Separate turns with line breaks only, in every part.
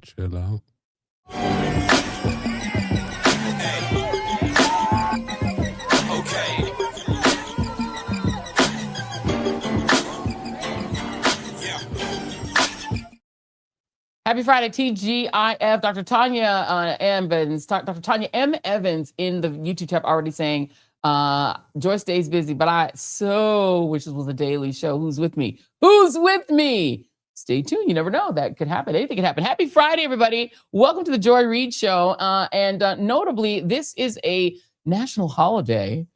chill out.
Happy Friday, TGIF. Dr. Tanya Evans, Dr. Tanya M. Evans in the YouTube chat already saying, Joy stays busy, but I so wish this was a daily show. Who's with me? Who's with me? Stay tuned. You never know. That could happen. Anything could happen. Happy Friday, everybody. Welcome to the Joy Reid Show. And notably, this is a national holiday.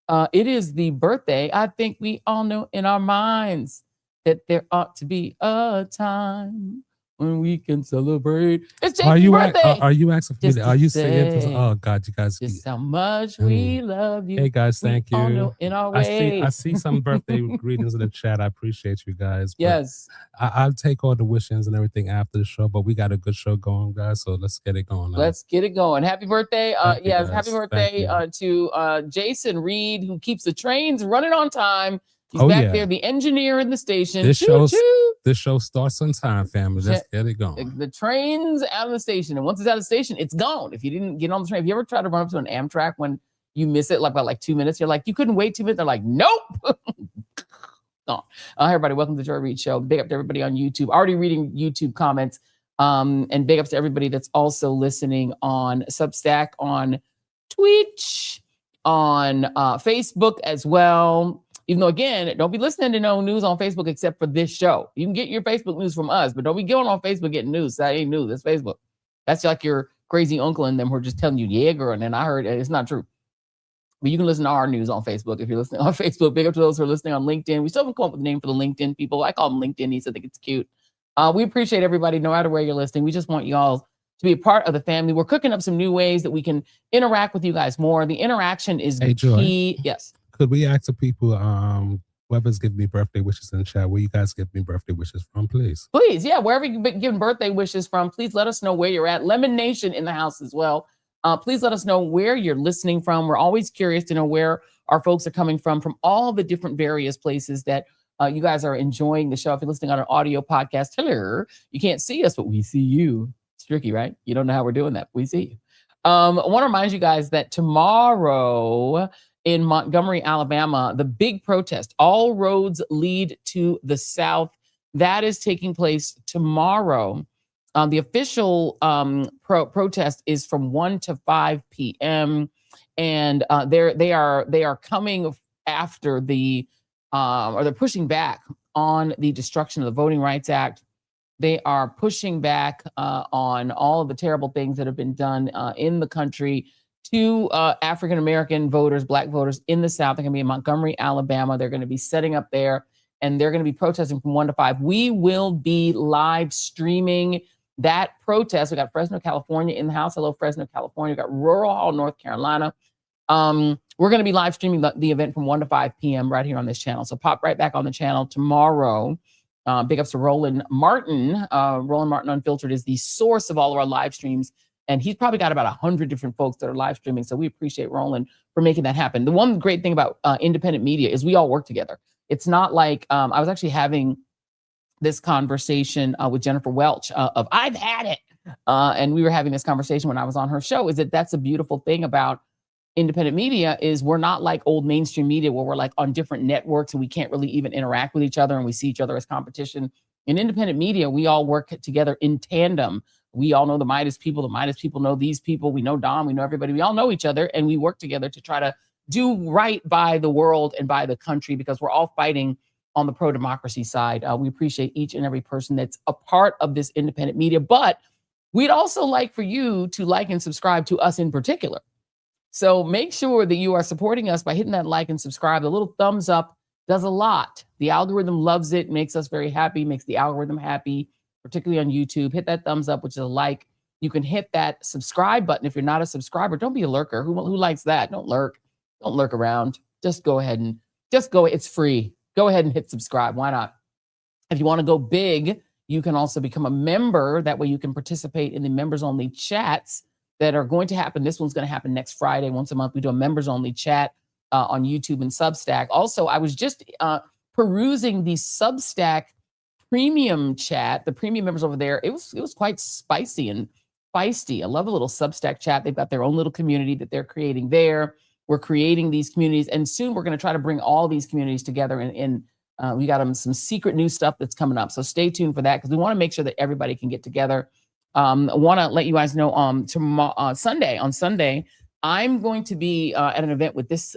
It is the birthday. I think we all know in our minds that there ought to be a time when we can celebrate. It's Jason's birthday.
Are you asking for me? Are you saying? Oh God, you guys!
Just how much we love you.
Hey guys, thank you.
All know in our way.
I see some birthday greetings in the chat. I appreciate you guys.
Yes,
I'll take all the wishes and everything after the show. But we got a good show going, guys. So let's get it going.
Let's get it going. Happy birthday! Happy birthday to Jason Reid, who keeps the trains running on time. He's back there, the engineer in the station.
This show starts on time, family. Let's get it going.
The train's out of the station, and once it's out of the station, it's gone. If you didn't get on the train, have you ever tried to run up to an Amtrak when you miss it by 2 minutes? You're like, you couldn't wait 2 minutes. They're like, nope. Gone. Hi, everybody. Welcome to the Joy Reid Show. Big up to everybody on YouTube. Already reading YouTube comments. And big ups to everybody that's also listening on Substack, on Twitch, on Facebook as well. Even though, again, don't be listening to no news on Facebook except for this show. You can get your Facebook news from us, but don't be going on Facebook getting news. That ain't news. That's Facebook. That's like your crazy uncle and them who are just telling you, yeah, girl. And then I heard it's not true. But you can listen to our news on Facebook if you're listening on Facebook. Big up to those who are listening on LinkedIn. We still haven't come up with a name for the LinkedIn people. I call them LinkedInies. I think it's cute. We appreciate everybody, no matter where you're listening. We just want you all to be a part of the family. We're cooking up some new ways that we can interact with you guys more. The interaction is key.
Joy.
Yes.
Could we ask the people, whoever's giving me birthday wishes in the chat, where you guys give me birthday wishes from, please?
Please, yeah, wherever you've been giving birthday wishes from, please let us know where you're at. Lemon Nation in the house as well. Please let us know where you're listening from. We're always curious to know where our folks are coming from all the different various places that you guys are enjoying the show. If you're listening on an audio podcast, hello, you can't see us, but we see you. It's tricky, right? You don't know how we're doing that. We see you. I want to remind you guys that tomorrow in Montgomery, Alabama, the big protest, All Roads Lead to the South, that is taking place tomorrow. The official protest is from 1 to 5 p.m. And they are coming after or they're pushing back on the destruction of the Voting Rights Act. They are pushing back on all of the terrible things that have been done in the country to African-American voters, Black voters in the South. They're going to be in Montgomery, Alabama. They're going to be setting up there, and they're going to be protesting from 1 to 5. We will be live streaming that protest. We got Fresno, California in the house. Hello, Fresno, California. We got Rural Hall, North Carolina. We're going to be live streaming the event from 1 to 5 p.m. right here on this channel. So pop right back on the channel tomorrow. Big ups to Roland Martin. Roland Martin Unfiltered is the source of all of our live streams. And he's probably got about 100 different folks that are live streaming. So we appreciate Roland for making that happen. The one great thing about independent media is we all work together. It's not like I was actually having this conversation with Jennifer Welch of I've Had It. And we were having this conversation when I was on her show, is that's a beautiful thing about independent media is we're not like old mainstream media where we're like on different networks and we can't really even interact with each other and we see each other as competition. In independent media, we all work together in tandem. We all know the Midas people. The Midas people know these people. We know Don. We know everybody. We all know each other, and we work together to try to do right by the world and by the country because we're all fighting on the pro-democracy side. We appreciate each and every person that's a part of this independent media, but we'd also like for you to like and subscribe to us in particular. So make sure that you are supporting us by hitting that like and subscribe. The little thumbs up does a lot. The algorithm loves it, makes us very happy, makes the algorithm happy, particularly on YouTube. Hit that thumbs up, which is a like. You can hit that subscribe button if you're not a subscriber. Don't be a lurker. Who likes that? Don't lurk. Don't lurk around. Just go ahead and it's free. Go ahead and hit subscribe. Why not? If you want to go big, you can also become a member. That way you can participate in the members only chats that are going to happen. This one's going to happen next Friday. Once a month, we do a members only chat on YouTube and Substack. Also, I was just perusing the Substack premium chat, the premium members over there, it was quite spicy and feisty. I love a little Substack chat. They've got their own little community that they're creating there. We're creating these communities, and soon we're going to try to bring all these communities together. And we got some secret new stuff that's coming up. So stay tuned for that, because we want to make sure that everybody can get together. I want to let you guys know tomorrow, Sunday, I'm going to be at an event with this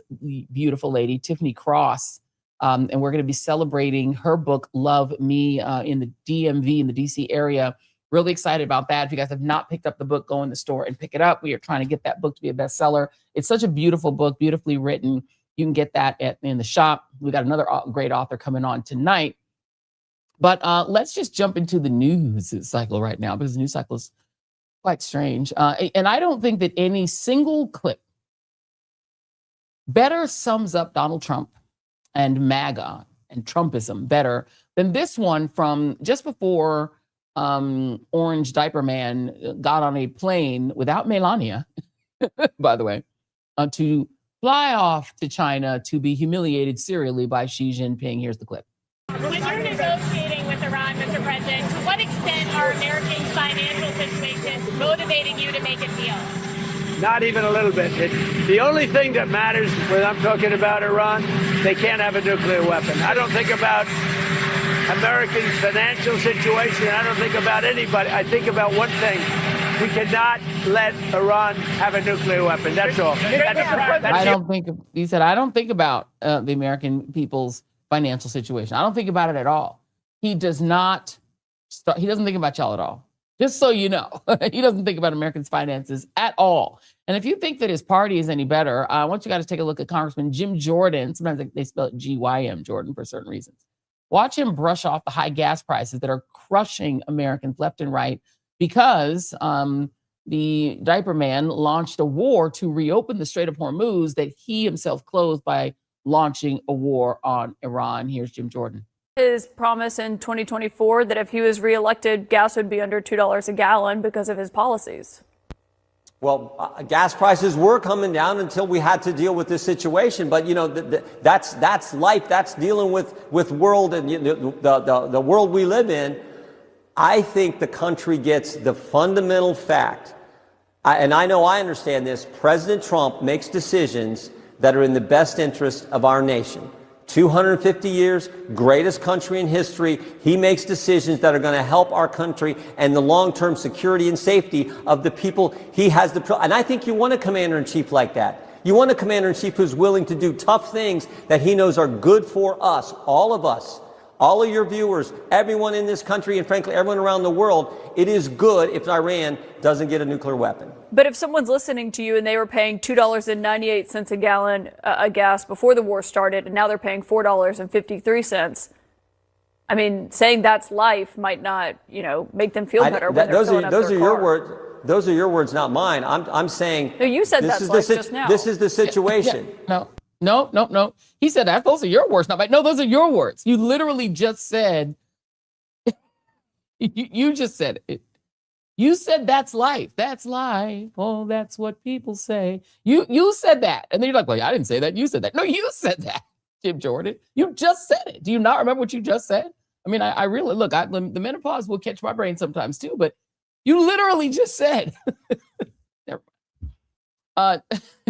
beautiful lady, Tiffany Cross, and we're going to be celebrating her book, Love Me, in the DMV, in the DC area. Really excited about that. If you guys have not picked up the book, go in the store and pick it up. We are trying to get that book to be a bestseller. It's such a beautiful book, beautifully written. You can get that in the shop. We got another great author coming on tonight. But let's just jump into the news cycle right now, because the news cycle is quite strange. And I don't think that any single clip better sums up Donald Trump and MAGA and Trumpism better than this one from just before Orange Diaper Man got on a plane without Melania, by the way, to fly off to China to be humiliated serially by Xi Jinping. Here's the clip.
When you're negotiating with Iran, Mr. President, to what extent are Americans' financial situations motivating you to make a deal?
Not even a little bit. The only thing that matters when I'm talking about Iran, they can't have a nuclear weapon. I don't think about Americans' financial situation. I don't think about anybody. I think about one thing. We cannot let Iran have a nuclear weapon. That's all.
I don't think about the American people's financial situation. I don't think about it at all. He doesn't think about y'all at all. Just so you know, he doesn't think about Americans' finances at all. And if you think that his party is any better, I want you guys to take a look at Congressman Jim Jordan. Sometimes they spell it G-Y-M, Jordan, for certain reasons. Watch him brush off the high gas prices that are crushing Americans left and right, because the diaper man launched a war to reopen the Strait of Hormuz that he himself closed by launching a war on Iran. Here's Jim Jordan.
His promise in 2024 that if he was reelected, gas would be under $2 a gallon because of his policies.
Well, gas prices were coming down until we had to deal with this situation. But, you know, that's life. That's dealing with world and the world we live in. I think the country gets the fundamental fact, and I know I understand this, President Trump makes decisions that are in the best interest of our nation. 250 years, greatest country in history. He makes decisions that are going to help our country and the long-term security and safety of the people he has and I think you want a commander-in-chief like that. You want a commander-in-chief who's willing to do tough things that he knows are good for us, all of your viewers, everyone in this country, and frankly, everyone around the world. It is good if Iran doesn't get a nuclear weapon.
But if someone's listening to you and they were paying $2.98 a gallon of gas before the war started, and now they're paying $4.53, I mean, saying that's life might not, make them feel better.
Those are your words. Those are your words, not mine. I'm saying.
No, you said that's life just now.
This is the situation.
Yeah. No. He said that. Those are your words, not mine. No, those are your words. You literally just said. You just said it. You said that's life. That's life. Oh, that's what people say. You said that. And then you're like, well, I didn't say that. You said that. No, you said that, Jim Jordan. You just said it. Do you not remember what you just said? I mean, I really, look, the menopause will catch my brain sometimes too, but you literally just said.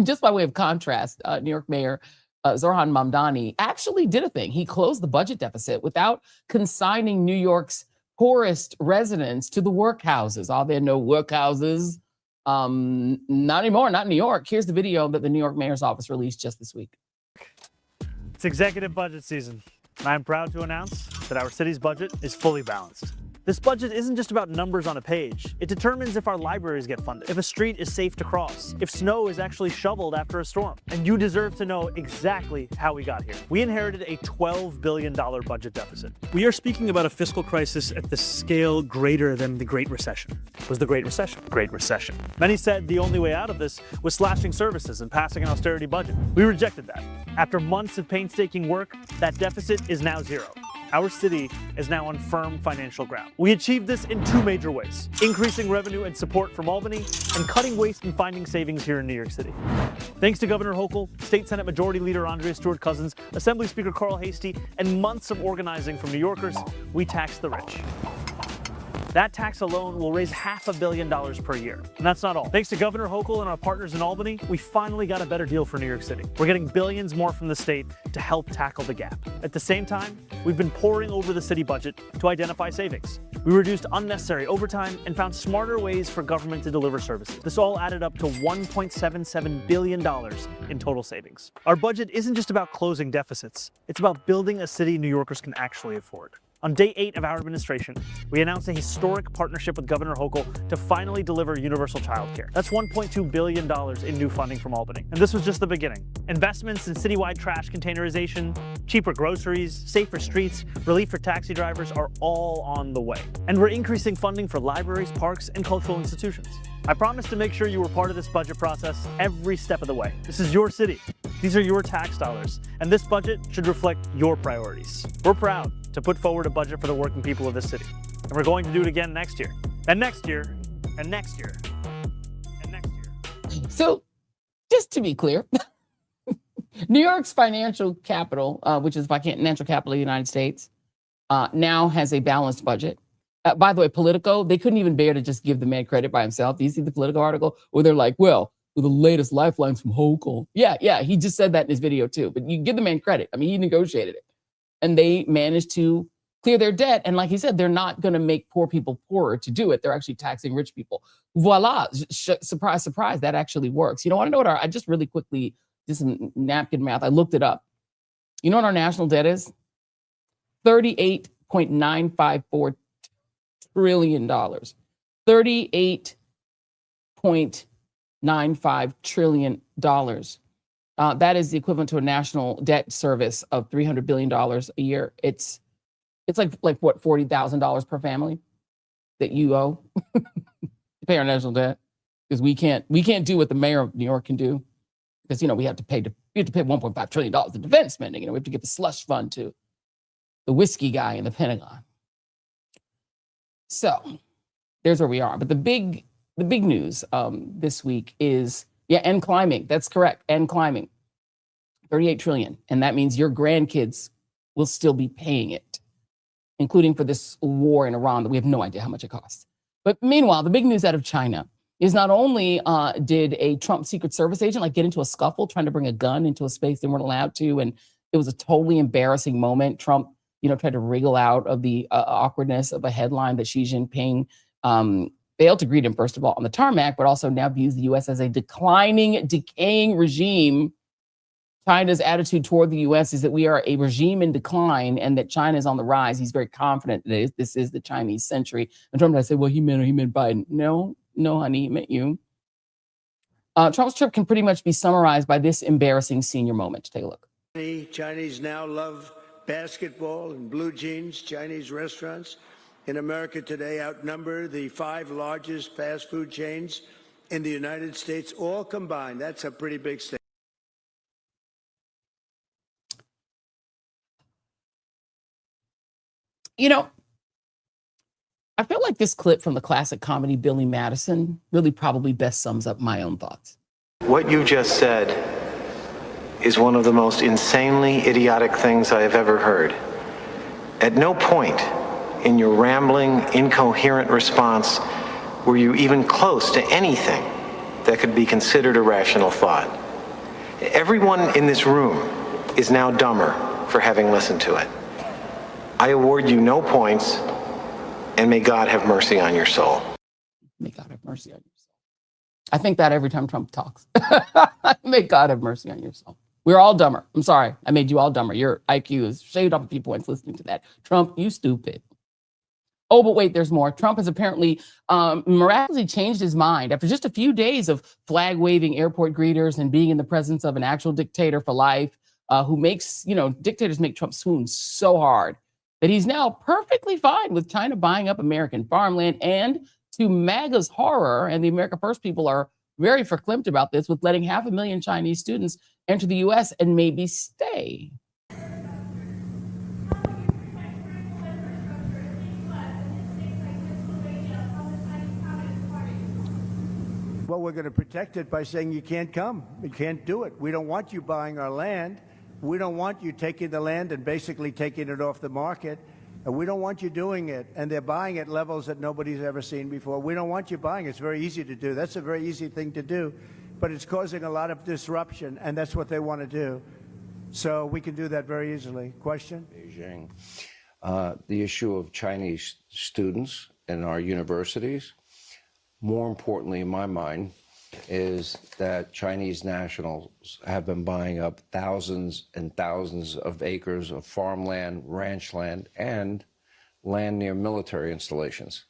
Just by way of contrast, New York Mayor Zohran Mamdani actually did a thing. He closed the budget deficit without consigning New York's poorest residents to the workhouses. Are there no workhouses? Not anymore, not in New York. Here's the video that the New York Mayor's office released just this week.
It's executive budget season, and I'm proud to announce that our city's budget is fully balanced. This budget isn't just about numbers on a page. It determines if our libraries get funded, if a street is safe to cross, if snow is actually shoveled after a storm. And you deserve to know exactly how we got here. We inherited a $12 billion budget deficit.
We are speaking about a fiscal crisis at the scale greater than the Great Recession.
Was the Great Recession? Great Recession. Many said the only way out of this was slashing services and passing an austerity budget. We rejected that. After months of painstaking work, that deficit is now zero. our city is now on firm financial ground. We achieved this in two major ways: increasing revenue and support from Albany, and cutting waste and finding savings here in New York City. Thanks to Governor Hochul, State Senate Majority Leader Andrea Stewart-Cousins, Assembly Speaker Carl Hastie, and months of organizing from New Yorkers, we tax the rich. That tax alone will raise $500 million per year. And that's not all. Thanks to Governor Hochul and our partners in Albany, we finally got a better deal for New York City. We're getting billions more from the state to help tackle the gap. At the same time, we've been poring over the city budget to identify savings. We reduced unnecessary overtime and found smarter ways for government to deliver services. This all added up to $1.77 billion in total savings. Our budget isn't just about closing deficits. It's about building a city New Yorkers can actually afford. On day 8 of our administration, we announced a historic partnership with Governor Hochul to finally deliver universal childcare. That's $1.2 billion in new funding from Albany. And this was just the beginning. Investments in citywide trash containerization, cheaper groceries, safer streets, relief for taxi drivers are all on the way. And we're increasing funding for libraries, parks, and cultural institutions. I promise to make sure you were part of this budget process every step of the way. This is your city. These are your tax dollars. And this budget should reflect your priorities. We're proud to put forward a budget for the working people of this city. And we're going to do it again next year, and next year, and next year, and next year.
So, just to be clear, New York's financial capital, which is financial capital of the United States, now has a balanced budget. By the way, Politico, they couldn't even bear to just give the man credit by himself. Do you see the Politico article where they're like, well, with the latest lifelines from Hochul. Yeah, he just said that in his video too. But you give the man credit. I mean, he negotiated it. And they managed to clear their debt. And like he said, they're not going to make poor people poorer to do it. They're actually taxing rich people. Voila. Surprise, surprise. That actually works. You know, I know what I just really quickly, just napkin math. I looked it up. You know what our national debt is? $38.954 trillion. $38.95 trillion. That is the equivalent to a national debt service of $300 billion a year. It's like what, $40,000 per family that you owe to pay our national debt, because we can't do what the mayor of New York can do, because we have to pay $1.5 trillion in defense spending. We have to get the slush fund to the whiskey guy in the Pentagon. So there's where we are. But the big news this week is, and climbing. That's correct. And climbing. 38 trillion. And that means your grandkids will still be paying it, including for this war in Iran that we have no idea how much it costs. But meanwhile, the big news out of China is not only did a Trump Secret Service agent get into a scuffle trying to bring a gun into a space they weren't allowed to, and it was a totally embarrassing moment. Trump, tried to wriggle out of the awkwardness of a headline that Xi Jinping failed to greet him, first of all, on the tarmac, but also now views the U.S. as a decaying regime. China's attitude toward the U.S. is that we are a regime in decline and that China is on the rise. He's very confident that this is the Chinese century. And Trump said, well, he meant Biden. No, honey, he meant you. Trump's trip can pretty much be summarized by this embarrassing senior moment. Take a look.
Chinese now love basketball and blue jeans. Chinese restaurants in America today outnumber the 5 largest fast food chains in the United States, all combined. That's a pretty big statement.
I feel like this clip from the classic comedy Billy Madison really probably best sums up my own thoughts.
What you just said is one of the most insanely idiotic things I have ever heard. At no point in your rambling, incoherent response were you even close to anything that could be considered a rational thought. Everyone in this room is now dumber for having listened to it. I award you no points, and may God have mercy on your soul.
May God have mercy on your soul. I think that every time Trump talks. May God have mercy on your soul. We're all dumber. I'm sorry. I made you all dumber. Your IQ is shaved off a few points listening to that. Trump, you stupid. Oh, but wait, there's more. Trump has apparently miraculously changed his mind after just a few days of flag-waving airport greeters and being in the presence of an actual dictator for life who makes, dictators make Trump swoon so hard that he's now perfectly fine with China buying up American farmland, and to MAGA's horror, and the America First people are very verklempt about this, with letting 500,000 Chinese students enter the U.S. and maybe stay.
Well, we're going to protect it by saying you can't come. You can't do it. We don't want you buying our land. We don't want you taking the land and basically taking it off the market. And we don't want you doing it. And they're buying at levels that nobody's ever seen before. We don't want you buying. It's very easy to do. That's a very easy thing to do. But it's causing a lot of disruption, and that's what they want to do. So we can do that very easily. Question?
Beijing. The issue of Chinese students in our universities, more importantly in my mind, is that Chinese nationals have been buying up thousands and thousands of acres of farmland, ranch land, and land near military installations.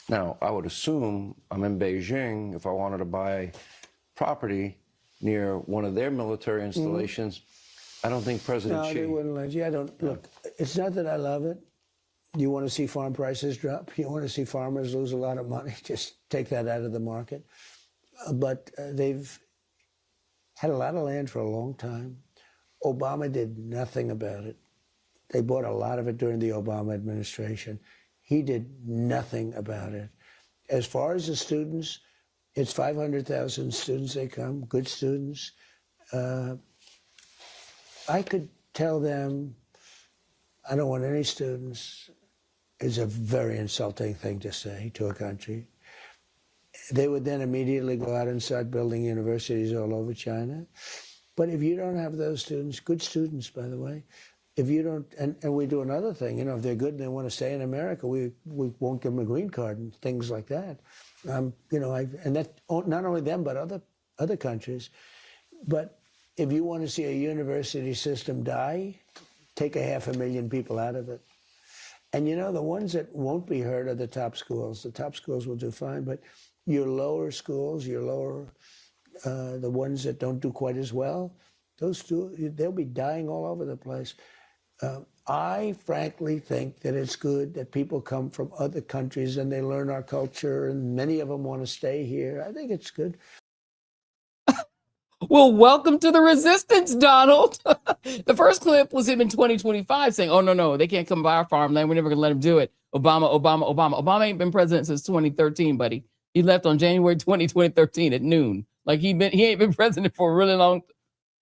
Now, I would assume I'm in Beijing, if I wanted to buy property near one of their military installations, I don't think President Xi...
No, they wouldn't let you. I don't... Look, it's not that I love it. You want to see farm prices drop? You want to see farmers lose a lot of money? Just take that out of the market. But they've had a lot of land for a long time. Obama did nothing about it. They bought a lot of it during the Obama administration. He did nothing about it. As far as the students, it's 500,000 students they come, good students. I could tell them, I don't want any students, is a very insulting thing to say to a country. They would then immediately go out and start building universities all over China. But if you don't have those students, good students, by the way, if you don't, and we do another thing, you know, if they're good and they want to stay in America, we won't give them a green card and things like that. You know, and that, not only them, but other countries. But if you want to see a university system die, take 500,000 people out of it. And you know, the ones that won't be hurt are the top schools. The top schools will do fine, but your lower schools, the ones that don't do quite as well, they'll be dying all over the place. I frankly think that it's good that people come from other countries and they learn our culture, and many of them want to stay here. I think it's good.
Well, welcome to the resistance, Donald. The first clip was him in 2025 saying, oh, no, they can't come buy our farmland. We're never going to let them do it. Obama. Obama ain't been president since 2013, buddy. He left on January 20, 2013 at noon. Like he ain't been president for a really long.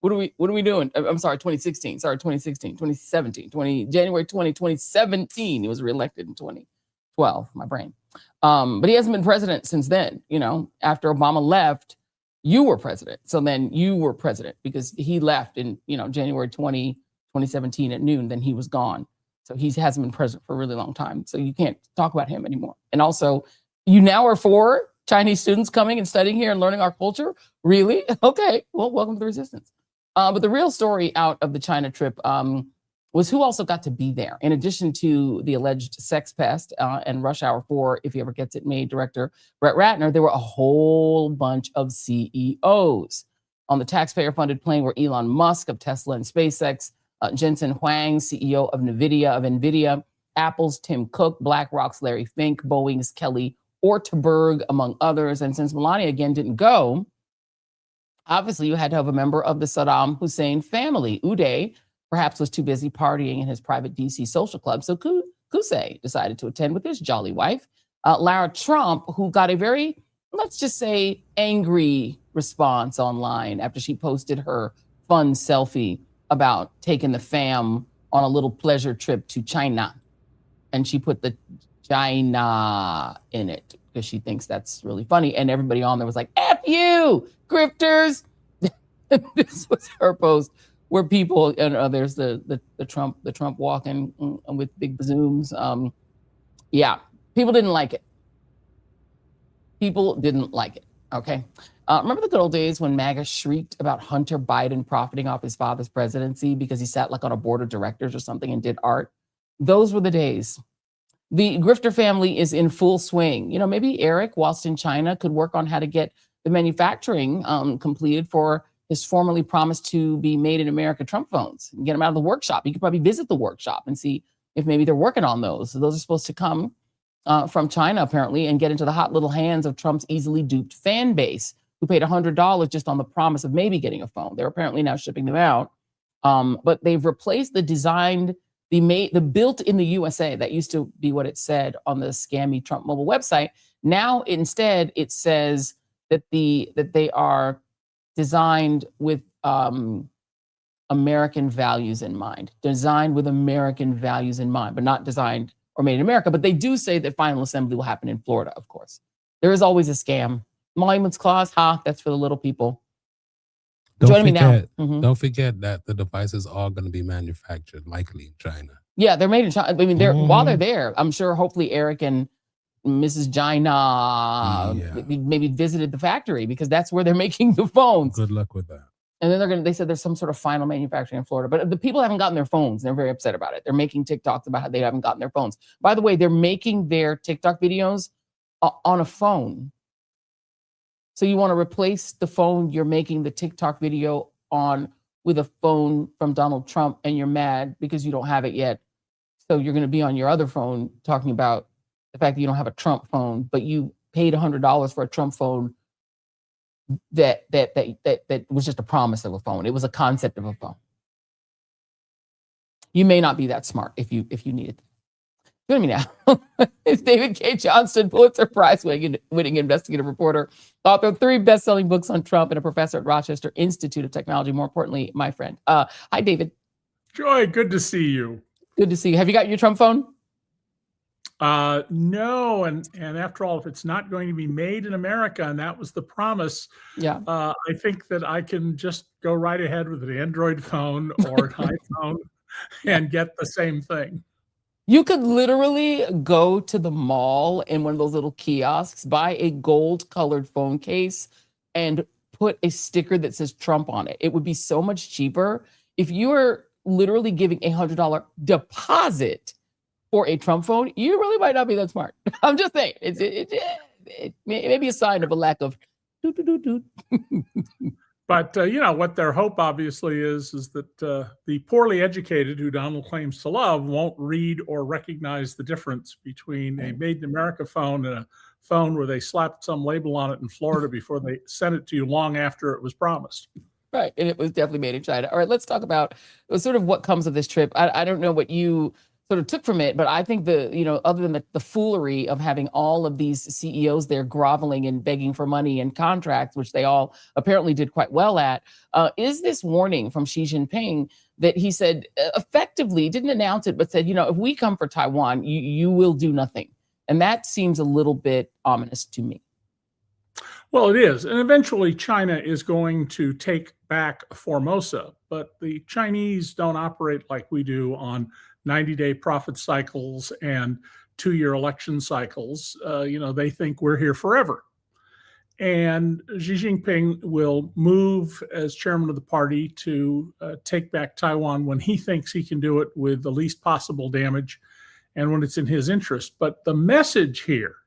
What are we doing? I'm sorry, 2016. Sorry, 2016, 2017, January 20, 2017. He was reelected in 2012. My brain. But he hasn't been president since then. You know, after Obama left, you were president. So then you were president because he left in, January 20, 2017 at noon. Then he was gone. So he hasn't been president for a really long time. So you can't talk about him anymore. And also, you now are for Chinese students coming and studying here and learning our culture? Really? Okay. Well, welcome to the resistance. But the real story out of the China trip was who also got to be there. In addition to the alleged sex pest and Rush Hour 4, if he ever gets it made, director Brett Ratner, there were a whole bunch of CEOs. On the taxpayer-funded plane were Elon Musk of Tesla and SpaceX, Jensen Huang, CEO of NVIDIA, Apple's Tim Cook, BlackRock's Larry Fink, Boeing's Kelly Ortberg, among others. And since Melania again didn't go, obviously you had to have a member of the Saddam Hussein family. Uday perhaps was too busy partying in his private DC social club. So Qusay decided to attend with his jolly wife, Lara Trump, who got a very, let's just say, angry response online after she posted her fun selfie about taking the fam on a little pleasure trip to China. And she put the China in it because she thinks that's really funny. And everybody on there was like, F you, grifters. This was her post where people, there's the Trump walking with big zooms. Yeah, people didn't like it. Okay. Remember the good old days when MAGA shrieked about Hunter Biden profiting off his father's presidency because he sat like on a board of directors or something and did art? Those were the days. The grifter family is in full swing. Maybe Eric, whilst in China, could work on how to get the manufacturing completed for his formerly promised to be made in America Trump phones and get them out of the workshop. You could probably visit the workshop and see if maybe they're working on those. So those are supposed to come from China, apparently, and get into the hot little hands of Trump's easily duped fan base, who paid $100 just on the promise of maybe getting a phone. They're apparently now shipping them out. But they've replaced the built in the USA. That used to be what it said on the scammy Trump mobile website. Now, instead, it says that they are designed with American values in mind, but not designed or made in America. But they do say that final assembly will happen in Florida, of course. There is always a scam. Emoluments clause, that's for the little people. Join me now.
Don't forget that the devices are going to be manufactured likely in China.
Yeah, they're made in China. I mean, while they're there, I'm sure hopefully Eric and Mrs. Jaina maybe visited the factory, because that's where they're making the phones.
Good luck with that.
And then they said there's some sort of final manufacturing in Florida, but the people haven't gotten their phones. They're very upset about it. They're making TikToks about how they haven't gotten their phones. By the way, they're making their TikTok videos on a phone. So you want to replace the phone you're making the TikTok video on with a phone from Donald Trump, and you're mad because you don't have it yet. So you're going to be on your other phone talking about the fact that you don't have a Trump phone, but you paid $100 for a Trump phone that was just a promise of a phone. It was a concept of a phone. You may not be that smart if you need it. Join me now. It's David Cay Johnston, Pulitzer Prize-winning investigative reporter, author of 3 best-selling books on Trump, and a professor at Rochester Institute of Technology. More importantly, my friend. Hi, David.
Joy, good to see you.
Good to see you. Have you got your Trump phone?
No, and after all, if it's not going to be made in America, and that was the promise, I think that I can just go right ahead with an Android phone or an iPhone and get the same thing.
You could literally go to the mall in one of those little kiosks, buy a gold-colored phone case, and put a sticker that says Trump on it. It would be so much cheaper if you were literally giving a $100 deposit for a Trump phone. You really might not be that smart. I'm just saying, it may be a sign of a lack of
But, what their hope obviously is that the poorly educated, who Donald claims to love, won't read or recognize the difference between a made in America phone and a phone where they slapped some label on it in Florida before they sent it to you long after it was promised.
Right. And it was definitely made in China. All right, let's talk about sort of what comes of this trip. I don't know what you sort of took from it, but I think other than the foolery of having all of these CEOs there groveling and begging for money and contracts, which they all apparently did quite well at, is this warning from Xi Jinping that he said effectively, didn't announce it, but said, if we come for Taiwan, you will do nothing. And that seems a little bit ominous to me.
Well, it is. And eventually China is going to take back Formosa, but the Chinese don't operate like we do on 90-day profit cycles and 2-year election cycles. They think we're here forever. And Xi Jinping will move as chairman of the party to take back Taiwan when he thinks he can do it with the least possible damage and when it's in his interest. But the message here,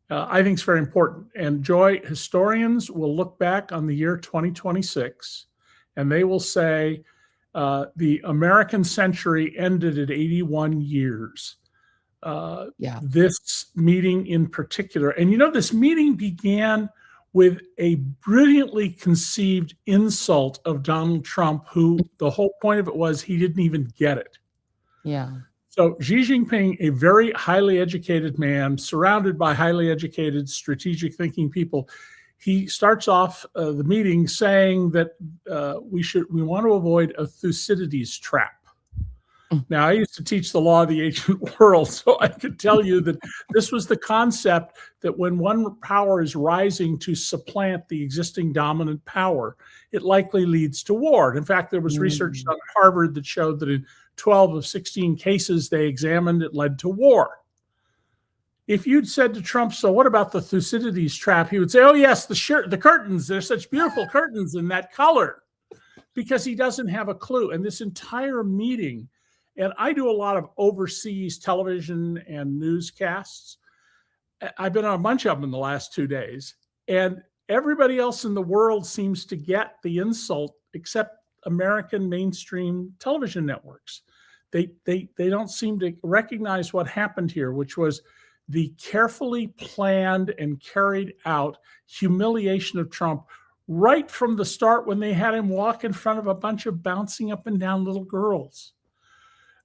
I think, is very important. And Joy, historians will look back on the year 2026 and they will say, the American century ended at 81 years. This meeting in particular. And this meeting began with a brilliantly conceived insult of Donald Trump, who the whole point of it was he didn't even get it.
Yeah.
So Xi Jinping, a very highly educated man, surrounded by highly educated, strategic thinking people, he starts off the meeting saying that we want to avoid a Thucydides trap. Now, I used to teach the law of the ancient world, so I could tell you that this was the concept that when one power is rising to supplant the existing dominant power, it likely leads to war. In fact, there was research done at Harvard that showed that in 12 of 16 cases they examined, it led to war. If you'd said to Trump, so what about the Thucydides trap? He would say, oh, yes, the curtains, they're such beautiful curtains in that color, because he doesn't have a clue. And this entire meeting, and I do a lot of overseas television and newscasts. I've been on a bunch of them in the last 2 days, and everybody else in the world seems to get the insult except American mainstream television networks. They don't seem to recognize what happened here, which was the carefully planned and carried out humiliation of Trump right from the start, when they had him walk in front of a bunch of bouncing up and down little girls.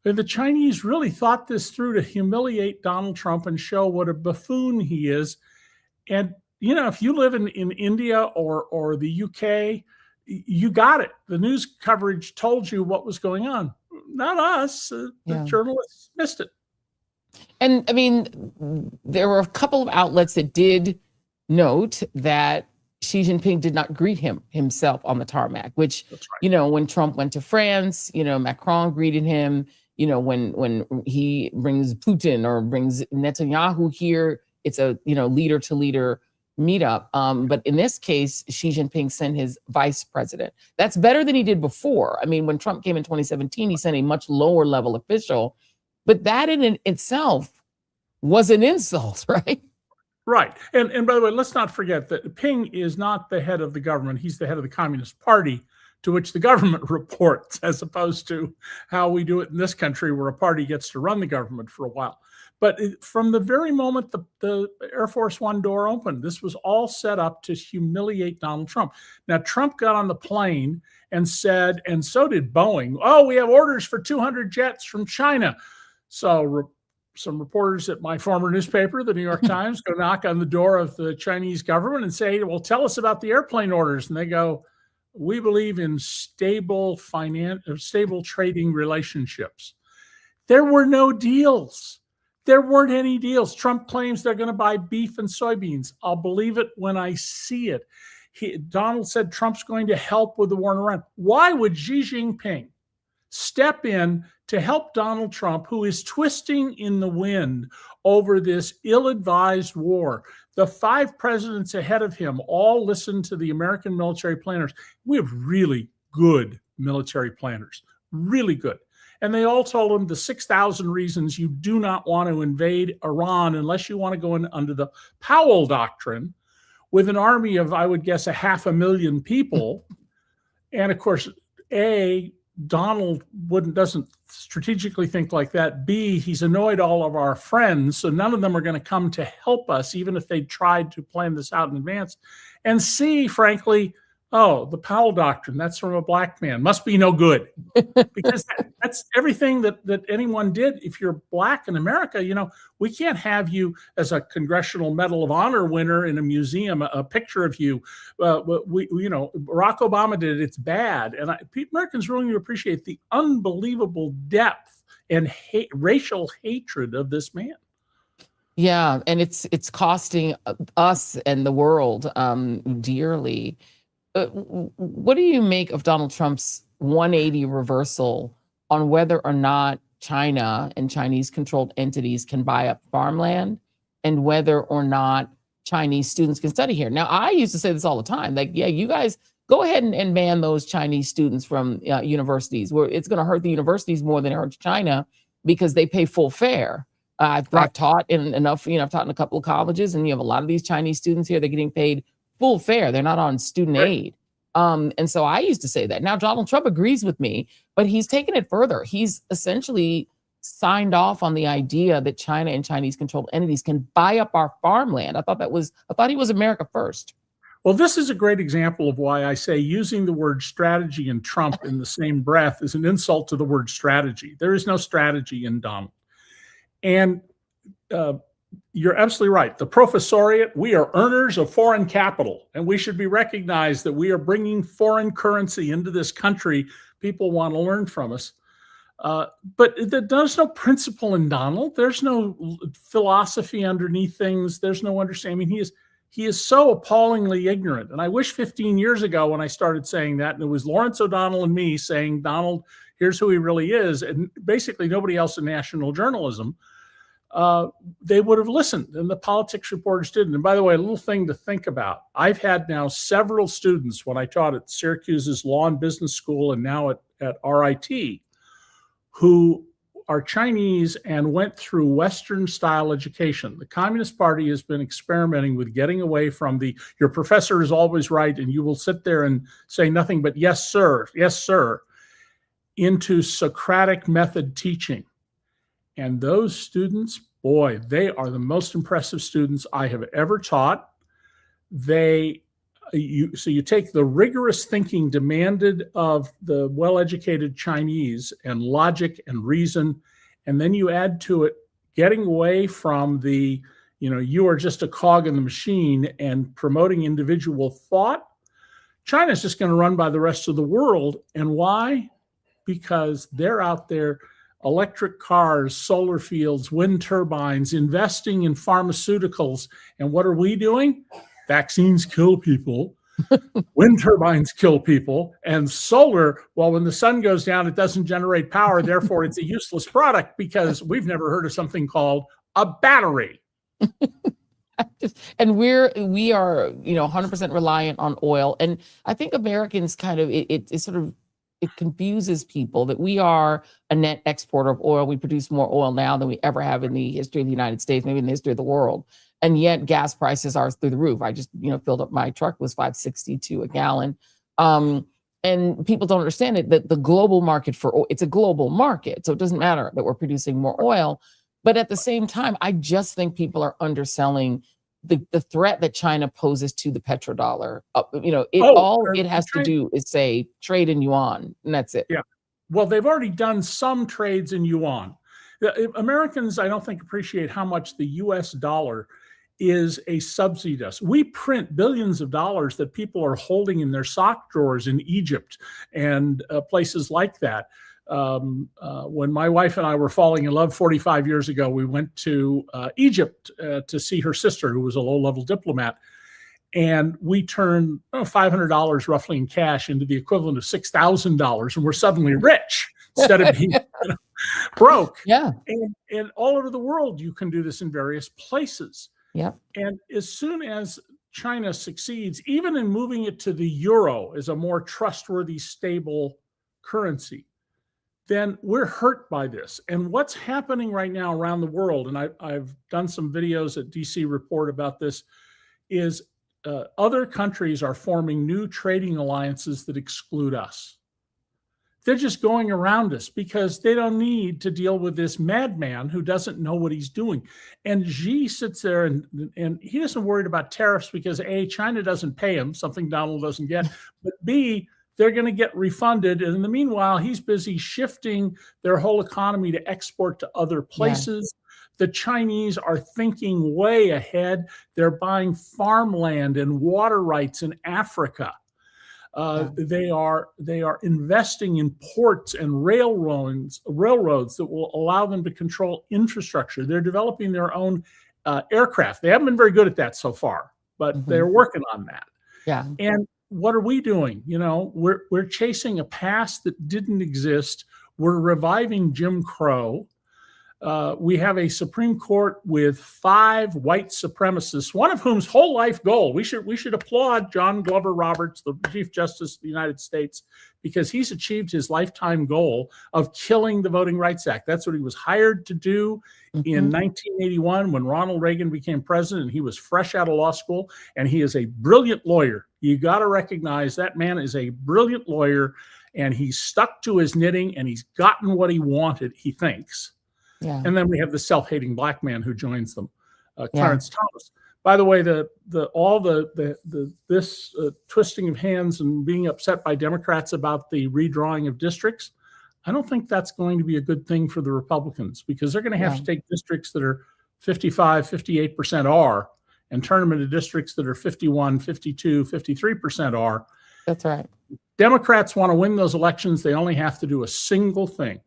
And the Chinese really thought this through to humiliate Donald Trump and show what a buffoon he is. And if you live in India or the UK, you got it. The news coverage told you what was going on. Not us. The journalists missed it.
And I mean, there were a couple of outlets that did note that Xi Jinping did not greet himself on the tarmac, which, when Trump went to France, Macron greeted him. When he brings Putin or brings Netanyahu here, it's a, leader to leader meetup. But in this case, Xi Jinping sent his vice president. That's better than he did before. I mean, when Trump came in 2017, he sent a much lower level official, but that in itself was an insult, right?
Right. And by the way, let's not forget that Ping is not the head of the government. He's the head of the Communist Party, to which the government reports, as opposed to how we do it in this country, where a party gets to run the government for a while. But from the very moment the Air Force One door opened, this was all set up to humiliate Donald Trump. Now, Trump got on the plane and said, and so did Boeing, oh, we have orders for 200 jets from China. So some reporters at my former newspaper, the New York Times, go knock on the door of the Chinese government and say, well, tell us about the airplane orders. And they go, we believe in stable trading relationships. There were no deals. There weren't any deals. Trump claims they're going to buy beef and soybeans. I'll believe it when I see it. Donald said Trump's going to help with the war in Iran. Why would Xi Jinping step in to help Donald Trump, who is twisting in the wind over this ill-advised war? The 5 presidents ahead of him all listened to the American military planners. We have really good military planners, really good. And they all told him the 6,000 reasons you do not want to invade Iran unless you want to go in under the Powell Doctrine with an army of, I would guess, 500,000 people. And of course, Donald doesn't strategically think like that. B, he's annoyed all of our friends, so none of them are going to come to help us, even if they tried to plan this out in advance. And C, frankly, the Powell Doctrine, that's from a black man, must be no good. Because that's everything that anyone did. If you're black in America, we can't have you as a Congressional Medal of Honor winner in a museum, a picture of you. Barack Obama did it. It's bad. And Americans really need to appreciate the unbelievable depth and racial hatred of this man.
Yeah, and it's costing us and the world dearly. What do you make of Donald Trump's 180 reversal on whether or not China and Chinese-controlled entities can buy up farmland and whether or not Chinese students can study here? Now, I used to say this all the time, like, yeah, you guys go ahead and ban those Chinese students from universities, where it's going to hurt the universities more than it hurts China because they pay full fare. I've taught in enough, I've taught in a couple of colleges, and you have a lot of these Chinese students here, they're getting paid full fare. They're not on student aid. And so I used to say that. Now, Donald Trump agrees with me, but he's taken it further. He's essentially signed off on the idea that China and Chinese-controlled entities can buy up our farmland. I thought he was America first.
Well, this is a great example of why I say using the word strategy and Trump in the same breath is an insult to the word strategy. There is no strategy in Donald. And you're absolutely right. The professoriate, we are earners of foreign capital, and we should be recognized that we are bringing foreign currency into this country. People want to learn from us. But there's no principle in Donald. There's no philosophy underneath things. There's no understanding. I mean, he is so appallingly ignorant. And I wish 15 years ago when I started saying that, and it was Lawrence O'Donnell and me saying, Donald, here's who he really is, and basically nobody else in national journalism, they would have listened, and the politics reporters didn't. And by the way, a little thing to think about. I've had now several students when I taught at Syracuse's Law and Business School and now at RIT who are Chinese and went through Western-style education. The Communist Party has been experimenting with getting away from your professor is always right, and you will sit there and say nothing but yes, sir, into Socratic method teaching. And those students, boy, they are the most impressive students I have ever taught. So you take the rigorous thinking demanded of the well-educated Chinese and logic and reason, and then you add to it getting away from the you are just a cog in the machine, and promoting individual thought, China's just going to run by the rest of the world. And why? Because they're out there, electric cars, solar fields, wind turbines, investing in pharmaceuticals. And what are we doing? Vaccines kill people. Wind turbines kill people. And solar, well, when the sun goes down, it doesn't generate power. Therefore, it's a useless product, because we've never heard of something called a battery.
And we are 100% reliant on oil. And I think Americans kind of it confuses people that we are a net exporter of oil. We produce more oil now than we ever have in the history of the United States, maybe in the history of the world. And yet gas prices are through the roof. I just filled up my truck, was $5.62 a gallon. And people don't understand it, that the global market for oil, it's a global market. So it doesn't matter that we're producing more oil. But at the same time, I just think people are underselling the threat that China poses to the petrodollar. It has to do is say trade in yuan, and that's it.
Yeah. Well, they've already done some trades in yuan. Americans, I don't think, appreciate how much the US dollar is a subsidy to us. We print billions of dollars that people are holding in their sock drawers in Egypt and places like that. When my wife and I were falling in love 45 years ago, we went to Egypt to see her sister, who was a low-level diplomat. And we turned $500 roughly in cash into the equivalent of $6,000. And we're suddenly rich instead of being broke.
Yeah.
And all over the world, you can do this in various places.
Yeah.
And as soon as China succeeds, even in moving it to the euro as a more trustworthy, stable currency, then we're hurt by this. And what's happening right now around the world, and I've done some videos at DC Report about this, is other countries are forming new trading alliances that exclude us. They're just going around us because they don't need to deal with this madman who doesn't know what he's doing. And Xi sits there and he isn't worried about tariffs because A, China doesn't pay him, something Donald doesn't get, but B, they're going to get refunded. And in the meanwhile, he's busy shifting their whole economy to export to other places. Yeah. The Chinese are thinking way ahead. They're buying farmland and water rights in Africa. They are investing in ports and railroads that will allow them to control infrastructure. They're developing their own aircraft. They haven't been very good at that so far, but they're working on that.
Yeah.
And what are we doing? We're chasing a past that didn't exist. We're reviving Jim Crow. We have a Supreme Court with 5 white supremacists, one of whom's whole life goal. We should applaud John Glover Roberts, the Chief Justice of the United States, because he's achieved his lifetime goal of killing the Voting Rights Act. That's what he was hired to do in 1981 when Ronald Reagan became president. He was fresh out of law school, and he is a brilliant lawyer. You got to recognize that man is a brilliant lawyer, and he's stuck to his knitting, and he's gotten what he wanted, he thinks.
Yeah.
And then we have the self-hating black man who joins them, Clarence Thomas. By the way, this twisting of hands and being upset by Democrats about the redrawing of districts, I don't think that's going to be a good thing for the Republicans, because they're going to have to take districts that are 55, 58% R and turn them into districts that are 51, 52, 53% R.
That's right.
Democrats want to win those elections. They only have to do a single thing: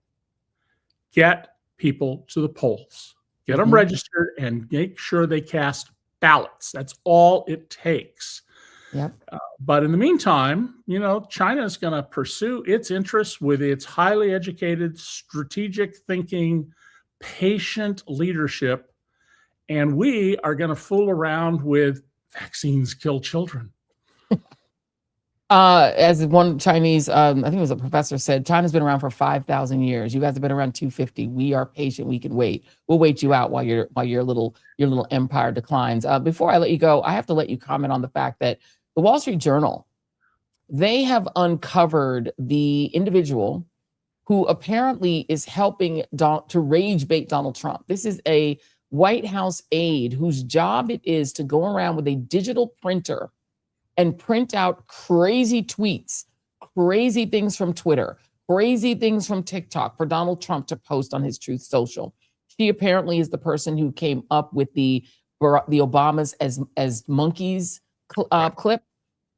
get people to the polls, get them registered, and make sure they cast ballots. That's all it takes.
Yep.
But in the meantime, China is going to pursue its interests with its highly educated, strategic thinking, patient leadership. And we are going to fool around with vaccines kill children.
As one Chinese, I think it was a professor, said, China's been around for 5,000 years. You guys have been around 250. We are patient. We can wait. We'll wait you out while your little empire declines. Before I let you go, I have to let you comment on the fact that the Wall Street Journal, they have uncovered the individual who apparently is helping to rage bait Donald Trump. This is a White House aide whose job it is to go around with a digital printer and print out crazy tweets, crazy things from Twitter, crazy things from TikTok for Donald Trump to post on his Truth Social. She apparently is the person who came up with the the Obamas as monkeys clip,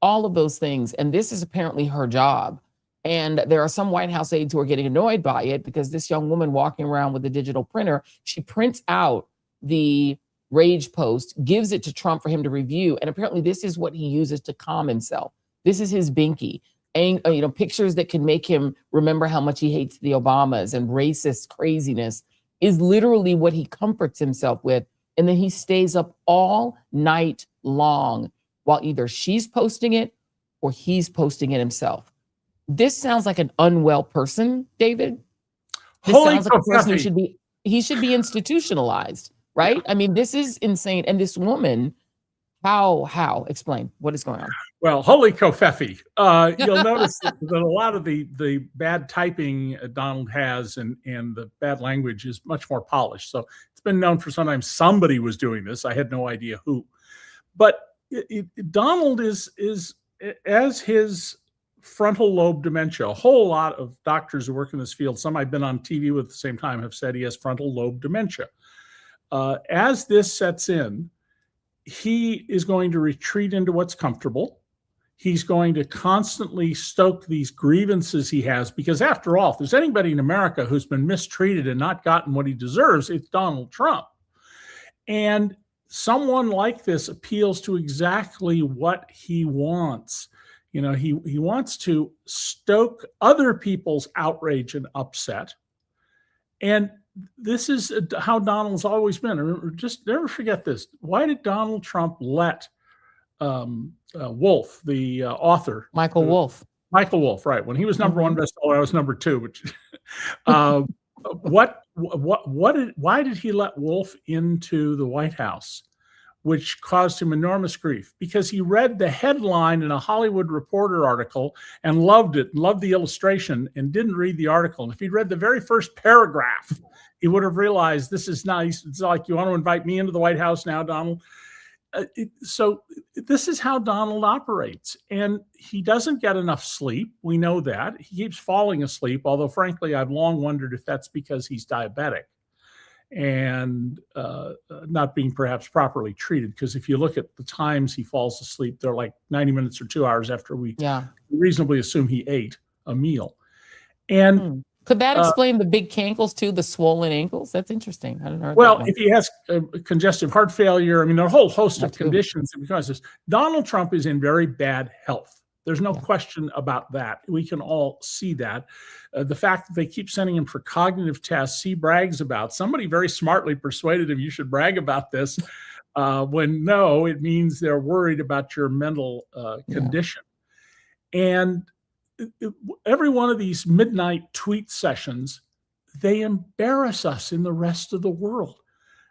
all of those things. And this is apparently her job. And there are some White House aides who are getting annoyed by it because this young woman walking around with a digital printer, she prints out the rage post, gives it to Trump for him to review. And apparently this is what he uses to calm himself. This is his binky. And, pictures that can make him remember how much he hates the Obamas and racist craziness is literally what he comforts himself with. And then he stays up all night long while either she's posting it or he's posting it himself. This sounds like an unwell person, David. This sounds like a person who should be institutionalized, right? I mean, this is insane. And this woman, how? Explain what is going on.
Well, holy covfefe. You'll notice that a lot of the bad typing Donald has and the bad language is much more polished. So it's been known for some time somebody was doing this. I had no idea who. But Donald is as his frontal lobe dementia. A whole lot of doctors who work in this field, some I've been on TV with at the same time, have said he has frontal lobe dementia. As this sets in, he is going to retreat into what's comfortable. He's going to constantly stoke these grievances he has, because after all, if there's anybody in America who's been mistreated and not gotten what he deserves, it's Donald Trump. And someone like this appeals to exactly what he wants. He wants to stoke other people's outrage and upset. And this is how Donald's always been. Just never forget this. Why did Donald Trump let Wolf, the author,
Michael Wolff,
right? When he was number one bestseller, I was number two. Which, why did he let Wolf into the White House, which caused him enormous grief? Because he read the headline in a Hollywood Reporter article and loved it, loved the illustration, and didn't read the article. And if he'd read the very first paragraph, he would have realized, this is nice. It's like, you want to invite me into the White House now, Donald? So this is how Donald operates. And he doesn't get enough sleep. We know that. He keeps falling asleep, although frankly, I've long wondered if that's because he's diabetic and not being perhaps properly treated. Because if you look at the times he falls asleep, they're like 90 minutes or 2 hours after we reasonably assume he ate a meal. And
could that explain the big cankles too, the swollen ankles? That's interesting. I don't know.
Well, if he has congestive heart failure, I mean, a whole host of conditions because this. Donald Trump is in very bad health. There's no question about that. We can all see that. The fact that they keep sending him for cognitive tests, he brags about. Somebody very smartly persuaded him, you should brag about this, when no, it means they're worried about your mental condition. And every one of these midnight tweet sessions, they embarrass us in the rest of the world.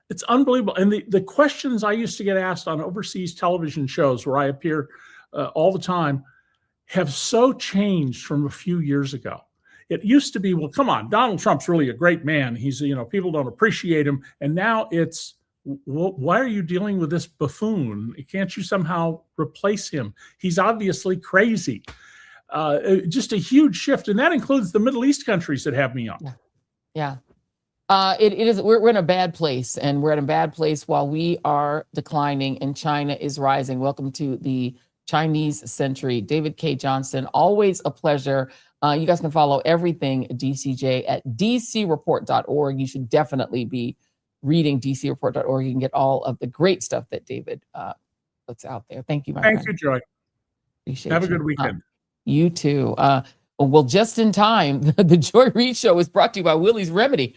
It's unbelievable. And the questions I used to get asked on overseas television shows where I appear all the time have so changed from a few years ago. It used to be, well, come on, Donald Trump's really a great man. He's, people don't appreciate him. And now it's, well, why are you dealing with this buffoon? Can't you somehow replace him? He's obviously crazy. Just a huge shift. And that includes the Middle East countries that have me on.
Yeah. It is. We're in a bad place, and we're in a bad place while we are declining and China is rising. Welcome to the Chinese Century. David Cay Johnston, always a pleasure. You guys can follow everything DCJ at dcreport.org. You should definitely be reading dcreport.org. You can get all of the great stuff that David puts out there. Thank you, my friend.
Thank you, Joy.
Appreciate
Have
you.
a good weekend.
You too. Well, just in time, the Joy Reid Show is brought to you by Willie's Remedy.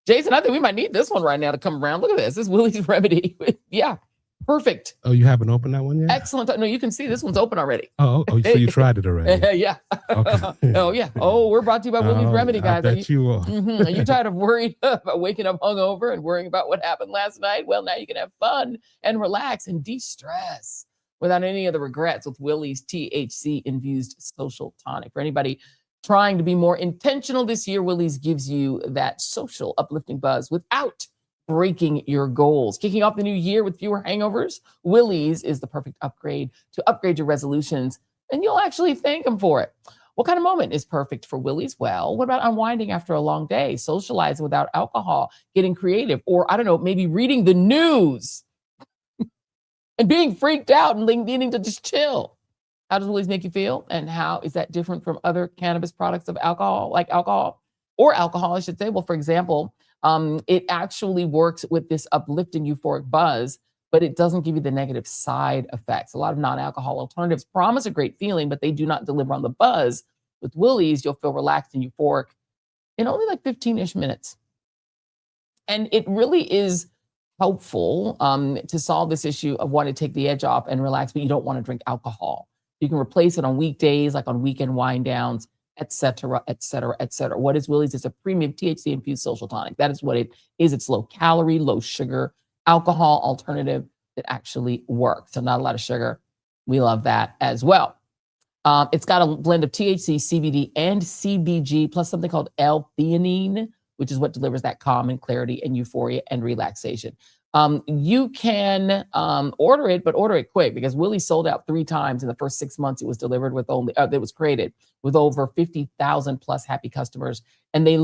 Jason, I think we might need this one right now to come around. Look at this. This is Willie's Remedy. Yeah, perfect.
Oh, you haven't opened that one yet?
Excellent. No, you can see this one's open already.
Oh, so you tried it already?
Yeah.
Okay.
Oh, yeah. Oh, we're brought to you by Willie's Remedy, guys.
I bet you will.
Are you tired of worrying about waking up hungover and worrying about what happened last night? Well, now you can have fun and relax and de-stress without any of the regrets with Willie's THC-infused social tonic. For anybody trying to be more intentional this year, Willie's gives you that social uplifting buzz without breaking your goals. Kicking off the new year with fewer hangovers, Willie's is the perfect upgrade to upgrade your resolutions, and you'll actually thank them for it. What kind of moment is perfect for Willie's? Well, what about unwinding after a long day, socializing without alcohol, getting creative, or I don't know, maybe reading the news and being freaked out and needing to just chill. How does Woolies make you feel? And how is that different from other cannabis products of alcohol, like alcohol, I should say? Well, for example, it actually works with this uplifting euphoric buzz, but it doesn't give you the negative side effects. A lot of non-alcohol alternatives promise a great feeling, but they do not deliver on the buzz. With Woolies, you'll feel relaxed and euphoric in only like 15-ish minutes. And it really is helpful to solve this issue of wanting to take the edge off and relax, but you don't want to drink alcohol. You can replace it on weekdays, like on weekend wind downs, et cetera, et cetera, et cetera. What is Woolies? It's a premium THC-infused social tonic. That is what it is. It's low calorie, low sugar, alcohol alternative that actually works. So not a lot of sugar. We love that as well. It's got a blend of THC, CBD, and CBG, plus something called L-theanine, which is what delivers that calm and clarity and euphoria and relaxation. You can order it, but order it quick, because Woolies sold out 3 times in the first 6 months it was delivered with it was created, with over 50,000 plus happy customers. And they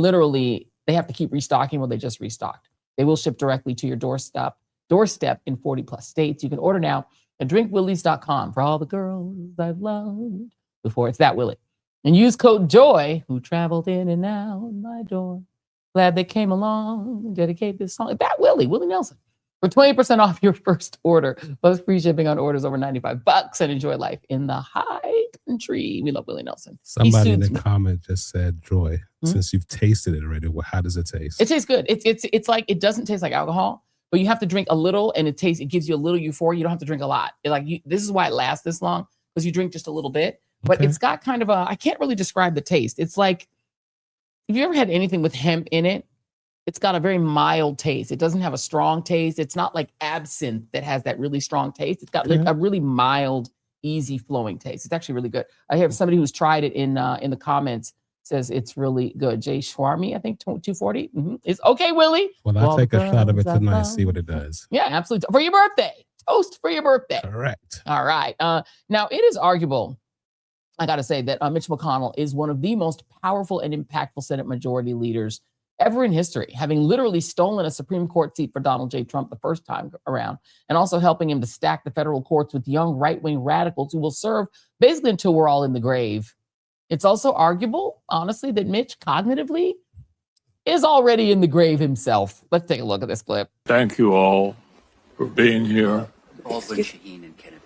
have to keep restocking. Well, they just restocked. They will ship directly to your doorstep in 40 plus states. You can order now at drinkwoolies.com for all the girls I've loved before it's that Willie. And use code JOY, who traveled in and out my door. Glad they came along, dedicate this song. That Willie Nelson. For 20% off your first order, plus free shipping on orders over $95, and enjoy life in the high country. We love Willie Nelson.
Somebody in the comment just said, Joy, since you've tasted it already, well, how does it taste?
It tastes good. It's like, it doesn't taste like alcohol, but you have to drink a little, and it gives you a little euphoria. You don't have to drink a lot. This is why it lasts this long, because you drink just a little bit. But it's got kind of I can't really describe the taste. It's like, if you ever had anything with hemp in it, it's got a very mild taste. It doesn't have a strong taste. It's not like absinthe that has that really strong taste. It's got like a really mild, easy flowing taste. It's actually really good. I have somebody who's tried it in the comments, says it's really good. Jay Schwarmy, I think 240. It's okay, Willie.
Well, I'll take a shot of it tonight, see what it does.
Yeah, absolutely. For your birthday. Toast for your birthday.
Correct.
All right. Now, it is arguable, I got to say, that Mitch McConnell is one of the most powerful and impactful Senate majority leaders ever in history, having literally stolen a Supreme Court seat for Donald J. Trump the first time around, and also helping him to stack the federal courts with young right-wing radicals who will serve basically until we're all in the grave. It's also arguable, honestly, that Mitch cognitively is already in the grave himself. Let's take a look at this clip.
Thank you all for being here.
Baldwin, Shaheen, and Kennedy.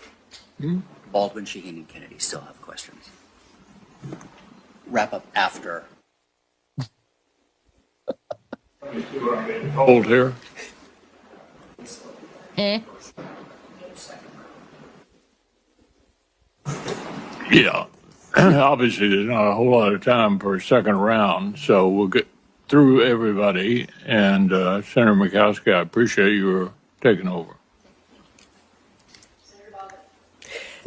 Baldwin, Shaheen, and Kennedy still have questions. Wrap up after.
Hold here. Yeah. Obviously, there's not a whole lot of time for a second round, so we'll get through everybody. And Senator Murkowski, I appreciate your taking over.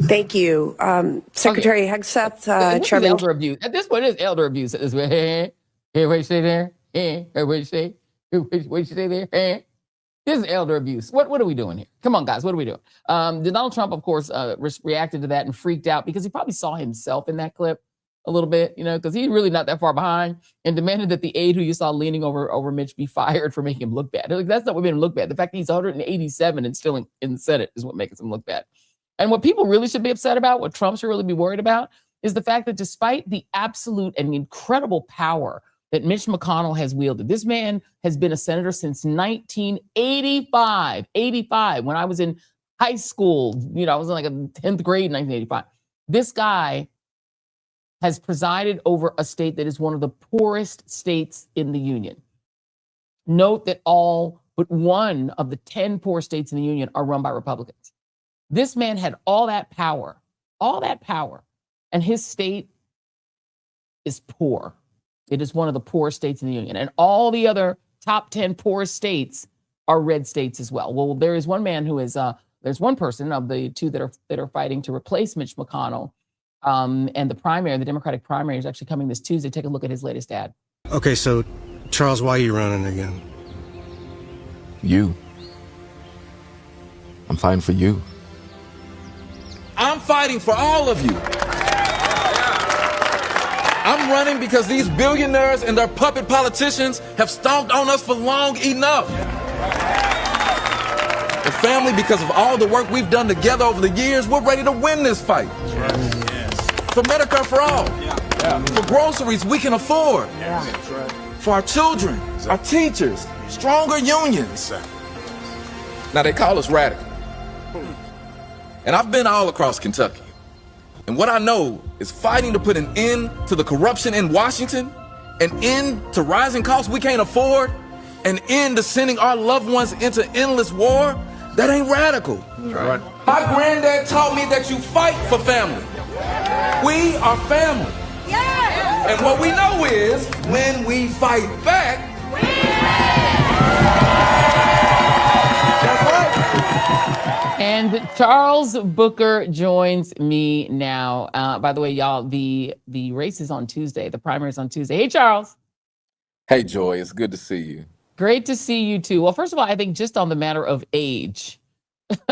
Thank you. Secretary Hegseth, Chairman.
Elder abuse. At this point, it's elder abuse. At this point, hey, what you say there? Hey, what you say? What you say there? Hey. This is elder abuse. What are we doing here? Come on, guys. What are we doing? Donald Trump, of course, reacted to that and freaked out because he probably saw himself in that clip a little bit, because he's really not that far behind, and demanded that the aide who you saw leaning over Mitch be fired for making him look bad. Like, that's not what made him look bad. The fact that he's 187 and still in the Senate is what makes him look bad. And what people really should be upset about, what Trump should really be worried about, is the fact that despite the absolute and incredible power that Mitch McConnell has wielded, this man has been a senator since 1985. 85, when I was in high school, I was in like a 10th grade in 1985. This guy has presided over a state that is one of the poorest states in the union. Note that all but one of the 10 poor states in the union are run by Republicans. This man had all that power, and his state is poor. It is one of the poorest states in the union, and all the other top 10 poorest states are red states as well. Well, there is one man who is, there's one person of the two that are fighting to replace Mitch McConnell, and the Democratic primary is actually coming this Tuesday. Take a look at his latest ad.
Okay, so Charles, why are you running again?
You. I'm fighting for you.
I'm fighting for all of you. I'm running because these billionaires and their puppet politicians have stomped on us for long enough. The family, because of all the work we've done together over the years, we're ready to win this fight. For Medicare for all. For groceries we can afford. For our children, our teachers, stronger unions. Now they call us radical. And I've been all across Kentucky. And what I know is fighting to put an end to the corruption in Washington, an end to rising costs we can't afford, an end to sending our loved ones into endless war. That ain't radical. Right. My granddad taught me that you fight for family. We are family. Yeah. And what we know is when we fight back, that's right.
And Charles Booker joins me now. By the way, y'all, the race is on Tuesday. The primary is on Tuesday. Hey, Charles.
Hey, Joy. It's good to see you.
Great to see you too. Well, first of all, I think just on the matter of age,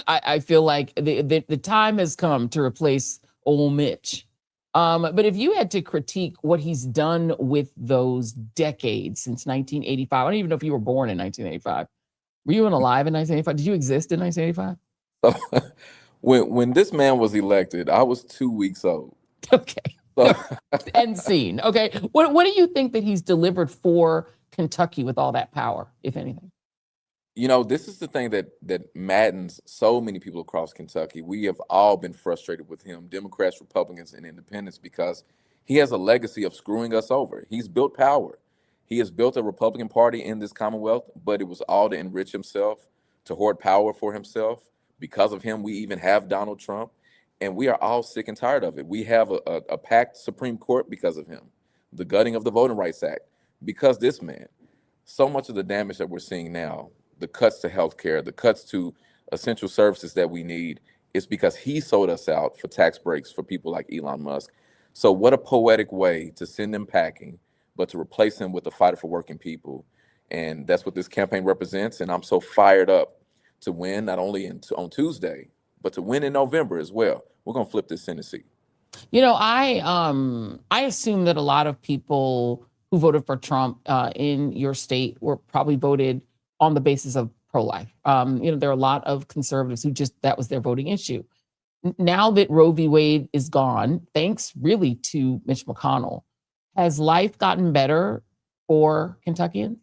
I feel like the time has come to replace old Mitch. But if you had to critique what he's done with those decades since 1985, I don't even know if you were born in 1985. Were you even alive in 1985? Did you exist in 1985?
When this man was elected, I was 2 weeks old.
Okay.
So,
End scene. Okay. What do you think that he's delivered for Kentucky with all that power, if anything?
you know, this is the thing that maddens so many people across Kentucky. We have all been frustrated with him, Democrats, Republicans, and independents, because he has a legacy of screwing us over. He's built power. He has built a Republican Party in this Commonwealth, but it was all to enrich himself, to hoard power for himself. Because of him, we even have Donald Trump, and we are all sick and tired of it. We have a packed Supreme Court because of him, the gutting of the Voting Rights Act, because this man. So much of the damage that we're seeing now, the cuts to healthcare, the cuts to essential services that we need, is because he sold us out for tax breaks for people like Elon Musk. So what a poetic way to send him packing, but to replace him with a fighter for working people. And that's what this campaign represents. And I'm so fired up to win, not only on Tuesday, but to win in November as well. We're going to flip this Tennessee.
You know, I assume that a lot of people who voted for Trump in your state were probably voted on the basis of pro-life. You know, there are a lot of conservatives who that was their voting issue. Now that Roe v. Wade is gone, thanks really to Mitch McConnell, has life gotten better for Kentuckians?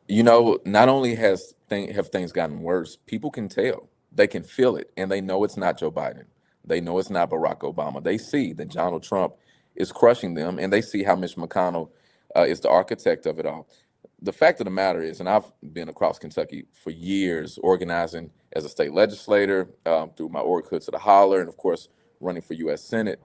You know, not only have things gotten worse, people can tell. They can feel it, and they know it's not Joe Biden. They know it's not Barack Obama. They see that Donald Trump is crushing them, and they see how Mitch McConnell is the architect of it all. The fact of the matter is, and I've been across Kentucky for years, organizing as a state legislator, through my Org Hood to the Holler, and of course, running for U.S. Senate.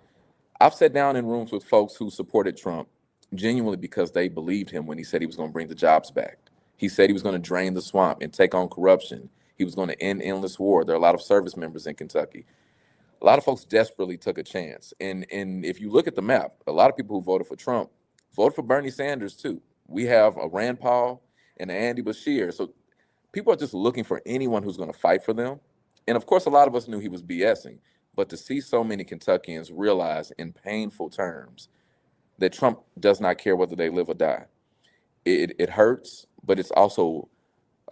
I've sat down in rooms with folks who supported Trump genuinely because they believed him when he said he was going to bring the jobs back. He said he was going to drain the swamp and take on corruption. He was going to end endless war. There are a lot of service members in Kentucky. A lot of folks desperately took a chance. And if you look at the map, a lot of people who voted for Trump voted for Bernie Sanders too. We have a Rand Paul and an Andy Beshear. So people are just looking for anyone who's going to fight for them. And of course, a lot of us knew he was BSing. But to see so many Kentuckians realize in painful terms that Trump does not care whether they live or die, it hurts, but it's also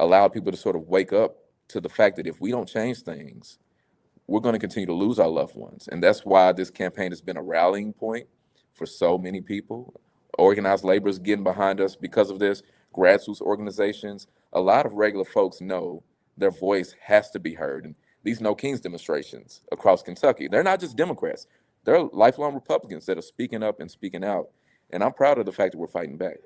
allowed people to sort of wake up to the fact that if we don't change things, we're going to continue to lose our loved ones. And that's why this campaign has been a rallying point for so many people. Organized labor is getting behind us because of this. Grassroots organizations, a lot of regular folks know their voice has to be heard. And these No Kings demonstrations across Kentucky, they're not just Democrats. They're lifelong Republicans that are speaking up and speaking out. And I'm proud of the fact that we're fighting back.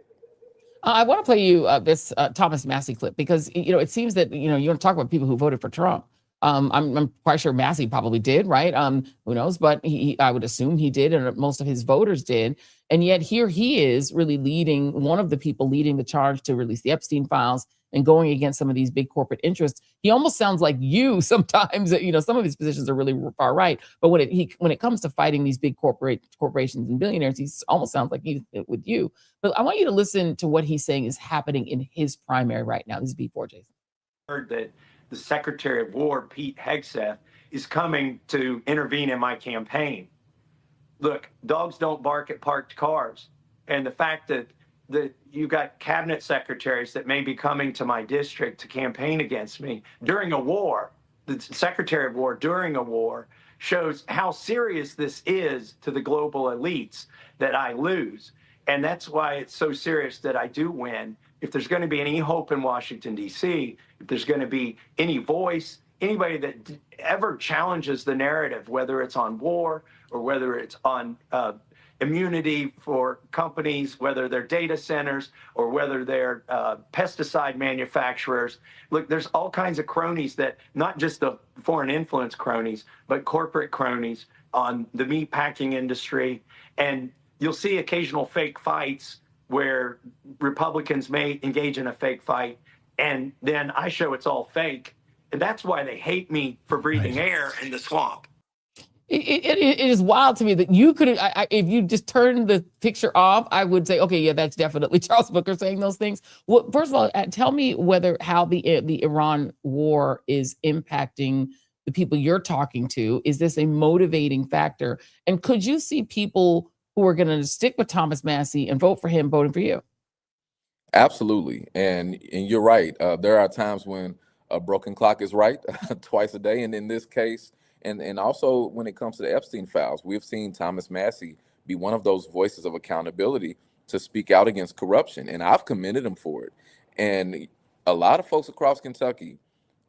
I want to play you this Thomas Massie clip because, you know, it seems that, you know, you want to talk about people who voted for Trump. I'm quite sure Massie probably did, right? Who knows? But I would assume he did, and most of his voters did. And yet here he is really leading, one of the people leading the charge to release the Epstein files and going against some of these big corporate interests. He almost sounds like you sometimes. You know, some of his positions are really far right. But when it comes to fighting these big corporations and billionaires, he almost sounds like he's with you. But I want you to listen to what he's saying is happening in his primary right now. This is B4, Jason.
Heard that the Secretary of War, Pete Hegseth, is coming to intervene in my campaign. Look, dogs don't bark at parked cars. And the fact that you got cabinet secretaries that may be coming to my district to campaign against me during a war. The Secretary of War during a war shows how serious this is to the global elites that I lose. And that's why it's so serious that I do win. If there's going to be any hope in Washington, D.C., if there's going to be any voice, anybody that ever challenges the narrative, whether it's on war or whether it's on immunity for companies, whether they're data centers or whether they're pesticide manufacturers. Look, there's all kinds of cronies that, not just the foreign influence cronies, but corporate cronies on the meat packing industry. And you'll see occasional fake fights where Republicans may engage in a fake fight, and then I show it's all fake. And that's why they hate me for breathing air in the swamp.
It is wild to me that you could, if you just turn the picture off, I would say, okay, yeah, that's definitely Charles Booker saying those things. Well, first of all, tell me how the Iran war is impacting the people you're talking to. Is this a motivating factor? And could you see people who are going to stick with Thomas Massie and vote for him voting for you?
Absolutely. And you're right. There are times when a broken clock is right twice a day. And in this case, and also when it comes to the Epstein files, we've seen Thomas Massie be one of those voices of accountability to speak out against corruption. And I've commended him for it. And a lot of folks across Kentucky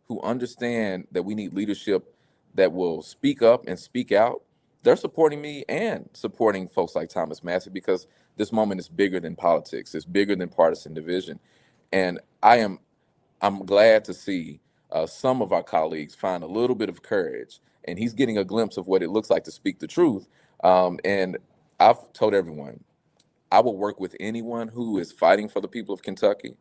who understand that we need leadership that will speak up and speak out, they're supporting me and supporting folks like Thomas Massie, because this moment is bigger than politics. It's bigger than partisan division. And I'm glad to see some of our colleagues find a little bit of courage, and he's getting a glimpse of what it looks like to speak the truth. And I've told everyone, I will work with anyone who is fighting for the people of Kentucky.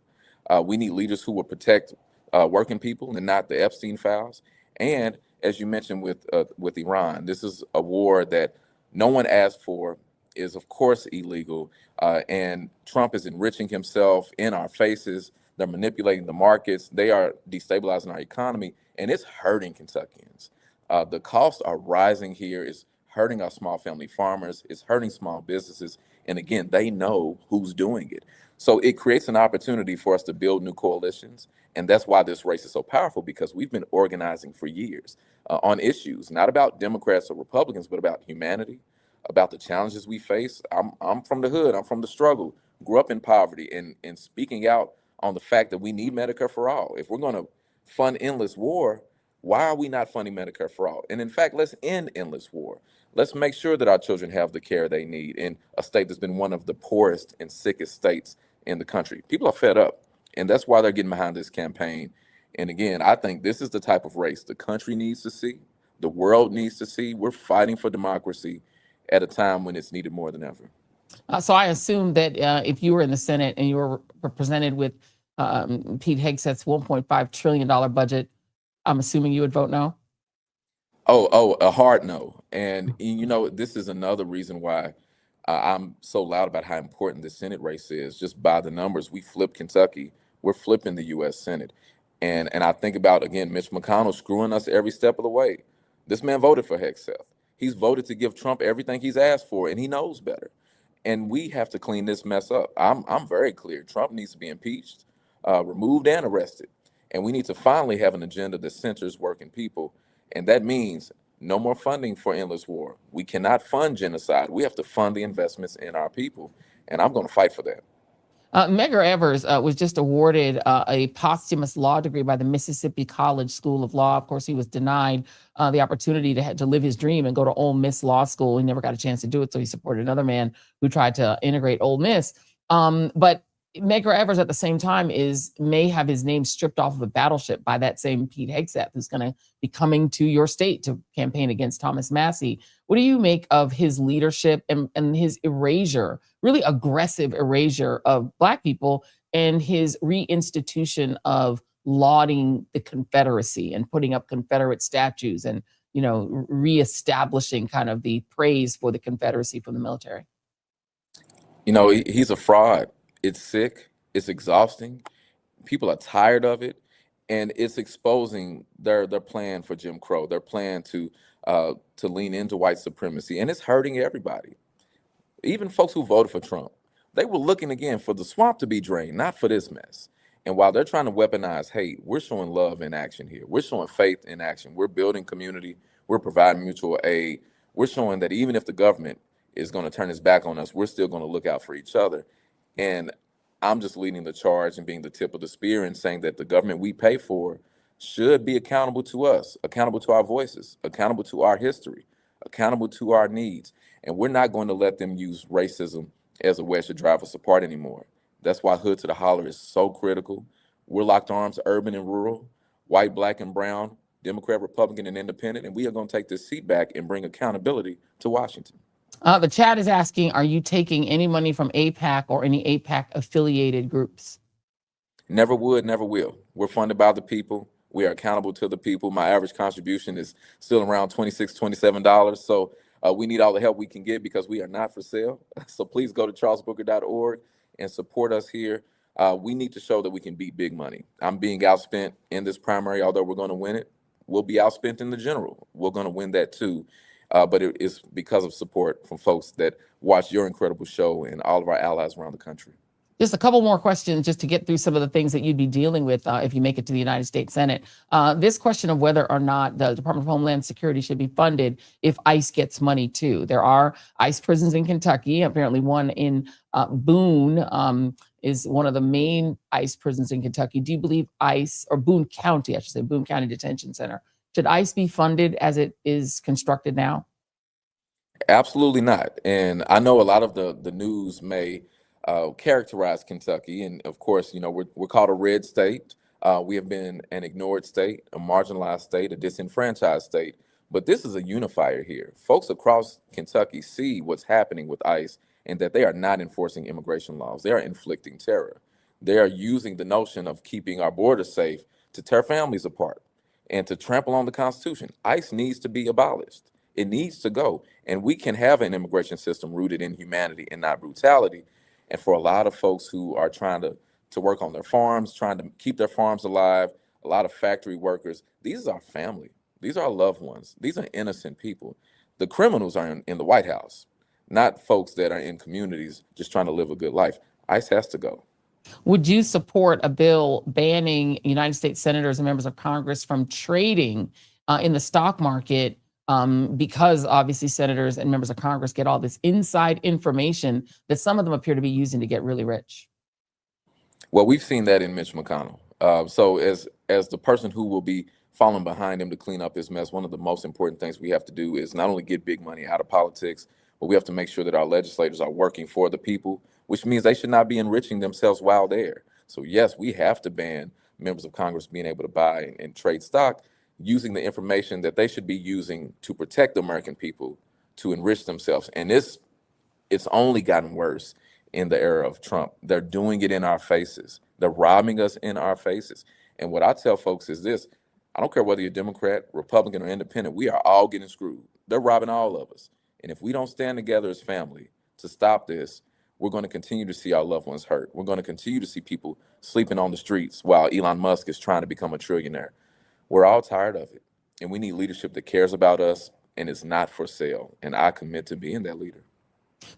We need leaders who will protect working people and not the Epstein files. And as you mentioned with Iran, this is a war that no one asked for, is of course illegal, and Trump is enriching himself in our faces. They're manipulating the markets. They are destabilizing our economy, and it's hurting Kentuckians. The costs are rising here. It's hurting our small family farmers. It's hurting small businesses. And again, they know who's doing it. So it creates an opportunity for us to build new coalitions. And that's why this race is so powerful, because we've been organizing for years on issues, not about Democrats or Republicans, but about humanity, about the challenges we face. I'm from the hood. I'm from the struggle, grew up in poverty, and speaking out on the fact that we need Medicare for all. If we're going to fund endless war, why are we not funding Medicare for all? And in fact, let's end endless war. Let's make sure that our children have the care they need in a state that's been one of the poorest and sickest states in the country. People are fed up, and that's why they're getting behind this campaign. And again, I think this is the type of race the country needs to see, the world needs to see. We're fighting for democracy at a time when it's needed more than ever.
So I assume that if you were in the Senate and you were presented with Pete Hegseth's $1.5 trillion budget, I'm assuming you would vote no?
Oh, a hard no. And you know, this is another reason why I'm so loud about how important the Senate race is. Just by the numbers, we flipped Kentucky. We're flipping the U.S. Senate. And I think about, again, Mitch McConnell screwing us every step of the way. This man voted for Hegseth. He's voted to give Trump everything he's asked for, and he knows better. And we have to clean this mess up. I'm very clear. Trump needs to be impeached, removed, and arrested. And we need to finally have an agenda that centers working people. And that means no more funding for endless war. We cannot fund genocide. We have to fund the investments in our people. And I'm going to fight for that.
Medgar Evers was just awarded a posthumous law degree by the Mississippi College School of Law. Of course, he was denied the opportunity to live his dream and go to Ole Miss Law School. He never got a chance to do it, so he supported another man who tried to integrate Ole Miss. But Medgar Evers at the same time may have his name stripped off of a battleship by that same Pete Hegseth, who's going to be coming to your state to campaign against Thomas Massie. What do you make of his leadership and his erasure, really aggressive erasure of Black people, and his reinstitution of lauding the Confederacy and putting up Confederate statues and, you know, reestablishing kind of the praise for the Confederacy from the military?
You know, he's a fraud. It's sick. It's exhausting. People are tired of it, and it's exposing their plan for Jim Crow. Their plan to lean into white supremacy, and it's hurting everybody. Even folks who voted for Trump. They were looking again for the swamp to be drained, not for this mess. And while they're trying to weaponize hate, we're showing love in action here. We're showing faith in action. We're building community. We're providing mutual aid. We're showing that even if the government is going to turn its back on us, we're still going to look out for each other. And I'm just leading the charge and being the tip of the spear and saying that the government we pay for should be accountable to us, accountable to our voices, accountable to our history, accountable to our needs. And we're not going to let them use racism as a wedge to drive us apart anymore. That's why Hood to the Holler is so critical. We're locked arms, urban and rural, white, black, and brown, Democrat, Republican, and independent. And we are going to take this seat back and bring accountability to Washington.
The chat is asking, are you taking any money from AIPAC or any AIPAC affiliated groups?
Never would, never will. We're funded by the people. We are accountable to the people. My average contribution is still around $26, $27. So we need all the help we can get because we are not for sale. So please go to charlesbooker.org and support us here. We need to show that we can beat big money. I'm being outspent in this primary, although we're going to win it. We'll be outspent in the general. We're going to win that too. But it is because of support from folks that watch your incredible show and all of our allies around the country.
Just a couple more questions just to get through some of the things that you'd be dealing with if you make it to the United States Senate. This question of whether or not the Department of Homeland Security should be funded if ICE gets money too. There are ICE prisons in Kentucky. Apparently one in Boone is one of the main ICE prisons in Kentucky. Do you believe ICE, or Boone County, I should say, Boone County Detention Center, should ICE be funded as it is constructed now?
Absolutely not. And I know a lot of the news may characterize Kentucky. And of course, you know, we're called a red state. We have been an ignored state, a marginalized state, a disenfranchised state. But this is a unifier here. Folks across Kentucky see what's happening with ICE and that they are not enforcing immigration laws. They are inflicting terror. They are using the notion of keeping our borders safe to tear families apart and to trample on the Constitution. ICE needs to be abolished. It needs to go. And we can have an immigration system rooted in humanity and not brutality. And for a lot of folks who are trying to work on their farms, trying to keep their farms alive, a lot of factory workers, these are family. These are our loved ones. These are innocent people. The criminals are in the White House, not folks that are in communities just trying to live a good life. ICE has to go.
Would you support a bill banning United States senators and members of Congress from trading in the stock market because obviously senators and members of Congress get all this inside information that some of them appear to be using to get really rich?
Well, we've seen that in Mitch McConnell. So as the person who will be following behind him to clean up this mess, one of the most important things we have to do is not only get big money out of politics, but we have to make sure that our legislators are working for the people, which means they should not be enriching themselves while there. So yes, we have to ban members of Congress being able to buy and trade stock using the information that they should be using to protect the American people to enrich themselves. And it's only gotten worse in the era of Trump. They're doing it in our faces. They're robbing us in our faces. And what I tell folks is this: I don't care whether you're Democrat, Republican, or independent, we are all getting screwed. They're robbing all of us. And if we don't stand together as family to stop this, we're going to continue to see our loved ones hurt. We're going to continue to see people sleeping on the streets while Elon Musk is trying to become a trillionaire. We're all tired of it. And we need leadership that cares about us and is not for sale. And I commit to being that leader.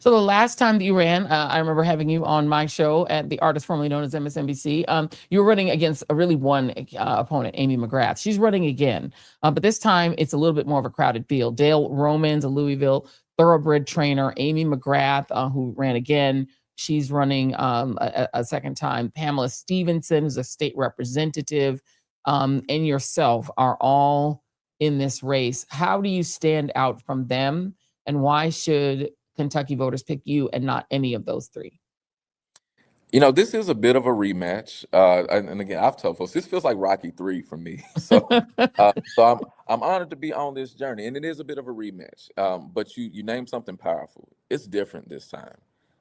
So the last time that you ran, I remember having you on my show at the artist formerly known as MSNBC. You were running against a really one opponent, Amy McGrath. She's running again, but this time it's a little bit more of a crowded field. Dale Romans, a Louisville thoroughbred trainer. Amy McGrath, who ran again, she's running a second time. Pamela Stevenson, who's a state representative, and yourself are all in this race. How do you stand out from them, and why should Kentucky voters pick you and not any of those three?
You know, this is a bit of a rematch. And again, I've told folks, this feels like Rocky III for me. So I'm honored to be on this journey, and it is a bit of a rematch. But you named something powerful. It's different this time.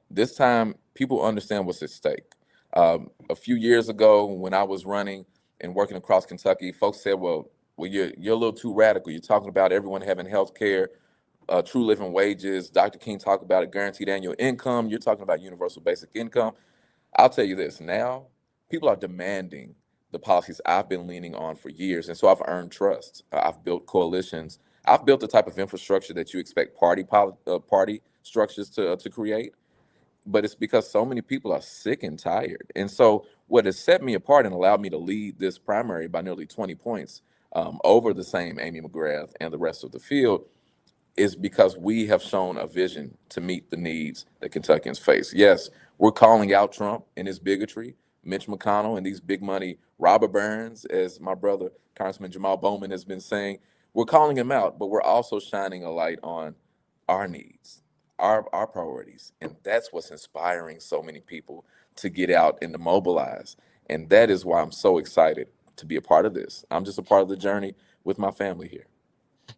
This time, people understand what's at stake. A few years ago, when I was running and working across Kentucky, folks said, well, you're a little too radical. You're talking about everyone having health care, true living wages. Dr. King talked about a guaranteed annual income. You're talking about universal basic income. I'll tell you this, now people are demanding the policies I've been leaning on for years. And so I've earned trust. I've built coalitions. I've built the type of infrastructure that you expect party structures to create. but it's because so many people are sick and tired. And so what has set me apart and allowed me to lead this primary by nearly 20 points over the same Amy McGrath and the rest of the field is because we have shown a vision to meet the needs that Kentuckians face. Yes, we're calling out Trump and his bigotry, Mitch McConnell and these big money robber barons, as my brother Congressman Jamal Bowman has been saying. We're calling him out, but we're also shining a light on our needs, our priorities. And that's what's inspiring so many people to get out and to mobilize. And that is why I'm so excited to be a part of this. I'm just a part of the journey with my family here.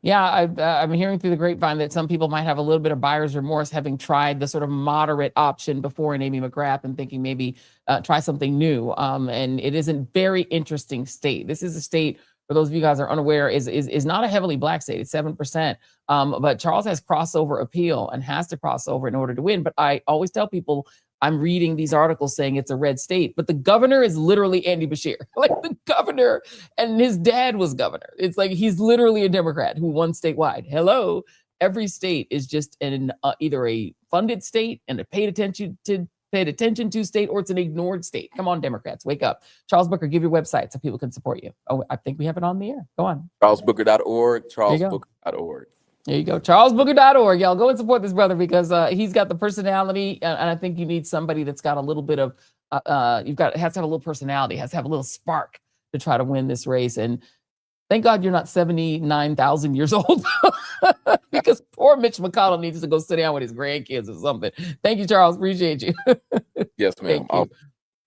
Yeah, I'm hearing through the grapevine that some people might have a little bit of buyer's remorse, having tried the sort of moderate option before in Amy McGrath and thinking maybe try something new. And it is a very interesting state. This is a state, for those of you guys are unaware, is not a heavily black state. It's 7%. But Charles has crossover appeal and has to cross over in order to win. But I always tell people, I'm reading these articles saying it's a red state, but the governor is literally Andy Bashir. Like the governor, and his dad was governor. It's like he's literally a Democrat who won statewide. Hello, every state is just an either a funded state and a paid attention to state, or it's an ignored state. Come on, Democrats, wake up. Charles Booker, give your website so people can support you. Oh, I think we have it on the air. Go on.
CharlesBooker.org, CharlesBooker.org.
There you go. CharlesBooker.org. Y'all go and support this brother because he's got the personality. And I think you need somebody that's got a little bit of, has to have a little personality, has to have a little spark to try to win this race. And thank God you're not 79,000 years old because poor Mitch McConnell needs to go sit down with his grandkids or something. Thank you, Charles. Appreciate you.
Yes, ma'am.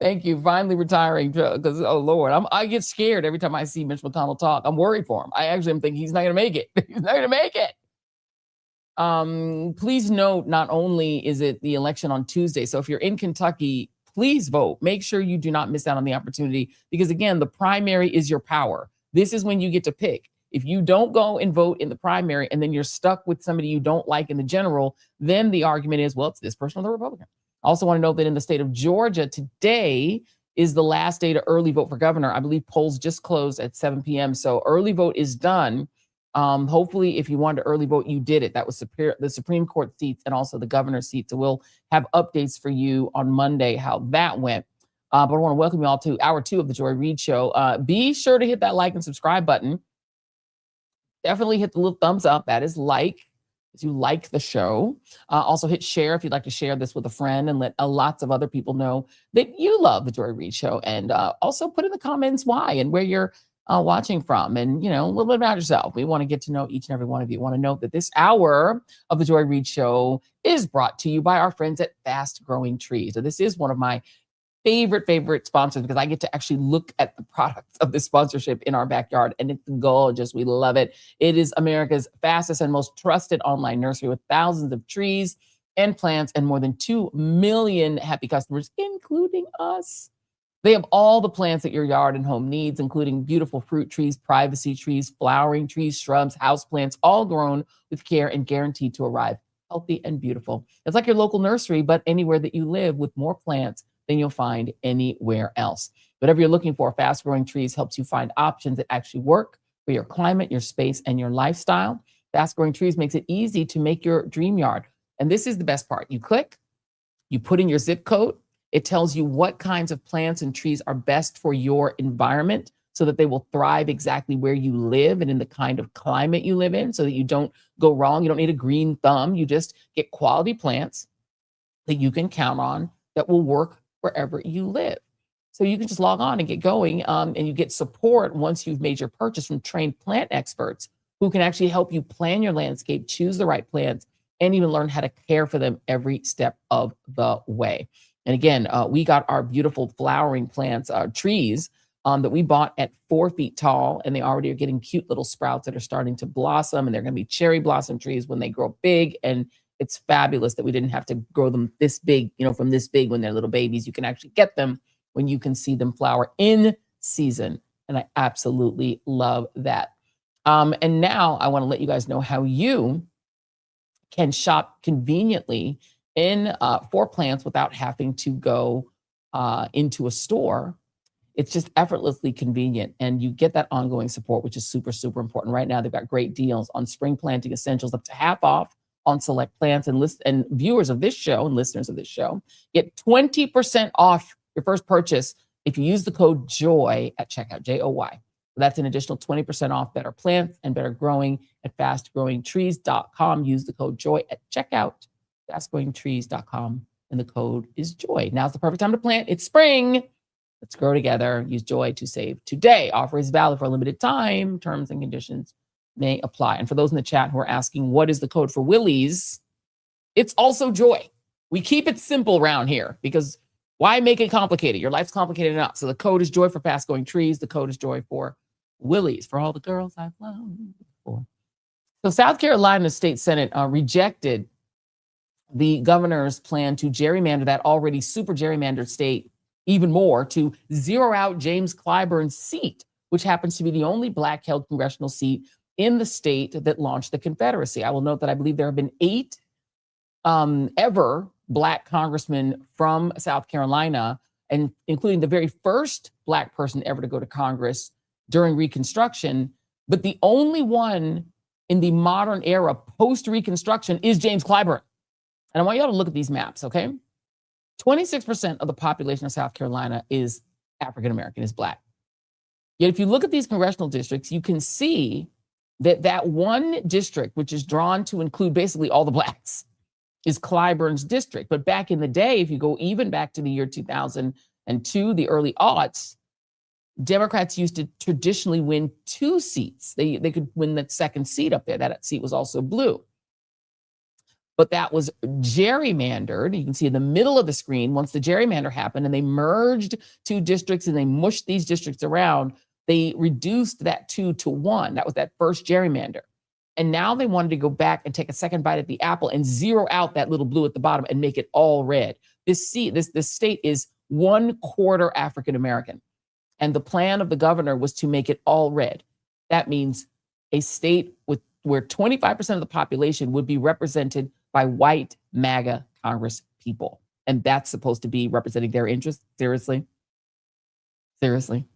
Thank you. Finally retiring because, oh, Lord, I get scared every time I see Mitch McConnell talk. I'm worried for him. I actually am thinking he's not going to make it. He's not going to make it. Please note, not only is it the election on Tuesday, so if you're in Kentucky, please vote. Make sure you do not miss out on the opportunity because, again, the primary is your power. This is when you get to pick. If you don't go and vote in the primary and then you're stuck with somebody you don't like in the general, then the argument is, well, it's this person or the Republican. I also want to note that in the state of Georgia, today is the last day to early vote for governor. I believe polls just closed at 7 p.m. So early vote is done. Hopefully, if you wanted to early vote, you did it. That was the Supreme Court seats and also the governor's seat. So we'll have updates for you on Monday, how that went. But I want to welcome you all to hour 2 of the Joy Reid Show. Be sure to hit that like and subscribe button. Definitely hit the little thumbs up. That is like, if you like the show. Also hit share if you'd like to share this with a friend and let lots of other people know that you love the Joy Reid Show. And also put in the comments why and where you're watching from, and a little bit about yourself. We want to get to know each and every one of you. Want to note that this hour of the Joy Reid Show is brought to you by our friends at Fast Growing Trees. So this is one of my favorite sponsors because I get to actually look at the products of this sponsorship in our backyard, and it's gorgeous. We love it. It is America's fastest and most trusted online nursery with thousands of trees and plants and more than 2 million happy customers, including us. They have all the plants that your yard and home needs, including beautiful fruit trees, privacy trees, flowering trees, shrubs, house plants, all grown with care and guaranteed to arrive healthy and beautiful. It's like your local nursery, but anywhere that you live with more plants than you'll find anywhere else. Whatever you're looking for, Fast Growing Trees helps you find options that actually work for your climate, your space, and your lifestyle. Fast Growing Trees makes it easy to make your dream yard. And this is the best part. You click, you put in your zip code. It tells you what kinds of plants and trees are best for your environment so that they will thrive exactly where you live and in the kind of climate you live in so that you don't go wrong. You don't need a green thumb. You just get quality plants that you can count on that will work wherever you live. So you can just log on and get going, and you get support once you've made your purchase from trained plant experts who can actually help you plan your landscape, choose the right plants, and even learn how to care for them every step of the way. And again, we got our beautiful flowering plants, trees that we bought at 4 feet tall, and they already are getting cute little sprouts that are starting to blossom, and they're going to be cherry blossom trees when they grow big. And it's fabulous that we didn't have to grow them this big, from this big when they're little babies. You can actually get them when you can see them flower in season. And I absolutely love that. And now I want to let you guys know how you can shop conveniently for plants without having to go into a store. It's just effortlessly convenient, and you get that ongoing support, which is super, super important. Right now, they've got great deals on spring planting essentials, up to half off on select plans, and viewers of this show and listeners of this show get 20% off your first purchase if you use the code JOY at checkout, J-O-Y. That's an additional 20% off better plants and better growing at fastgrowingtrees.com. Use the code JOY at checkout, fastgrowingtrees.com, and the code is JOY. Now's the perfect time to plant. It's spring. Let's grow together. Use JOY to save today. Offer is valid for a limited time. Terms and conditions may apply. And for those in the chat who are asking, what is the code for Willie's? It's also JOY. We keep it simple around here because why make it complicated? Your life's complicated enough. So the code is JOY for Fast Growing Trees. The code is JOY for Willie's, for all the girls I've loved before. So South Carolina State Senate rejected the governor's plan to gerrymander that already super gerrymandered state even more, to zero out James Clyburn's seat, which happens to be the only Black-held congressional seat in the state that launched the Confederacy. I will note that I believe there have been 8 ever Black congressmen from South Carolina, and including the very first Black person ever to go to Congress during Reconstruction. But the only one in the modern era post-Reconstruction is James Clyburn. And I want you all to look at these maps, okay? 26% of the population of South Carolina is African-American, is Black. Yet if you look at these congressional districts, you can see that that one district, which is drawn to include basically all the Blacks, is Clyburn's district. But back in the day, if you go even back to the year 2002, the early aughts, Democrats used to traditionally win 2 seats. They could win that second seat up there. That seat was also blue. But that was gerrymandered. You can see in the middle of the screen, once the gerrymander happened and they merged 2 districts and they mushed these districts around, they reduced that 2 to 1. That was that first gerrymander. And now they wanted to go back and take a second bite at the apple and zero out that little blue at the bottom and make it all red. This state is 1/4 African-American. And the plan of the governor was to make it all red. That means a state where 25% of the population would be represented by white MAGA Congress people. And that's supposed to be representing their interests? Seriously? Seriously?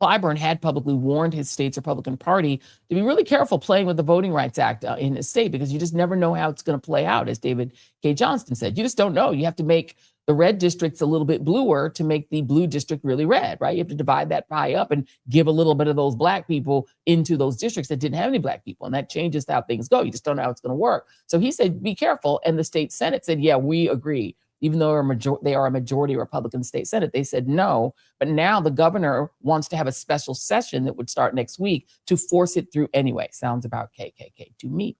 Clyburn had publicly warned his state's Republican Party to be really careful playing with the Voting Rights Act in his state, because you just never know how it's going to play out, as Cay Johnston said. You just don't know. You have to make the red districts a little bit bluer to make the blue district really red, right? You have to divide that pie up and give a little bit of those Black people into those districts that didn't have any Black people. And that changes how things go. You just don't know how it's going to work. So he said, be careful. And the state Senate said, yeah, we agree. Even though they are a majority Republican state Senate, they said no. But now the governor wants to have a special session that would start next week to force it through anyway. Sounds about KKK to me.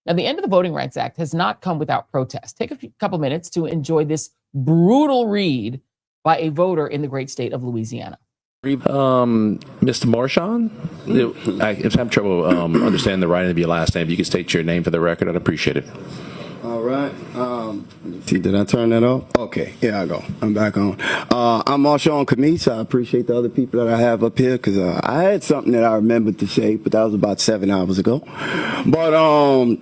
Now, the end of the Voting Rights Act has not come without protest. Take a couple minutes to enjoy this brutal read by a voter in the great state of Louisiana.
Mr. Marchand, I'm having trouble understanding the writing of your last name. If you could state your name for the record, I'd appreciate it.
All right. Did I turn that off? Okay. Here I go. I'm back on. I'm Marshawn Kamis. I appreciate the other people that I have up here, because I had something that I remembered to say, but that was about 7 hours ago. But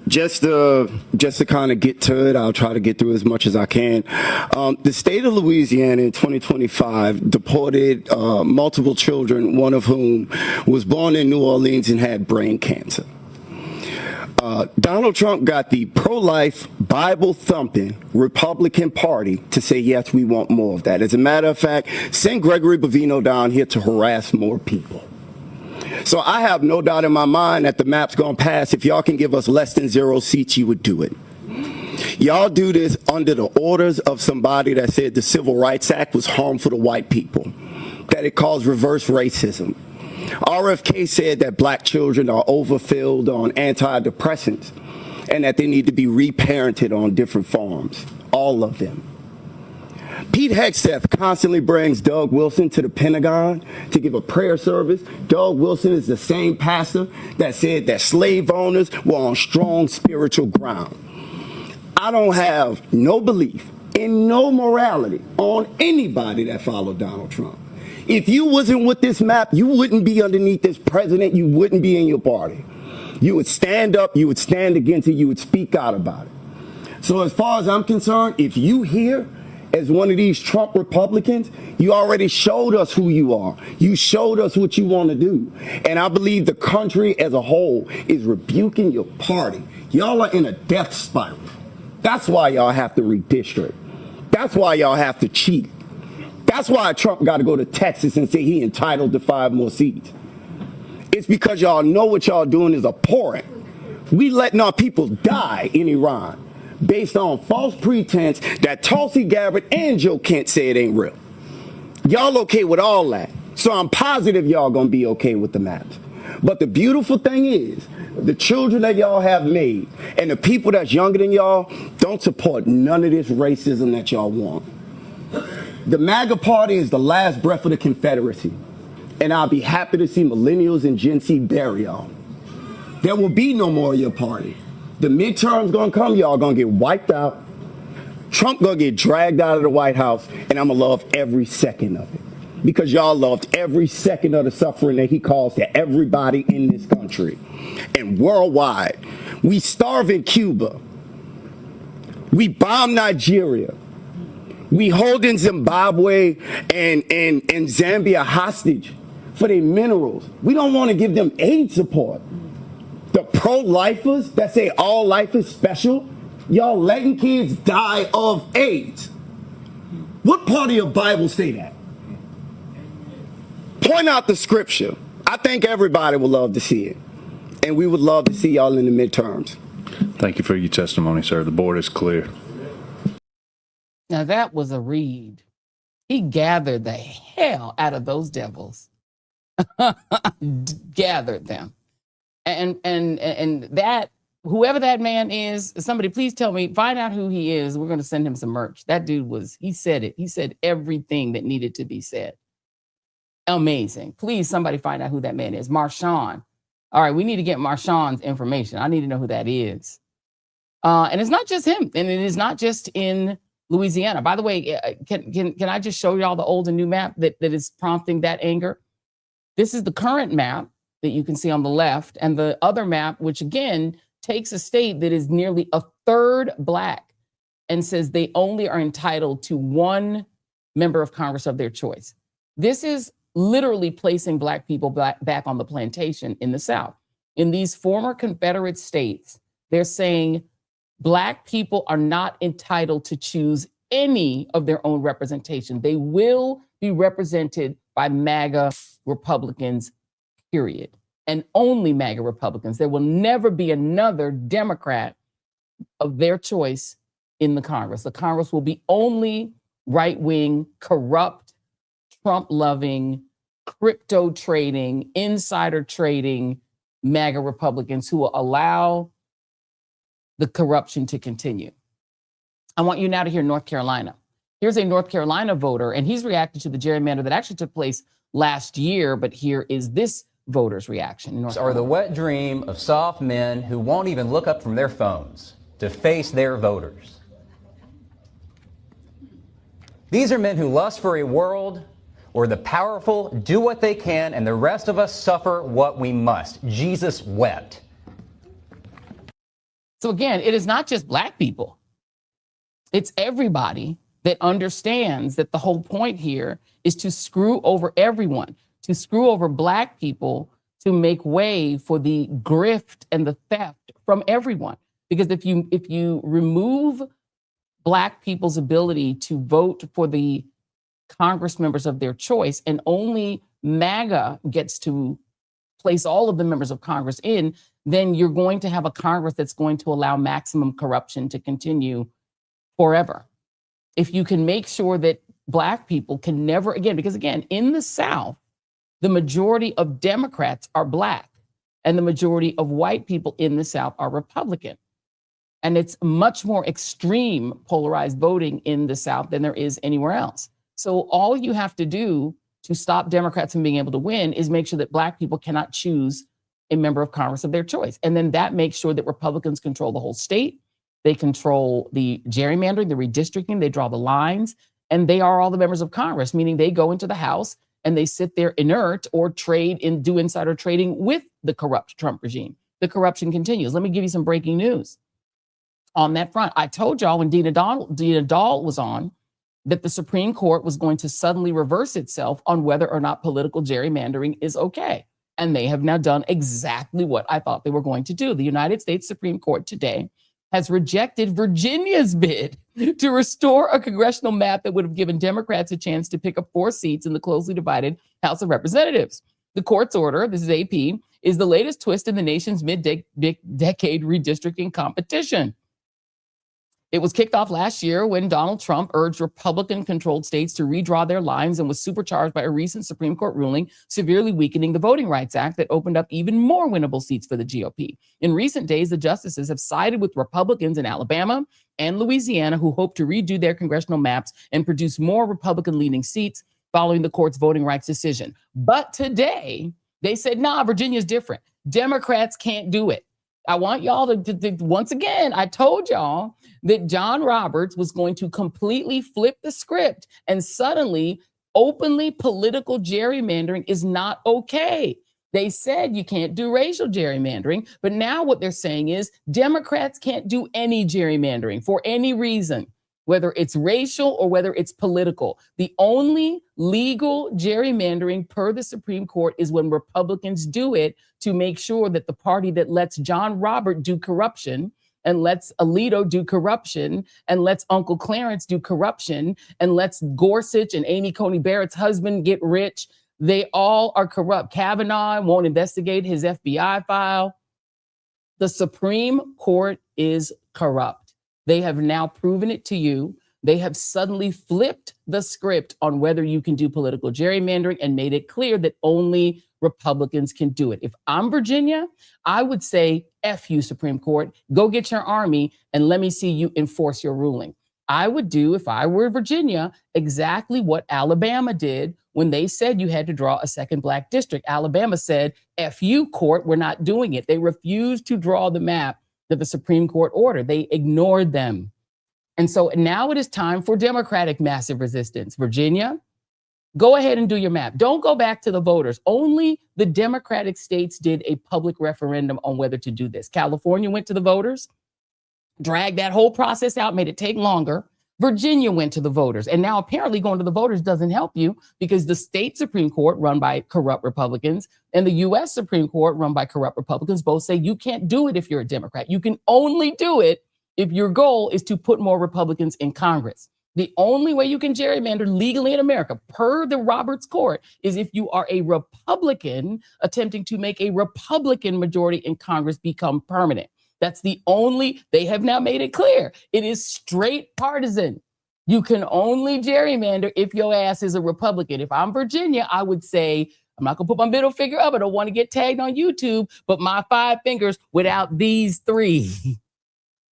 just to kind of get to it, I'll try to get through as much as I can. The state of Louisiana in 2025 deported multiple children, one of whom was born in New Orleans and had brain cancer. Donald Trump got the pro-life, Bible-thumping Republican Party to say, yes, we want more of that. As a matter of fact, send Gregory Bovino down here to harass more people. So I have no doubt in my mind that the map's going to pass. If y'all can give us less than 0 seats, you would do it. Y'all do this under the orders of somebody that said the Civil Rights Act was harmful to white people, that it caused reverse racism. RFK said that Black children are overfilled on antidepressants and that they need to be reparented on different farms, all of them. Pete Hegseth constantly brings Doug Wilson to the Pentagon to give a prayer service. Doug Wilson is the same pastor that said that slave owners were on strong spiritual ground. I don't have no belief in no morality on anybody that followed Donald Trump. If you wasn't with this map, you wouldn't be underneath this president. You wouldn't be in your party. You would stand up. You would stand against it. You would speak out about it. So as far as I'm concerned, if you here as one of these Trump Republicans, you already showed us who you are. You showed us what you want to do. And I believe the country as a whole is rebuking your party. Y'all are in a death spiral. That's why y'all have to redistrict. That's why y'all have to cheat. That's why Trump got to go to Texas and say he entitled to 5 more seats. It's because y'all know what y'all doing is abhorrent. We letting our people die in Iran based on false pretense that Tulsi Gabbard and Joe Kent say it ain't real. Y'all okay with all that. So I'm positive y'all gonna be okay with the maps. But the beautiful thing is, the children that y'all have made and the people that's younger than y'all don't support none of this racism that y'all want. The MAGA party is the last breath of the Confederacy. And I'll be happy to see millennials and Gen Z bury y'all. There will be no more of your party. The midterms gonna come, y'all gonna get wiped out. Trump gonna get dragged out of the White House, and I'ma love every second of it. Because y'all loved every second of the suffering that he caused to everybody in this country. And worldwide, we starve in Cuba. We bomb Nigeria. We holding Zimbabwe and Zambia hostage for their minerals. We don't want to give them aid support. The pro-lifers that say all life is special, y'all letting kids die of AIDS. What part of your Bible say that? Point out the scripture. I think everybody would love to see it. And we would love to see y'all in the midterms.
Thank you for your testimony, sir. The board is clear.
Now that was a Reid. He gathered the hell out of those devils. Gathered them. And that, whoever that man is, somebody please tell me, find out who he is. We're going to send him some merch. That dude he said it. He said everything that needed to be said. Amazing. Please, somebody find out who that man is. Marshawn. All right, we need to get Marshawn's information. I need to know who that is. And it's not just him. And it is not just in Louisiana. By the way, can I just show y'all the old and new map that is prompting that anger? This is the current map that you can see on the left, and the other map, which again takes a state that is nearly a third Black and says they only are entitled to 1 member of Congress of their choice. This is literally placing Black people back on the plantation in the South. In these former Confederate states, they're saying Black people are not entitled to choose any of their own representation. They will be represented by MAGA Republicans, period. And only MAGA Republicans. There will never be another Democrat of their choice in the Congress. The Congress will be only right-wing, corrupt, Trump-loving, crypto trading, insider trading MAGA Republicans who will allow the corruption to continue. I want you now to hear North Carolina. Here's a North Carolina voter, and he's reacted to the gerrymander that actually took place last year, but here is this voter's reaction.
Are the wet dream of soft men who won't even look up from their phones to face their voters. These are men who lust for a world where the powerful do what they can and the rest of us suffer what we must. Jesus wept.
So again, it is not just Black people. It's everybody that understands that the whole point here is to screw over everyone, to screw over Black people, to make way for the grift and the theft from everyone. Because if you remove Black people's ability to vote for the Congress members of their choice, and only MAGA gets to place all of the members of Congress in, then you're going to have a Congress that's going to allow maximum corruption to continue forever. If you can make sure that Black people can never again, because again, in the South, the majority of Democrats are Black and the majority of white people in the South are Republican. And it's much more extreme polarized voting in the South than there is anywhere else. So all you have to do to stop Democrats from being able to win is make sure that Black people cannot choose a member of Congress of their choice. And then that makes sure that Republicans control the whole state. They control the gerrymandering, the redistricting, they draw the lines, and they are all the members of Congress, meaning they go into the House and they sit there inert or do insider trading with the corrupt Trump regime. The corruption continues. Let me give you some breaking news on that front. I told y'all when Dina Dahl was on that the Supreme Court was going to suddenly reverse itself on whether or not political gerrymandering is okay. And they have now done exactly what I thought they were going to do. The United States Supreme Court today has rejected Virginia's bid to restore a congressional map that would have given Democrats a chance to pick up 4 seats in the closely divided House of Representatives. The court's order, this is AP, is the latest twist in the nation's mid-decade redistricting competition. It was kicked off last year when Donald Trump urged Republican-controlled states to redraw their lines and was supercharged by a recent Supreme Court ruling severely weakening the Voting Rights Act that opened up even more winnable seats for the GOP. In recent days, the justices have sided with Republicans in Alabama and Louisiana who hope to redo their congressional maps and produce more Republican-leaning seats following the court's voting rights decision. But today, they said, nah, Virginia's different. Democrats can't do it. I want y'all to once again, I told y'all that John Roberts was going to completely flip the script and suddenly openly political gerrymandering is not okay. They said you can't do racial gerrymandering, but now what they're saying is Democrats can't do any gerrymandering for any reason, whether it's racial or whether it's political. The only legal gerrymandering per the Supreme Court is when Republicans do it to make sure that the party that lets John Robert do corruption and lets Alito do corruption and lets Uncle Clarence do corruption and lets Gorsuch and Amy Coney Barrett's husband get rich, they all are corrupt. Kavanaugh won't investigate his FBI file. The Supreme Court is corrupt. They have now proven it to you. They have suddenly flipped the script on whether you can do political gerrymandering and made it clear that only Republicans can do it. If I'm Virginia, I would say, F you, Supreme Court, go get your army and let me see you enforce your ruling. I would do, if I were Virginia, exactly what Alabama did when they said you had to draw a second black district. Alabama said, F you, court, we're not doing it. They refused to draw the map that the Supreme Court ordered. They ignored them. And so now it is time for Democratic massive resistance. Virginia, go ahead and do your map. Don't go back to the voters. Only the Democratic states did a public referendum on whether to do this. California went to the voters, dragged that whole process out, made it take longer. Virginia went to the voters. And now apparently going to the voters doesn't help you because the state Supreme Court run by corrupt Republicans and the U.S. Supreme Court run by corrupt Republicans both say you can't do it if you're a Democrat. You can only do it if your goal is to put more Republicans in Congress. The only way you can gerrymander legally in America, per the Roberts Court, is if you are a Republican attempting to make a Republican majority in Congress become permanent. That's the only, they have now made it clear. It is straight partisan. You can only gerrymander if your ass is a Republican. If I'm Virginia, I would say, I'm not gonna put my middle finger up. I don't want to get tagged on YouTube, but my 5 fingers without these 3.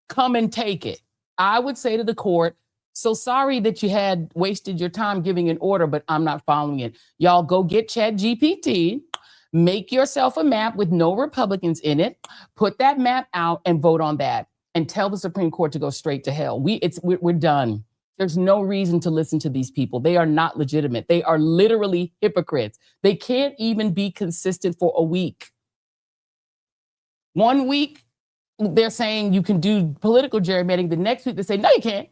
Come and take it. I would say to the court, so sorry that you had wasted your time giving an order, but I'm not following it. Y'all go get ChatGPT, make yourself a map with no Republicans in it, put that map out and vote on that and tell the Supreme Court to go straight to hell. We're done. There's no reason to listen to these people. They are not legitimate. They are literally hypocrites. They can't even be consistent for a week. 1 week, they're saying you can do political gerrymandering. The next week they say, no, you can't.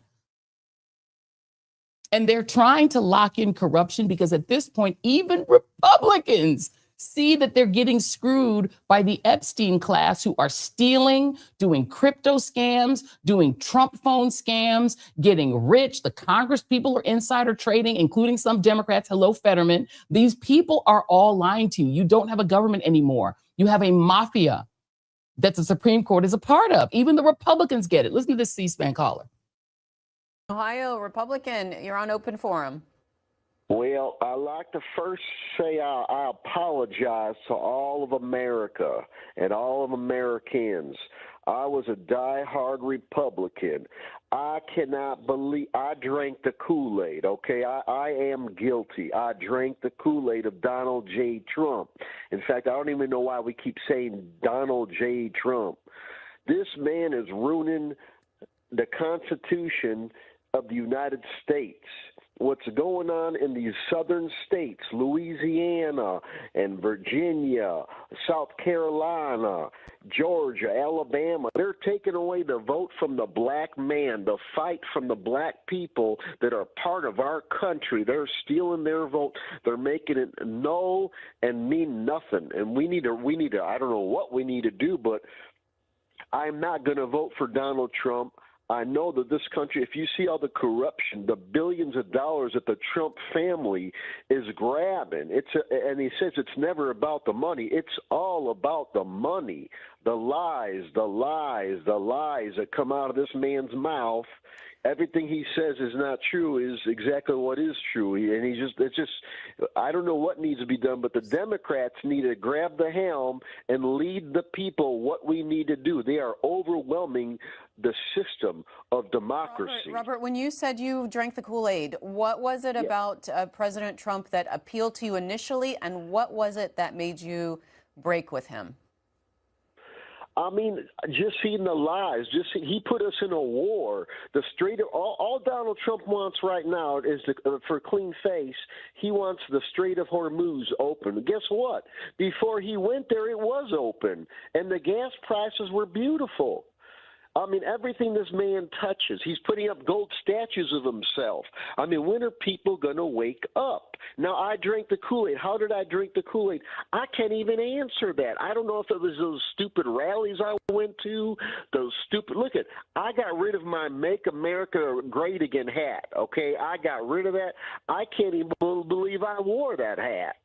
And they're trying to lock in corruption because at this point, even Republicans see that they're getting screwed by the Epstein class who are stealing, doing crypto scams, doing Trump phone scams, getting rich. The Congress people are insider trading, including some Democrats. Hello, Fetterman. These people are all lying to you. You don't have a government anymore. You have a mafia that the Supreme Court is a part of. Even the Republicans get it. Listen to this C-SPAN caller.
Ohio Republican, you're on open forum.
Well, I'd like to first say I apologize to all of America and all of Americans. I was a diehard Republican. I cannot believe I drank the Kool-Aid, okay? I am guilty. I drank the Kool-Aid of Donald J. Trump. In fact, I don't even know why we keep saying Donald J. Trump. This man is ruining the Constitution of the United States. what's going on in these southern states, Louisiana and Virginia, South Carolina, Georgia, Alabama, they're taking away the vote from the black man, the fight from the black people that are part of our country. They're stealing their vote. They're making it null and mean nothing. And we need to, I don't know what we need to do, but I'm not going to vote for Donald Trump. I know that this country, if you see all the corruption, the billions of dollars that the Trump family is grabbing, and he says it's never about the money. It's all about the money, the lies that come out of this man's mouth. Everything he says is not true is exactly what is true. I don't know what needs to be done, but the Democrats need to grab the helm and lead the people what we need to do. They are overwhelming the system of democracy.
Robert, when you said you drank the Kool-Aid, what was it about President Trump that appealed to you initially, and what was it that made you break with him?
I mean, just seeing the lies. He put us in a war. All Donald Trump wants right now is for clean face. He wants the Strait of Hormuz open. Guess what? Before he went there, it was open, and the gas prices were beautiful. I mean, everything this man touches, he's putting up gold statues of himself. I mean, when are people going to wake up? Now, I drank the Kool-Aid. How did I drink the Kool-Aid? I can't even answer that. I don't know if it was those stupid rallies I went to, look, I got rid of my Make America Great Again hat, okay? I got rid of that. I can't even believe I wore that hat.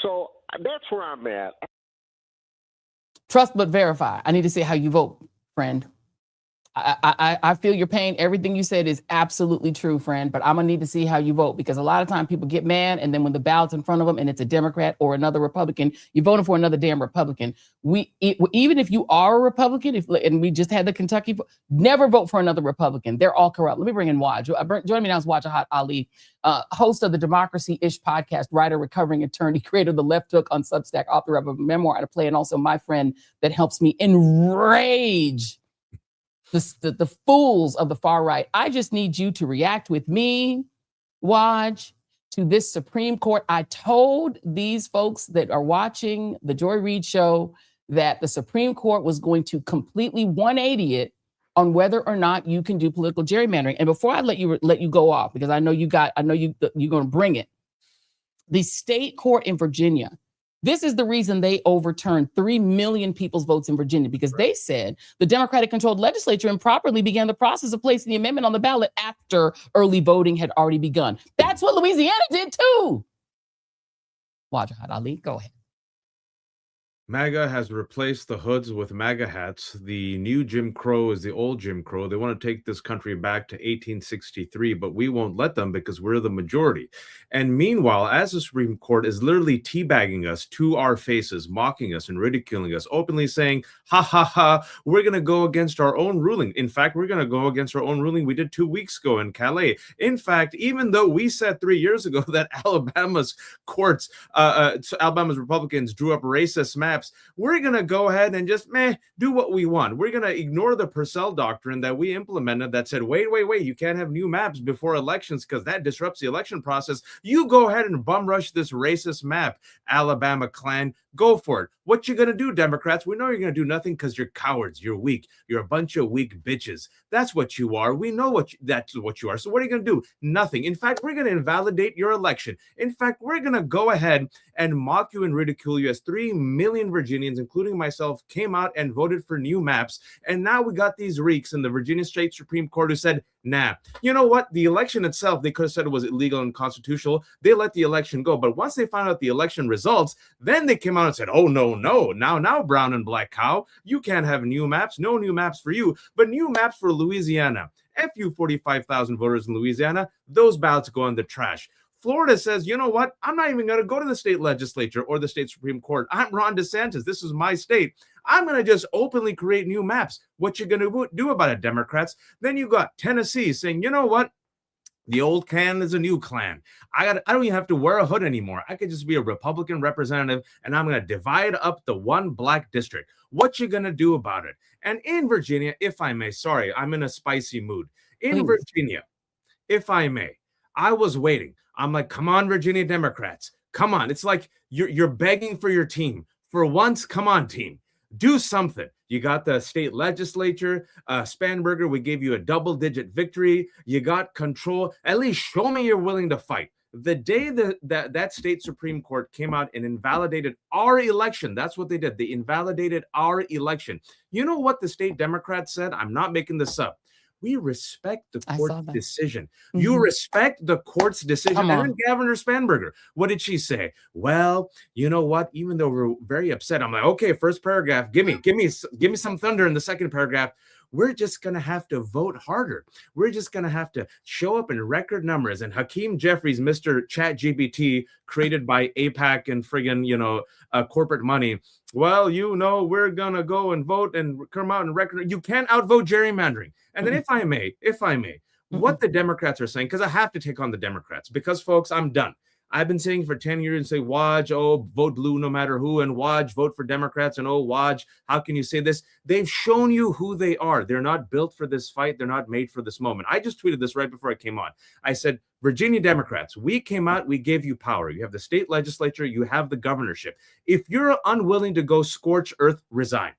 So that's where I'm at.
Trust but verify. I need to see how you vote, friend. I feel your pain. Everything you said is absolutely true, friend, but I'm gonna need to see how you vote, because a lot of times people get mad, and then when the ballot's in front of them and it's a Democrat or another Republican, you're voting for another damn Republican. Even if you are a Republican, and we just had the Kentucky, never vote for another Republican. They're all corrupt. Let me bring in Waj. Joining me now is Wajahat Ali, host of the Democracy-ish podcast, writer, recovering attorney, creator of The Left Hook on Substack, author of a memoir to play, and also my friend that helps me enrage the fools of the far right. I just need you to react with me, Waj, to this Supreme Court. I told these folks that are watching the Joy Reid Show that the Supreme Court was going to completely 180 it on whether or not you can do political gerrymandering. And before I let you go off, because I know you're going to bring it, the state court in Virginia. This is the reason they overturned 3 million people's votes in Virginia, because they said the Democratic-controlled legislature improperly began the process of placing the amendment on the ballot after early voting had already begun. That's what Louisiana did too. Wajahat Ali, go ahead.
MAGA has replaced the hoods with MAGA hats. The new Jim Crow is the old Jim Crow. They want to take this country back to 1863, but we won't let them because we're the majority. And meanwhile, as the Supreme Court is literally teabagging us to our faces, mocking us and ridiculing us, openly saying, ha, ha, ha, we're going to go against our own ruling. In fact, we're going to go against our own ruling we did 2 weeks ago in Calais. In fact, even though we said 3 years ago that Alabama's courts, Alabama's Republicans drew up racist maps, we're going to go ahead and just do what we want. We're going to ignore the Purcell doctrine that we implemented that said, wait, you can't have new maps before elections because that disrupts the election process. You go ahead and bum rush this racist map, Alabama Klan. Go for it. What you going to do, Democrats? We know you're going to do nothing because you're cowards. You're weak. You're a bunch of weak bitches. That's what you are. We know that's what you are. So what are you going to do? Nothing. In fact, we're going to invalidate your election. In fact, we're going to go ahead and mock you and ridicule you as 3 million Virginians, including myself, came out and voted for new maps. And now we got these reeks in the Virginia State Supreme Court who said, nah, you know what? The election itself, they could have said it was illegal and unconstitutional. They let the election go. But once they found out the election results, then they came out and said, oh, no. Now, brown and black cow, you can't have new maps. No new maps for you, but new maps for Louisiana. F you 45,000 voters in Louisiana, those ballots go in the trash. Florida says, you know what? I'm not even going to go to the state legislature or the state Supreme Court. I'm Ron DeSantis. This is my state. I'm going to just openly create new maps. What you going to do about it, Democrats? Then you got Tennessee saying, you know what? The old clan is a new clan. I don't even have to wear a hood anymore. I could just be a Republican representative, and I'm going to divide up the one black district. What you going to do about it? And in Virginia, if I may, sorry, I'm in a spicy mood. In Virginia, if I may, I was waiting. I'm like, come on, Virginia Democrats. Come on. It's like you're begging for your team. For once, come on, team. Do something. You got the state legislature, Spanberger, we gave you a double-digit victory. You got control. At least show me you're willing to fight. The day that state Supreme Court came out and invalidated our election, that's what they did. They invalidated our election. You know what the state Democrats said? I'm not making this up. We respect the court's decision. You respect the court's decision. And then Governor Spanberger, what did she say? Well, you know what? Even though we're very upset, I'm like, okay, first paragraph, give me some thunder in the second paragraph. We're just going to have to vote harder. We're just going to have to show up in record numbers. And Hakeem Jeffries, Mr. ChatGPT, created by AIPAC and friggin', corporate money. Well, we're going to go and vote and come out in record. You can't outvote gerrymandering. And then if I may, what the Democrats are saying, because I have to take on the Democrats, because, folks, I'm done. I've been saying for 10 years and say, Waj, vote blue no matter who, and Waj, vote for Democrats, and Waj, how can you say this? They've shown you who they are. They're not built for this fight. They're not made for this moment. I just tweeted this right before I came on. I said, Virginia Democrats, we came out, we gave you power. You have the state legislature, you have the governorship. If you're unwilling to go scorch earth, resign.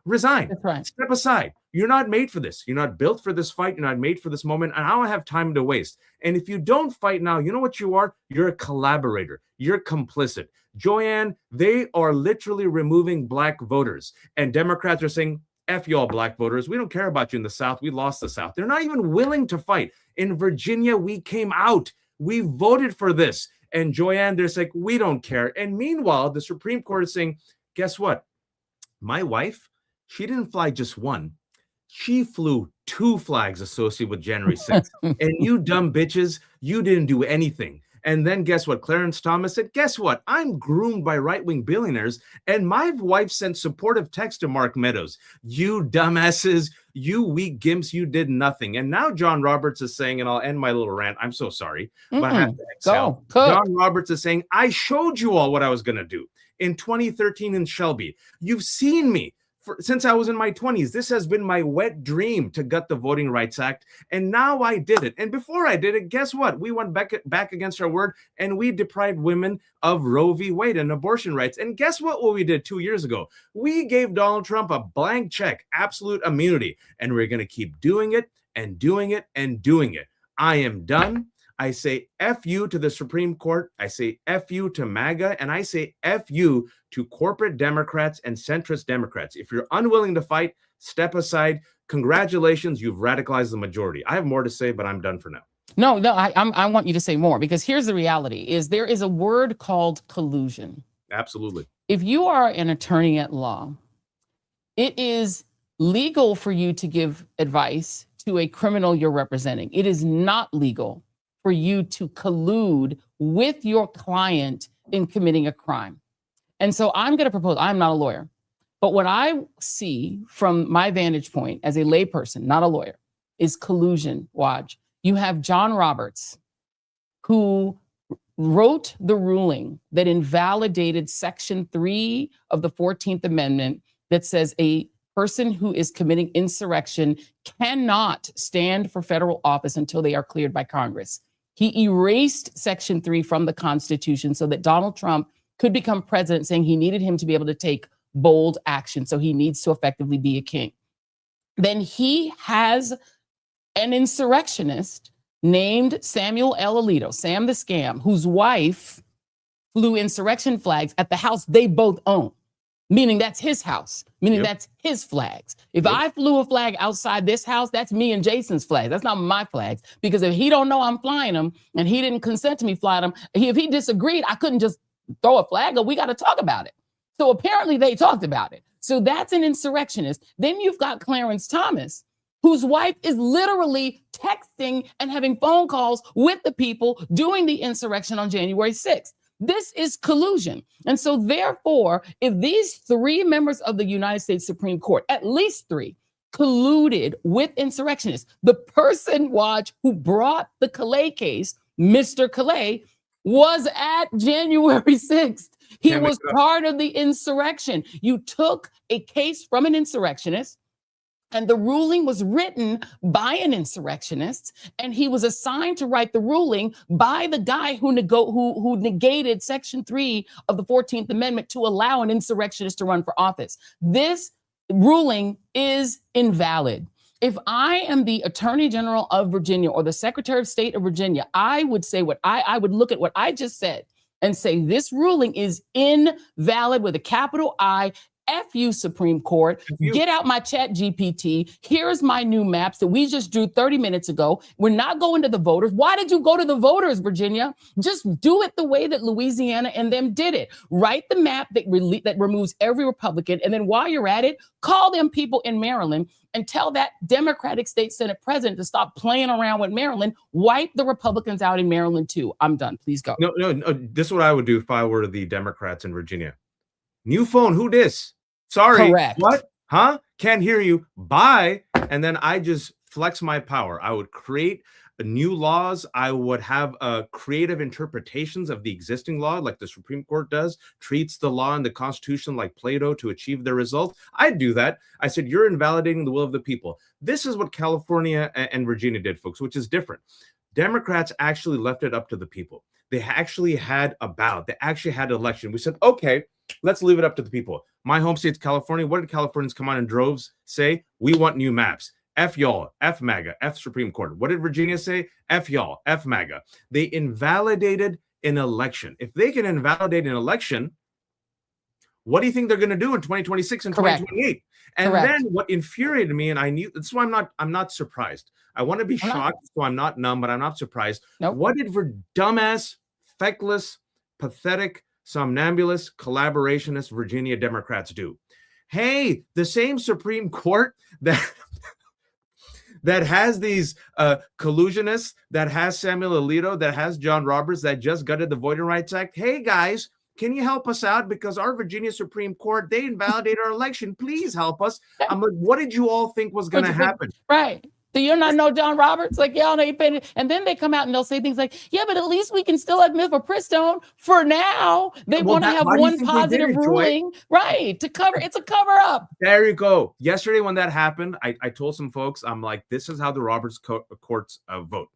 Resign.
That's right.
Step aside. You're not made for this. You're not built for this fight. You're not made for this moment. And I don't have time to waste. And if you don't fight now, you know what you are? You're a collaborator. You're complicit. Joanne, they are literally removing black voters. And Democrats are saying, F y'all black voters. We don't care about you in the South. We lost the South. They're not even willing to fight. In Virginia, we came out. We voted for this. And Joanne, they're like, we don't care. And meanwhile, the Supreme Court is saying, guess what? My wife, she didn't fly just one. She flew 2 flags associated with January 6th. And you dumb bitches, you didn't do anything. And then guess what? Clarence Thomas said, guess what? I'm groomed by right-wing billionaires, and my wife sent supportive text to Mark Meadows. You dumbasses, you weak gimps, you did nothing. And now John Roberts is saying, and I'll end my little rant, I'm so sorry, but I have to exhale. John Roberts is saying, I showed you all what I was going to do in 2013 in Shelby. You've seen me. Since I was in my 20s, this has been my wet dream to gut the Voting Rights Act, and now I did it. And before I did it, guess what? We went back against our word, and we deprived women of Roe v. Wade and abortion rights. And guess what we did 2 years ago? We gave Donald Trump a blank check, absolute immunity, and we're going to keep doing it and doing it and doing it. I am done. I say F you to the Supreme Court. I say F you to MAGA, and I say F you to corporate Democrats and centrist Democrats. If you're unwilling to fight, step aside. Congratulations, you've radicalized the majority. I have more to say, but I'm done for now.
No, I want you to say more, because here's the reality: is there is a word called collusion.
Absolutely.
If you are an attorney at law, it is legal for you to give advice to a criminal you're representing. It is not legal for you to collude with your client in committing a crime. And so I'm going to propose, I'm not a lawyer, but what I see from my vantage point as a layperson, not a lawyer, is collusion, Waj. You have John Roberts, who wrote the ruling that invalidated Section 3 of the 14th Amendment that says a person who is committing insurrection cannot stand for federal office until they are cleared by Congress. He erased Section 3 from the Constitution so that Donald Trump could become president, saying he needed him to be able to take bold action. So he needs to effectively be a king. Then he has an insurrectionist named Samuel L. Alito, Sam the Scam, whose wife flew insurrection flags at the house they both own, meaning that's his house, meaning that's his flags. If I flew a flag outside this house, that's me and Jason's flags. That's not my flags, because if he don't know I'm flying them and he didn't consent to me flying them, if he disagreed, I couldn't just throw a flag up. We got to talk about it. So apparently they talked about it. So that's an insurrectionist. Then you've got Clarence Thomas, whose wife is literally texting and having phone calls with the people doing the insurrection on January 6th. This is collusion. And so therefore, if these 3 members of the United States Supreme Court, at least 3, colluded with insurrectionists, the person, Waj, who brought the Calais case, Mr. Calais, was at January 6th. He was part of the insurrection. You took a case from an insurrectionist, And the ruling was written by an insurrectionist, and he was assigned to write the ruling by the guy who negated Section 3 of the 14th Amendment to allow an insurrectionist to run for office. This ruling is invalid. If I am the Attorney General of Virginia or the Secretary of State of Virginia, I would say I would look at what I just said and say this ruling is invalid with a capital I. F you, Supreme Court. Get out my chat GPT. Here's my new maps that we just drew 30 minutes ago. We're not going to the voters. Why did you go to the voters, Virginia? Just do it the way that Louisiana and them did it. Write the map that removes every Republican. And then while you're at it, call them people in Maryland and tell that Democratic state Senate president to stop playing around with Maryland. Wipe the Republicans out in Maryland too. I'm done. Please go.
No. This is what I would do if I were the Democrats in Virginia. New phone. Who dis? Sorry.
Correct.
What? Huh? Can't hear you. Bye. And then I just flex my power. I would create new laws. I would have creative interpretations of the existing law, like the Supreme Court does, treats the law and the Constitution like Plato to achieve their result. I'd do that. I said, you're invalidating the will of the people. This is what California and Virginia did, folks, which is different. Democrats actually left it up to the people. They actually had a ballot. They actually had an election. We said, okay, let's leave it up to the people. My home state's California. What did Californians come on in droves say? We want new maps. F y'all, F MAGA, F Supreme Court. What did Virginia say? F y'all, F MAGA. They invalidated an election. If they can invalidate an election, what do you think they're going to do in 2026 and 2028? And then what infuriated me, and I knew, that's why I'm not surprised. I want to be shocked, so I'm not numb, but I'm not surprised. What did dumbass, feckless, pathetic, somnambulist, collaborationist Virginia Democrats do? Hey, the same Supreme Court that has these collusionists, that has Samuel Alito, that has John Roberts, that just gutted the Voting Rights Act. Hey, guys, can you help us out? Because our Virginia Supreme Court, they invalidated our election. Please help us. I'm like, what did you all think was going to happen?
Right. Do you not know John Roberts? Like, y'all know you paid it. And then they come out and they'll say things like, yeah, but at least we can still admit for Pristone. For now, they want to have one positive ruling. Right. To cover. It's a cover up.
There you go. Yesterday when that happened, I told some folks, I'm like, this is how the Roberts courts vote.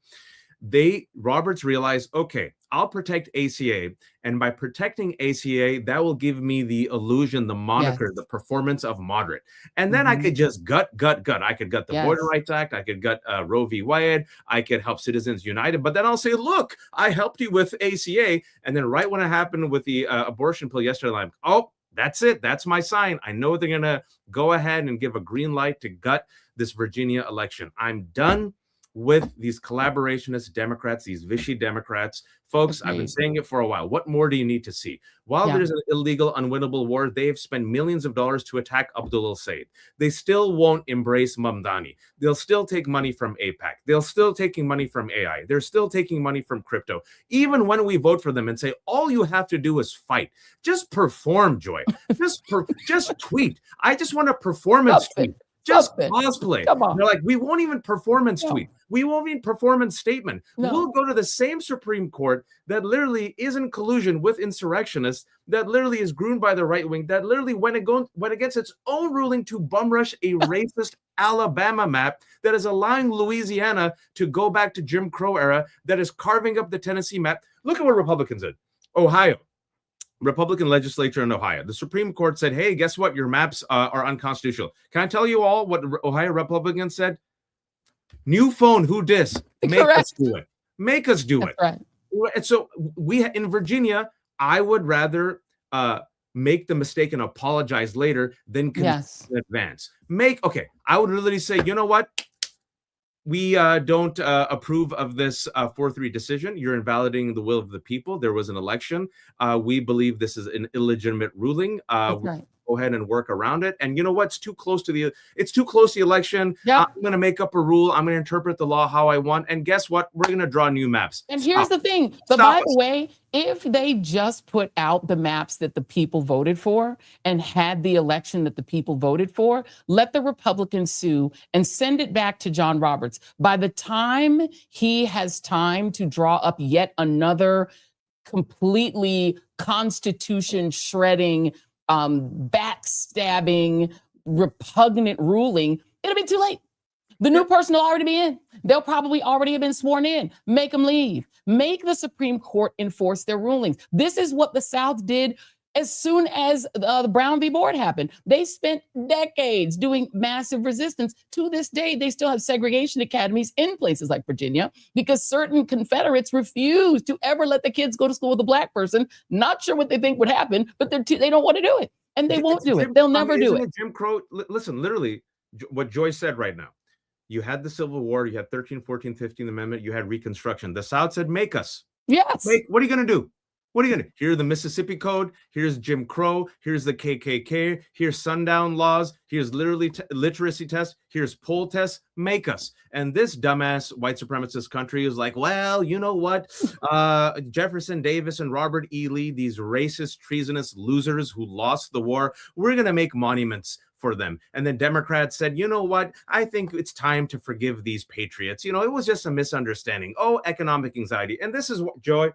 Roberts realized, okay, I'll protect ACA. And by protecting ACA, that will give me the illusion, the moniker, the performance of moderate. And then I could just gut. I could gut the Voting Rights Act. I could gut Roe v. Wade. I could help Citizens United. But then I'll say, look, I helped you with ACA. And then right when it happened with the abortion pill yesterday, I'm like, oh, that's it. That's my sign. I know they're going to go ahead and give a green light to gut this Virginia election. I'm done with these collaborationist Democrats, these Vichy Democrats. Folks, I've been saying it for a while. What more do you need to see? While there's an illegal, unwinnable war, they have spent millions of dollars to attack Abdul Said. They still won't embrace Mamdani. They'll still take money from AIPAC. They'll still taking money from AI. They're still taking money from crypto. Even when we vote for them and say, all you have to do is fight. Just perform, Joy. Just tweet. I just want a performance tweet. Just cosplay. They're like, we won't even performance tweet. We won't even performance statement. We'll go to the same Supreme Court that literally is in collusion with insurrectionists, that literally is groomed by the right wing, that literally went against its own ruling to bum rush a racist Alabama map that is allowing Louisiana to go back to Jim Crow era, that is carving up the Tennessee map. Look at what Republicans did. Ohio. Republican legislature in Ohio. The Supreme Court said, hey, guess what? Your maps are unconstitutional. Can I tell you all what Ohio Republicans said? New phone, who dis? Make us do it. Make us do it. Right. And so in Virginia, I would rather make the mistake and apologize later than in advance. I would literally say, you know what? We don't approve of this 4-3 decision. You're invalidating the will of the people. There was an election. We believe this is an illegitimate ruling. Go ahead and work around it. And you know what? It's too close to the election. I'm going to make up a rule. I'm going to interpret the law how I want. And guess what? We're going to draw new maps.
And here's the thing. But by the way, if they just put out the maps that the people voted for and had the election that the people voted for, let the Republicans sue and send it back to John Roberts. By the time he has time to draw up yet another completely constitution shredding, backstabbing, repugnant ruling, It'll be too late. The new person will already be in. They'll probably already have been sworn in. Make them leave. Make the Supreme Court enforce their rulings. This is what the South did as soon as the Brown v. Board happened. They spent decades doing massive resistance. To this day, they still have segregation academies in places like Virginia because certain Confederates refuse to ever let the kids go to school with a black person. Not sure what they think would happen, but they don't want to do it. And they won't do it. They'll never do it.
Jim Crow, listen, literally, what Joy said right now. You had the Civil War, you had 13th, 14th, 15th Amendment, you had Reconstruction. The South said, make us.
Yes.
What are you going to do? What are you going to do? Here's the Mississippi Code. Here's Jim Crow. Here's the KKK. Here's sundown laws. Here's literacy tests. Here's poll tests. Make us. And this dumbass white supremacist country is like, well, you know what? Jefferson Davis and Robert E. Lee, these racist, treasonous losers who lost the war, we're going to make monuments for them. And then Democrats said, you know what? I think it's time to forgive these patriots. You know, it was just a misunderstanding. Oh, economic anxiety. And this is what, Joy,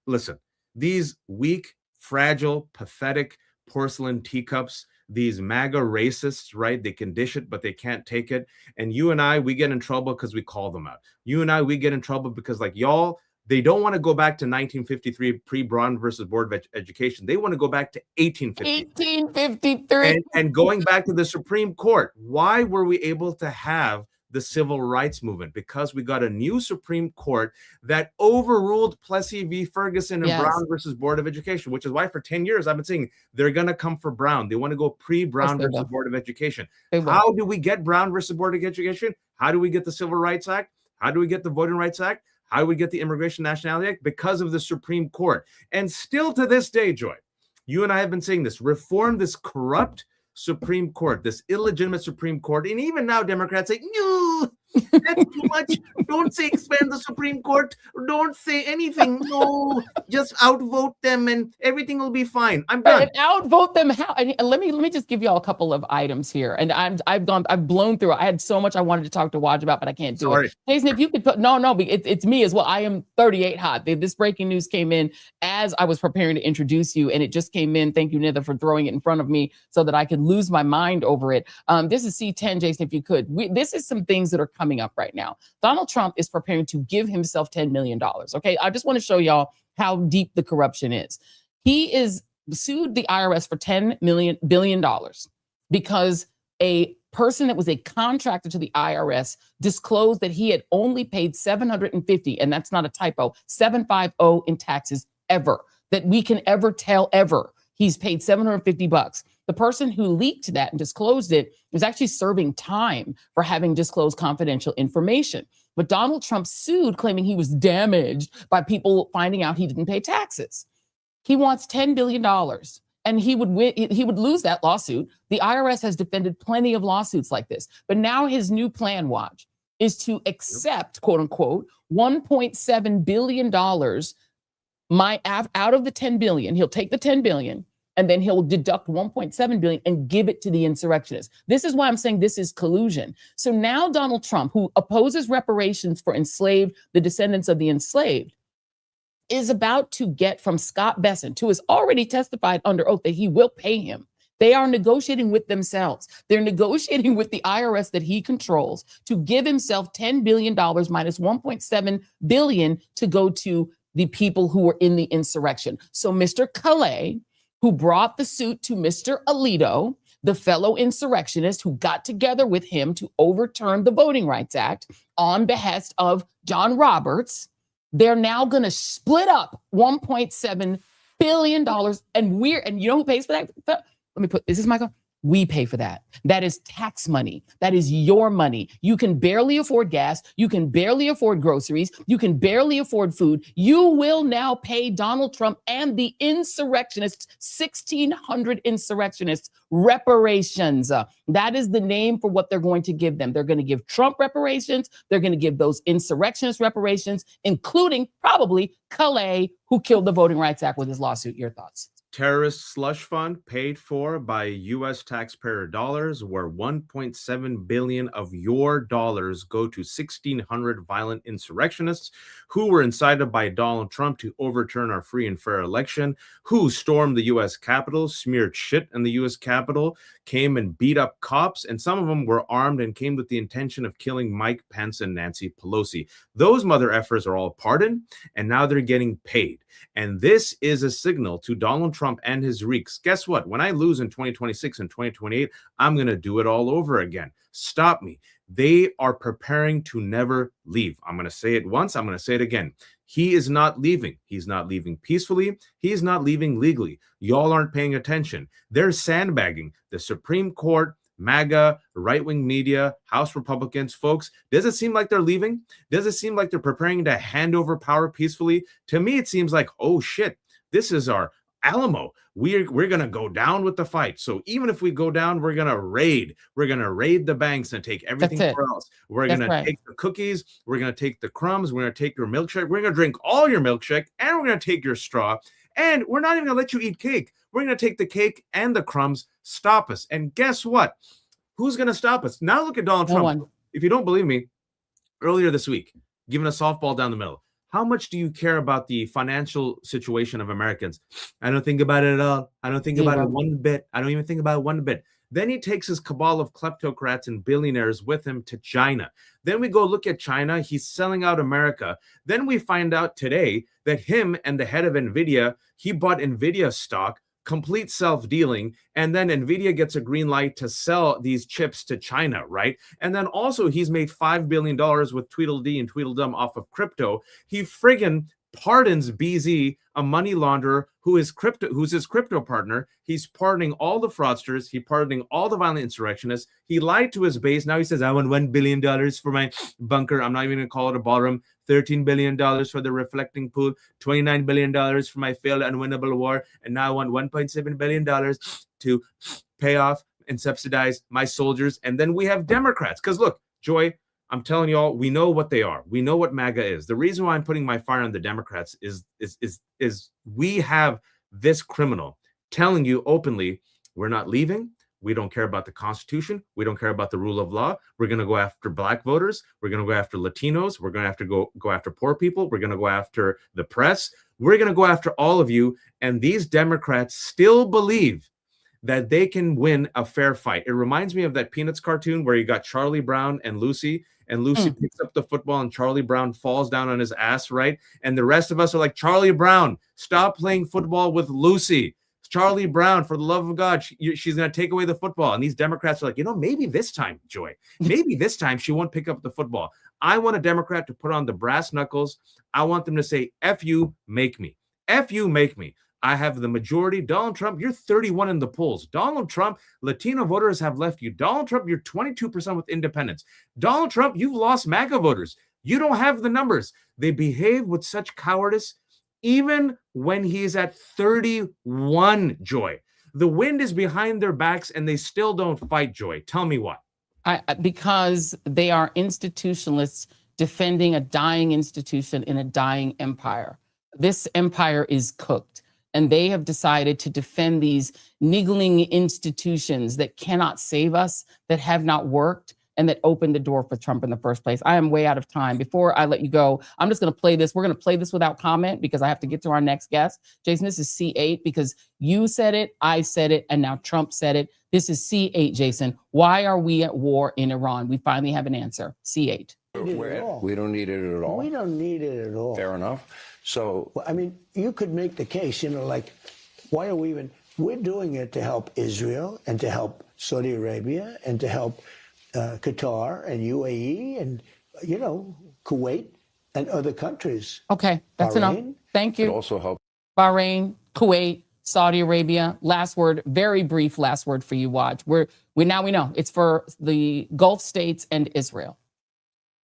listen, these weak, fragile, pathetic porcelain teacups, these MAGA racists, right? They can dish it, but they can't take it. And you and I, we get in trouble because we call them out. You and I, we get in trouble because like y'all, they don't want to go back to 1953 pre-Brown versus Board of Education. They want to go back to 1853.
1853.
And going back to the Supreme Court, why were we able to have the civil rights movement? Because we got a new Supreme Court that overruled Plessy v. Ferguson and Brown versus Board of Education, which is why for 10 years I've been saying they're going to come for Brown. They want to go pre-Brown versus Board of Education. How do we get Brown versus Board of Education? How do we get the Civil Rights Act? How do we get the Voting Rights Act? How do we get the Immigration Nationality Act? Because of the Supreme Court. And still to this day, Joy, you and I have been saying this, reform this corrupt Supreme Court, this illegitimate Supreme Court. And even now, Democrats say, no, that's too much. Don't say expand the Supreme Court. Don't say anything. No, just outvote them and everything will be fine. I'm done.
And outvote them how? And let me just give you all a couple of items here. And I've blown through. I had so much I wanted to talk to Waj about, but I can't do it. Jason, if you could put it's me as well. I am 38 hot. This breaking news came in as I was preparing to introduce you, and it just came in. Thank you, Nitha, for throwing it in front of me so that I could lose my mind over it. This is C10, Jason, if you could. This is some things that are coming up right now. Donald Trump is preparing to give himself $10 million. Okay, I just want to show y'all how deep the corruption is. He is sued the IRS for $10 billion because a person that was a contractor to the IRS disclosed that he had only paid $750, and that's not a typo, $750 in taxes ever, that we can ever tell ever. He's paid $750. The person who leaked that and disclosed it was actually serving time for having disclosed confidential information. But Donald Trump sued, claiming he was damaged by people finding out he didn't pay taxes. He wants $10 billion, and he would lose that lawsuit. The IRS has defended plenty of lawsuits like this. But now his new plan, Watch, is to accept, quote unquote, $1.7 billion out of the $10 billion. He'll take the $10 billion. And then he'll deduct $1.7 billion and give it to the insurrectionists. This is why I'm saying this is collusion. So now Donald Trump, who opposes reparations for the descendants of the enslaved, is about to get from Scott Bessent, who has already testified under oath that he will pay him. They are negotiating with themselves. They're negotiating with the IRS that he controls to give himself $10 billion minus $1.7 billion to go to the people who were in the insurrection. So Mr. Calais, who brought the suit to Mr. Alito, the fellow insurrectionist who got together with him to overturn the Voting Rights Act on behest of John Roberts, they're now going to split up $1.7 billion. And you know who pays for that? This is Michael. We pay for that. That is tax money. That is your money. You can barely afford gas. You can barely afford groceries. You can barely afford food. You will now pay Donald Trump and the insurrectionists, 1,600 insurrectionists, reparations. That is the name for what they're going to give them. They're going to give Trump reparations. They're going to give those insurrectionist reparations, including probably Calais, who killed the Voting Rights Act with his lawsuit. Your thoughts?
terrorist slush fund paid for by U.S. taxpayer dollars, where 1.7 billion of your dollars go to 1,600 violent insurrectionists who were incited by Donald Trump to overturn our free and fair election, who stormed the U.S. Capitol, smeared shit in the U.S. Capitol, came and beat up cops, and some of them were armed and came with the intention of killing Mike Pence and Nancy Pelosi. Those mother effers are all pardoned, and now they're getting paid. And this is a signal to Donald Trump and his reeks. Guess what? When I lose in 2026 and 2028, I'm going to do it all over again. Stop me. They are preparing to never leave. I'm going to say it once. I'm going to say it again. He is not leaving. He's not leaving peacefully. He's not leaving legally. Y'all aren't paying attention. They're sandbagging the Supreme Court, MAGA, right-wing media, House Republicans. Folks, does it seem like they're leaving? Does it seem like they're preparing to hand over power peacefully? To me, it seems like, oh shit, this is our Alamo. We're going to go down with the fight. So even if we go down, we're going to raid. We're going to raid the banks and take everything else. We're going to take the cookies. We're going to take the crumbs. We're going to take your milkshake. We're going to drink all your milkshake, and we're going to take your straw. And we're not even going to let you eat cake. We're going to take the cake and the crumbs. Stop us. And guess what? Who's going to stop us? Now look at Donald Trump. If you don't believe me, earlier this week, giving a softball down the middle. How much do you care about the financial situation of Americans? I don't think about it at all. I don't think about it one bit. I don't even think about it one bit. Then he takes his cabal of kleptocrats and billionaires with him to China. Then we go look at China. He's selling out America. Then we find out today that him and the head of NVIDIA, he bought NVIDIA stock, complete self-dealing, and then NVIDIA gets a green light to sell these chips to China, right? And then also he's made $5 billion with Tweedledee and Tweedledum off of crypto. He friggin' pardons BZ, a money launderer who's his crypto partner. He's pardoning all the fraudsters. He's pardoning all the violent insurrectionists. He lied to his base. Now he says, I want $1 billion for my bunker. I'm not even going to call it a ballroom. $13 billion for the reflecting pool, $29 billion for my failed unwinnable war, and now I want $1.7 billion to pay off and subsidize my soldiers. And then we have Democrats. Because look, Joy, I'm telling you all, we know what they are. We know what MAGA is. The reason why I'm putting my fire on the Democrats is we have this criminal telling you openly, we're not leaving. We don't care about the Constitution. We don't care about the rule of law. We're going to go after Black voters. We're going to go after Latinos. We're going to have to go after poor people. We're going to go after the press. We're going to go after all of you. And these Democrats still believe that they can win a fair fight. It reminds me of that Peanuts cartoon where you got Charlie Brown and Lucy picks up the football and Charlie Brown falls down on his ass, right? And the rest of us are like, Charlie Brown, stop playing football with Lucy. Charlie Brown, for the love of God, she's going to take away the football. And these Democrats are like, maybe this time, Joy, maybe this time she won't pick up the football. I want a Democrat to put on the brass knuckles. I want them to say, F you, make me. F you, make me. I have the majority. Donald Trump, you're 31 in the polls. Donald Trump, Latino voters have left you. Donald Trump, you're 22% with independents. Donald Trump, you've lost MAGA voters. You don't have the numbers. They behave with such cowardice. Even when he's at 31, Joy, the wind is behind their backs and they still don't fight, Joy. Tell me why.
Because they are institutionalists defending a dying institution in a dying empire. This empire is cooked, and they have decided to defend these niggling institutions that cannot save us, that have not worked, and that opened the door for Trump in the first place. I am way out of time. Before I let you go, I'm just going to play this. We're going to play this without comment because I have to get to our next guest. Jason, this is C8 because you said it, I said it, and now Trump said it. This is C8, Jason. Why are we at war in Iran? We finally have an answer. C8.
We don't need it at all.
We don't need it at all.
Fair enough. So,
I mean, you could make the case, like, why are we even, we're doing it to help Israel and to help Saudi Arabia and to help Qatar and UAE and, Kuwait and other countries.
Okay, that's enough. Thank you.
it also helps.
Bahrain, Kuwait, Saudi Arabia. Last word, very brief last word for you, Waj. We know it's for the Gulf states and Israel.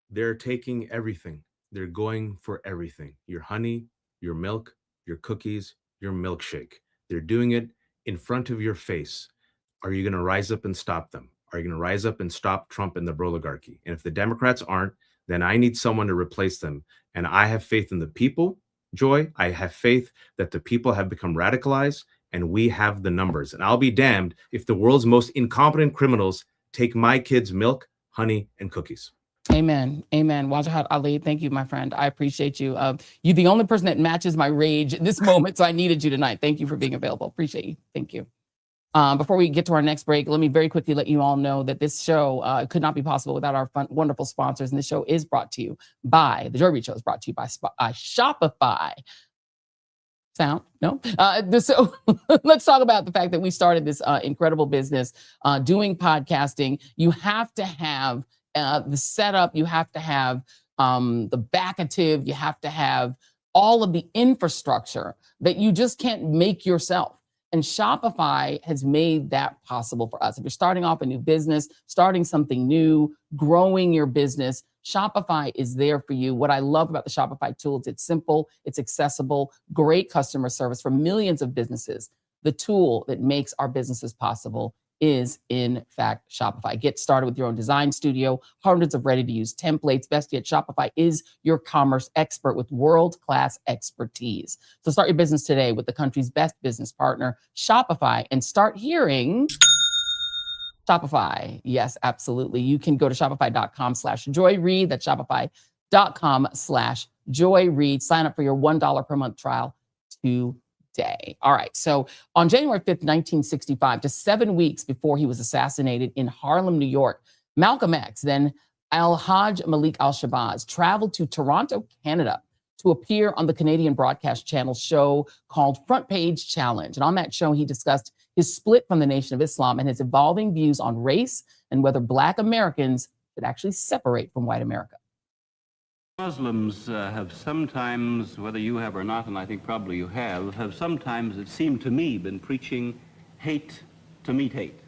They're taking everything. They're going for everything. Your honey, your milk, your cookies, your milkshake. They're doing it in front of your face. Are you going to rise up and stop them? Are you going to rise up and stop Trump and the oligarchy? And if the Democrats aren't, then I need someone to replace them. And I have faith in the people, Joy. I have faith that the people have become radicalized and we have the numbers. And I'll be damned if the world's most incompetent criminals take my kids' milk, honey, and cookies.
Amen. Amen. Wajahat Ali, thank you, my friend. I appreciate you. You're the only person that matches my rage in this moment, so I needed you tonight. Thank you for being available. Appreciate you. Thank you. Before we get to our next break, let me very quickly let you all know that this show could not be possible without our wonderful sponsors. And this show is brought to you by, the Joy Reid Show is brought to you by Shopify. Sound? No? So let's talk about the fact that we started this incredible business doing podcasting. You have to have the setup, you have to have the backative, you have to have all of the infrastructure that you just can't make yourself. And Shopify has made that possible for us. If you're starting off a new business, starting something new, growing your business, Shopify is there for you. What I love about the Shopify tool is it's simple, it's accessible, great customer service for millions of businesses. The tool that makes our businesses possible is, in fact, Shopify. Get started with your own design studio, hundreds of ready-to-use templates. Best yet, Shopify is your commerce expert with world-class expertise. So start your business today with the country's best business partner, Shopify, and start hearing Shopify. Yes, absolutely. You can go to shopify.com/JoyReid. That's shopify.com/JoyReid. Sign up for your $1 per month trial today. All right. So on January 5th, 1965, just 7 weeks before he was assassinated in Harlem, New York, Malcolm X, then Al-Hajj Malik Al-Shabazz, traveled to Toronto, Canada, to appear on the Canadian broadcast channel show called Front Page Challenge. And on that show, he discussed his split from the Nation of Islam and his evolving views on race and whether Black Americans should actually separate from white America.
Muslims have sometimes, whether you have or not, and I think probably you have sometimes, it seemed to me, been preaching hate to meet hate.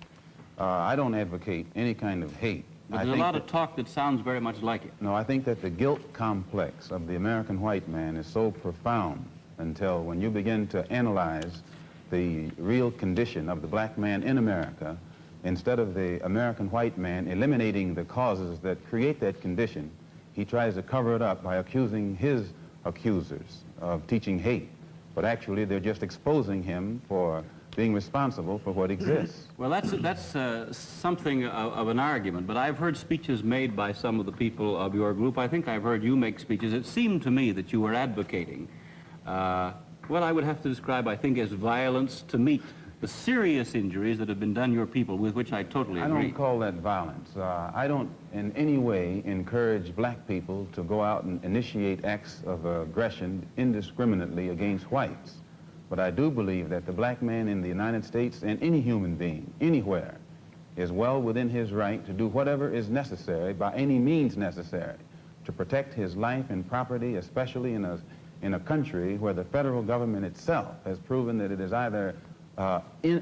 I don't advocate any kind of hate.
But there's a lot of talk that sounds very much like it.
No, I think that the guilt complex of the American white man is so profound until when you begin to analyze the real condition of the black man in America, instead of the American white man eliminating the causes that create that condition, he tries to cover it up by accusing his accusers of teaching hate. But actually, they're just exposing him for being responsible for what exists.
Well, that's something of an argument, but I've heard speeches made by some of the people of your group. I think I've heard you make speeches. It seemed to me that you were advocating what I would have to describe, I think, as violence to meet the serious injuries that have been done your people, with which I totally agree.
I don't call that violence. I don't in any way encourage black people to go out and initiate acts of aggression indiscriminately against whites. But I do believe that the black man in the United States and any human being, anywhere, is well within his right to do whatever is necessary, by any means necessary, to protect his life and property, especially in a country where the federal government itself has proven that it is either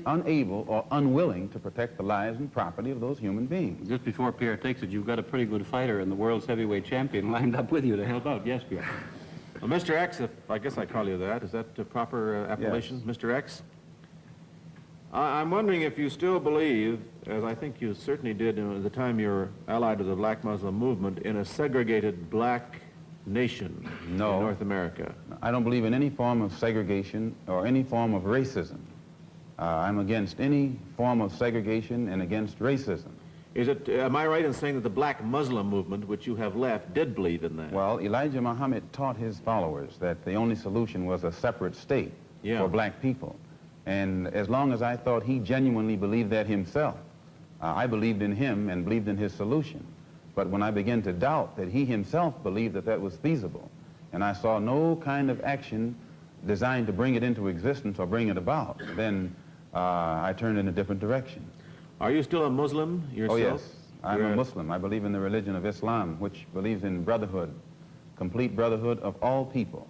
unable or unwilling to protect the lives and property of those human beings.
Just before Pierre takes it, you've got a pretty good fighter and the world's heavyweight champion lined up with you to help out. Yes, Pierre.
Well, Mr. X, if I guess I call you that, is that the proper appellation,
Yes.
Mr. X? I'm wondering if you still believe, as I think you certainly did at the time you were allied to the Black Muslim movement, in a segregated black nation in North America.
I don't believe in any form of segregation or any form of racism. I'm against any form of segregation and against racism.
Am I right in saying that the Black Muslim movement, which you have left, did believe in that?
Well, Elijah Muhammad taught his followers that the only solution was a separate state for black people. And as long as I thought he genuinely believed that himself, I believed in him and believed in his solution. But when I began to doubt that he himself believed that that was feasible, and I saw no kind of action designed to bring it into existence or bring it about, then I turned in a different direction.
Are you still a Muslim yourself?
Oh, yes. I'm a Muslim. I believe in the religion of Islam, which believes in brotherhood, complete brotherhood of all people.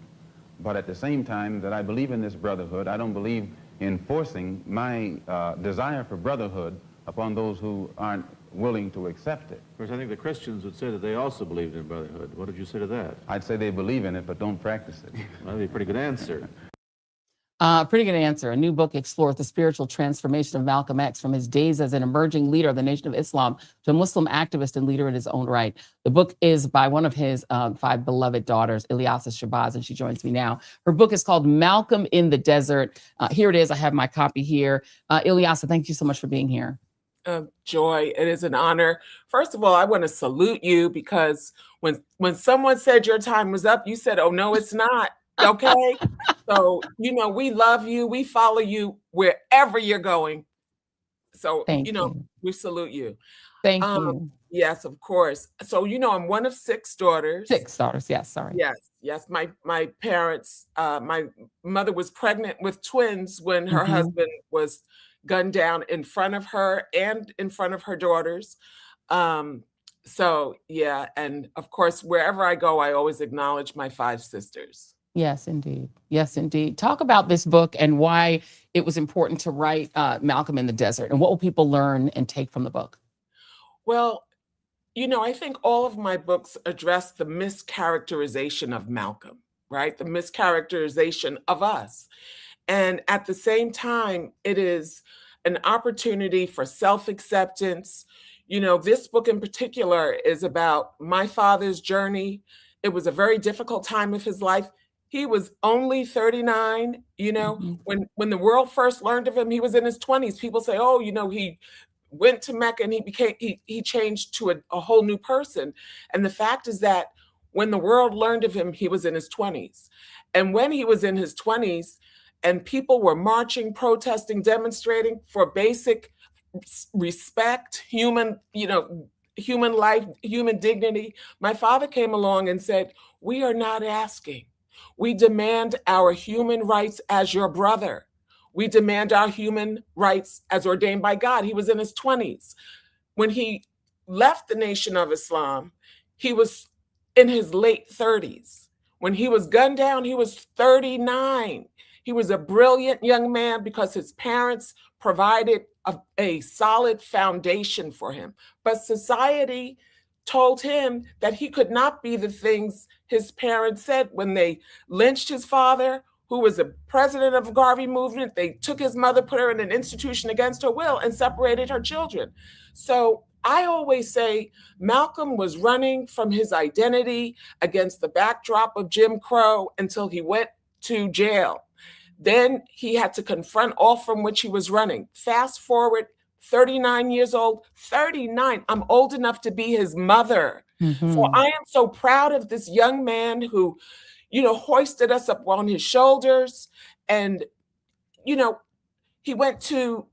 But at the same time that I believe in this brotherhood, I don't believe in forcing my desire for brotherhood upon those who aren't willing to accept it.
Of course, I think the Christians would say that they also believed in brotherhood. What did you say to that?
I'd say they believe in it, but don't practice it.
That'd be a pretty good answer.
Pretty good answer. A new book explores the spiritual transformation of Malcolm X from his days as an emerging leader of the Nation of Islam to a Muslim activist and leader in his own right. The book is by one of his 5 beloved daughters, Ilyasah Shabazz, and she joins me now. Her book is called Malcolm in the Desert. Here it is. I have my copy here. Ilyasah, thank you so much for being here.
Joy, it is an honor. First of all, I want to salute you because when someone said your time was up, you said, "Oh no, it's not." Okay. So, we love you. We follow you wherever you're going. So,
Thank you.
we salute you.
Thank you.
Yes, of course. So, I'm one of 6 daughters.
6 daughters. Yes. Sorry.
Yes. My parents, my mother was pregnant with twins when her husband was gunned down in front of her and in front of her daughters. So, yeah. And of course, wherever I go, I always acknowledge my 5 sisters.
Yes, indeed. Yes, indeed. Talk about this book and why it was important to write Malcolm in the Desert, and what will people learn and take from the book?
Well, I think all of my books address the mischaracterization of Malcolm, right? The mischaracterization of us. And at the same time, it is an opportunity for self-acceptance. This book in particular is about my father's journey. It was a very difficult time of his life. He was only 39, when the world first learned of him, he was in his 20s. People say, oh, he went to Mecca and he changed to a whole new person. And the fact is that when the world learned of him, he was in his 20s. And when he was in his 20s and people were marching, protesting, demonstrating for basic respect, human life, human dignity, my father came along and said, we are not asking. We demand our human rights as your brother. We demand our human rights as ordained by God. He was in his 20s. When he left the Nation of Islam, he was in his late 30s. When he was gunned down, he was 39. He was a brilliant young man because his parents provided a solid foundation for him. But society told him that he could not be the things his parents said. When they lynched his father, who was a president of the Garvey movement, they took his mother, put her in an institution against her will, and separated her children. So I always say Malcolm was running from his identity against the backdrop of Jim Crow until he went to jail. Then he had to confront all from which he was running. Fast forward, 39 years old, 39. I'm old enough to be his mother. So I am so proud of this young man who, hoisted us up on his shoulders. And, he went to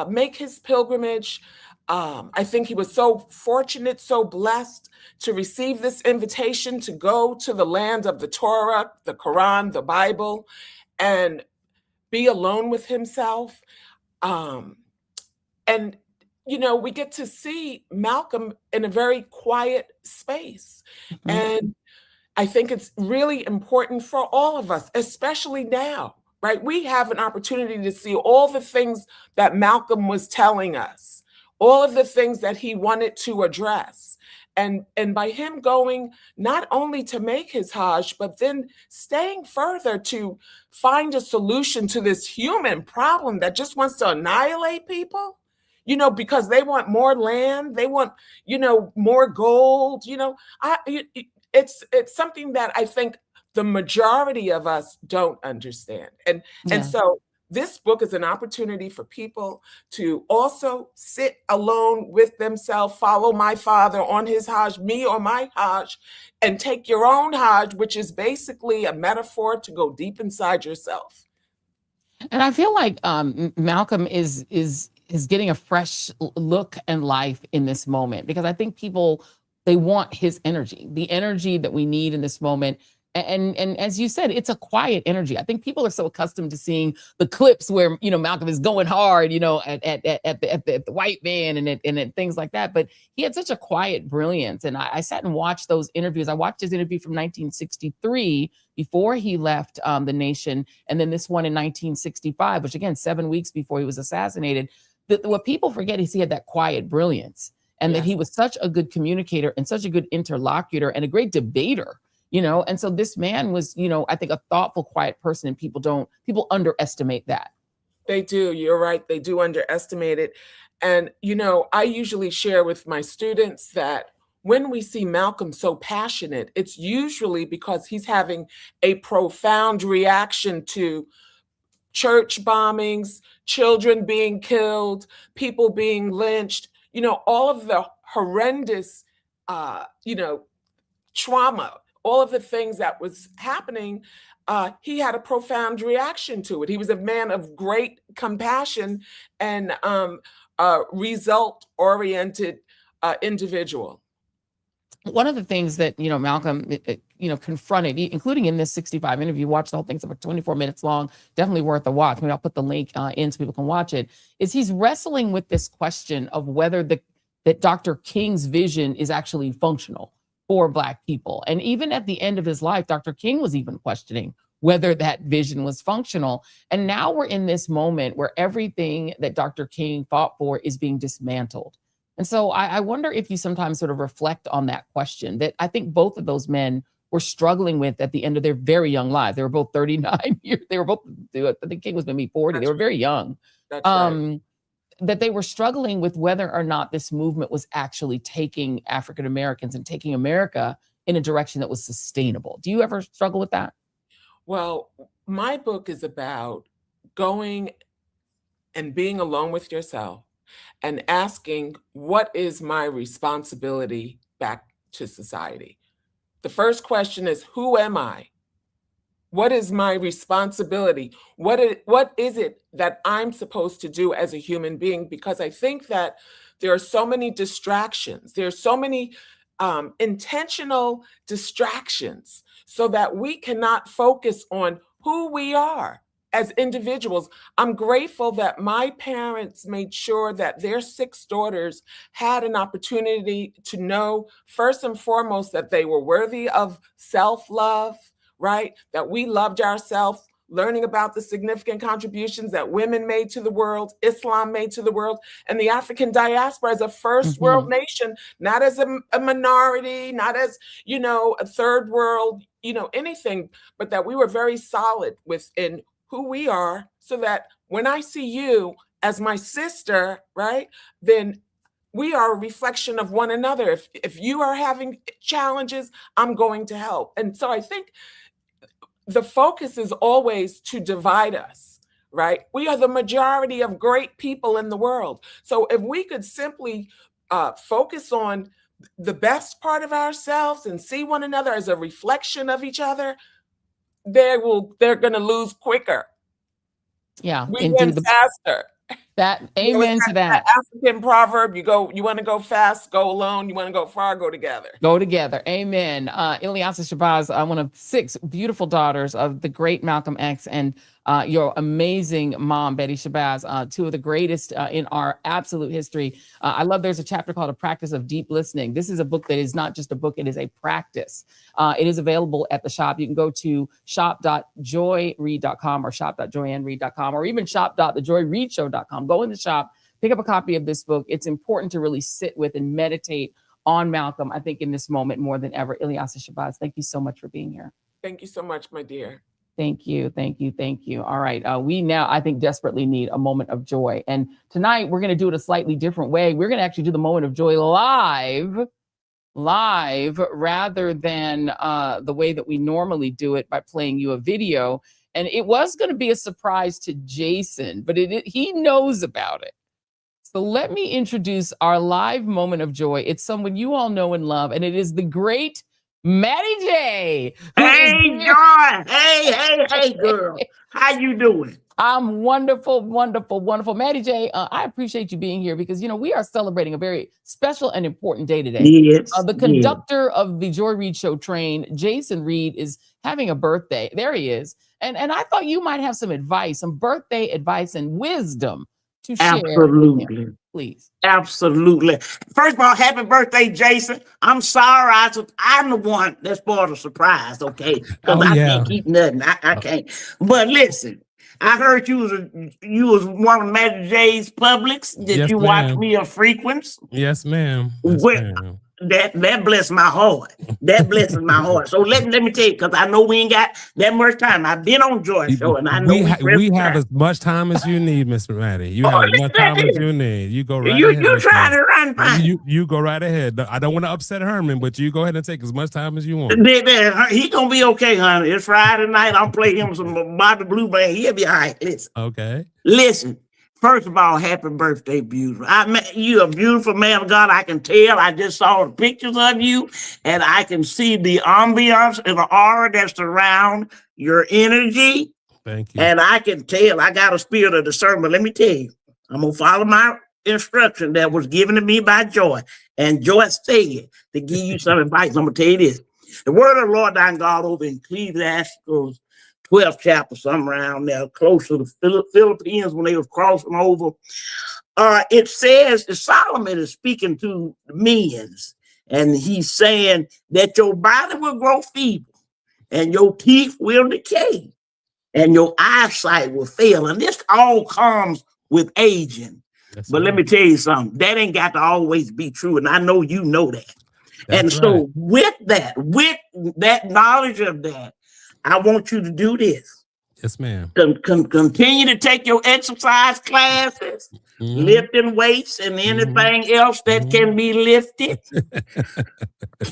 make his pilgrimage. I think he was so fortunate, so blessed to receive this invitation to go to the land of the Torah, the Quran, the Bible, and be alone with himself. And, we get to see Malcolm in a very quiet space. And I think it's really important for all of us, especially now, right? We have an opportunity to see all the things that Malcolm was telling us, all of the things that he wanted to address. And by him going not only to make his Hajj, but then staying further to find a solution to this human problem that just wants to annihilate people, because they want more land, they want, more gold, it's something that I think the majority of us don't understand. And so this book is an opportunity for people to also sit alone with themselves, follow my father on his Hajj, me on my Hajj, and take your own Hajj, which is basically a metaphor to go deep inside yourself.
And I feel like Malcolm is getting a fresh look and life in this moment, because I think people, they want his energy, the energy that we need in this moment. And as you said, it's a quiet energy. I think people are so accustomed to seeing the clips where, Malcolm is going hard, at the white man and things like that. But he had such a quiet brilliance. And I sat and watched those interviews. I watched his interview from 1963 before he left the nation. And then this one in 1965, which again, 7 weeks before he was assassinated. What people forget is he had that quiet brilliance, and that he was such a good communicator and such a good interlocutor and a great debater. And so this man was, I think a thoughtful, quiet person, and people underestimate that.
They do. You're right. They do underestimate it. And, I usually share with my students that when we see Malcolm so passionate, it's usually because he's having a profound reaction to church bombings, children being killed, people being lynched, all of the horrendous, trauma, all of the things that was happening. He had a profound reaction to it. He was a man of great compassion and result-oriented individual.
One of the things that, Malcolm, confronted, including in this 65 interview, watch the whole thing, it's about 24 minutes long, definitely worth a watch. Maybe I'll put the link in so people can watch it, is he's wrestling with this question of whether that Dr. King's vision is actually functional for Black people. And even at the end of his life, Dr. King was even questioning whether that vision was functional. And now we're in this moment where everything that Dr. King fought for is being dismantled. And so I wonder if you sometimes sort of reflect on that question that I think both of those men were struggling with at the end of their very young lives. They were both 39 years. They were both, I think King was maybe 40. They were very young.
That's right.
That they were struggling with whether or not this movement was actually taking African Americans and taking America in a direction that was sustainable. Do you ever struggle with that?
Well, my book is about going and being alone with yourself and asking, what is my responsibility back to society? The first question is, who am I? What is my responsibility? What is it that I'm supposed to do as a human being? Because I think that there are so many distractions. There are so many intentional distractions so that we cannot focus on who we are as individuals. I'm grateful that my parents made sure that their 6 daughters had an opportunity to know, first and foremost, that they were worthy of self-love, right? That we loved ourselves, learning about the significant contributions that women made to the world, Islam made to the world, and the African diaspora as a first world nation, not as a minority, not as, a third world, anything, but that we were very solid within who we are, so that when I see you as my sister, right, then we are a reflection of one another. If you are having challenges, I'm going to help. And so I think the focus is always to divide us, right? We are the majority of great people in the world. So if we could simply focus on the best part of ourselves and see one another as a reflection of each other, they're going to lose quicker.
Yeah,
we win faster.
Amen to that.
African proverb: you want to go fast, go alone. You want to go far, go together.
Go together. Amen. Ilyasah Shabazz, one of 6 beautiful daughters of the great Malcolm X, and your amazing mom, Betty Shabazz, 2 of the greatest in our absolute history. I love there's a chapter called A Practice of Deep Listening. This is a book that is not just a book, it is a practice. It is available at the shop. You can go to shop.joyreid.com or shop.joyannereid.com or even shop.thejoyreidshow.com. Go in the shop, pick up a copy of this book. It's important to really sit with and meditate on Malcolm, I think, in this moment more than ever. Ilyasah Shabazz, thank you so much for being here.
Thank you so much, my dear.
Thank you. Thank you. Thank you. All right. We now, I think, desperately need a moment of joy. And tonight we're going to do it a slightly different way. We're going to actually do the moment of joy live rather than the way that we normally do it by playing you a video. And it was going to be a surprise to Jason, but he knows about it. So let me introduce our live moment of joy. It's someone you all know and love, and it is the great Mattie J.
Hey, Joy. Hey, girl. How you doing?
I'm wonderful, wonderful, wonderful. Mattie J, I appreciate you being here because, we are celebrating a very special and important day today.
Yes.
The conductor of the Joy Reid Show train, Jason Reid, is having a birthday. There he is. And I thought you might have some advice, some birthday advice and wisdom to share.
Absolutely.
Please.
Absolutely. First of all, happy birthday, Jason. I'm sorry. I'm the one that spoiled the surprise, okay? Because I can't keep nothing. I can't. But listen, I heard you was one of Mattie J's publics that you watch me a frequents.
Yes, ma'am.
That bless my heart. That blesses my heart. So let me tell you, because I know we ain't got that much time. I've been on Joy Show, and I know
we have as much time as you need, Mr. Mattie. You have as much time as you need. You go right ahead.
You trying to run fine.
You go right ahead. I don't want to upset Herman, but you go ahead and take as much time as you want.
He gonna be okay, honey. It's Friday night. I'll play him some Bobby Blue Band. He'll be all right. Listen.
Okay.
Listen. First of all, happy birthday, beautiful. You're a beautiful man of God. I can tell. I just saw the pictures of you, and I can see the ambiance and the aura that's around your energy.
Thank you.
And I can tell. I got a spirit of discernment. Let me tell you, I'm gonna follow my instruction that was given to me by Joy. And Joy said to give you some advice. I'm gonna tell you this: the word of the Lord thy God over in Ecclesiastes 12th chapter, somewhere around there, close to the Philippines when they was crossing over. It says that Solomon is speaking to the men, and he's saying that your body will grow feeble, and your teeth will decay, and your eyesight will fail. And this all comes with aging. But let me tell you something, that ain't got to always be true, and I know you know that. And so with that knowledge of that, I want you to do this.
Yes, ma'am.
Continue to take your exercise classes, lifting weights and anything else that can be lifted.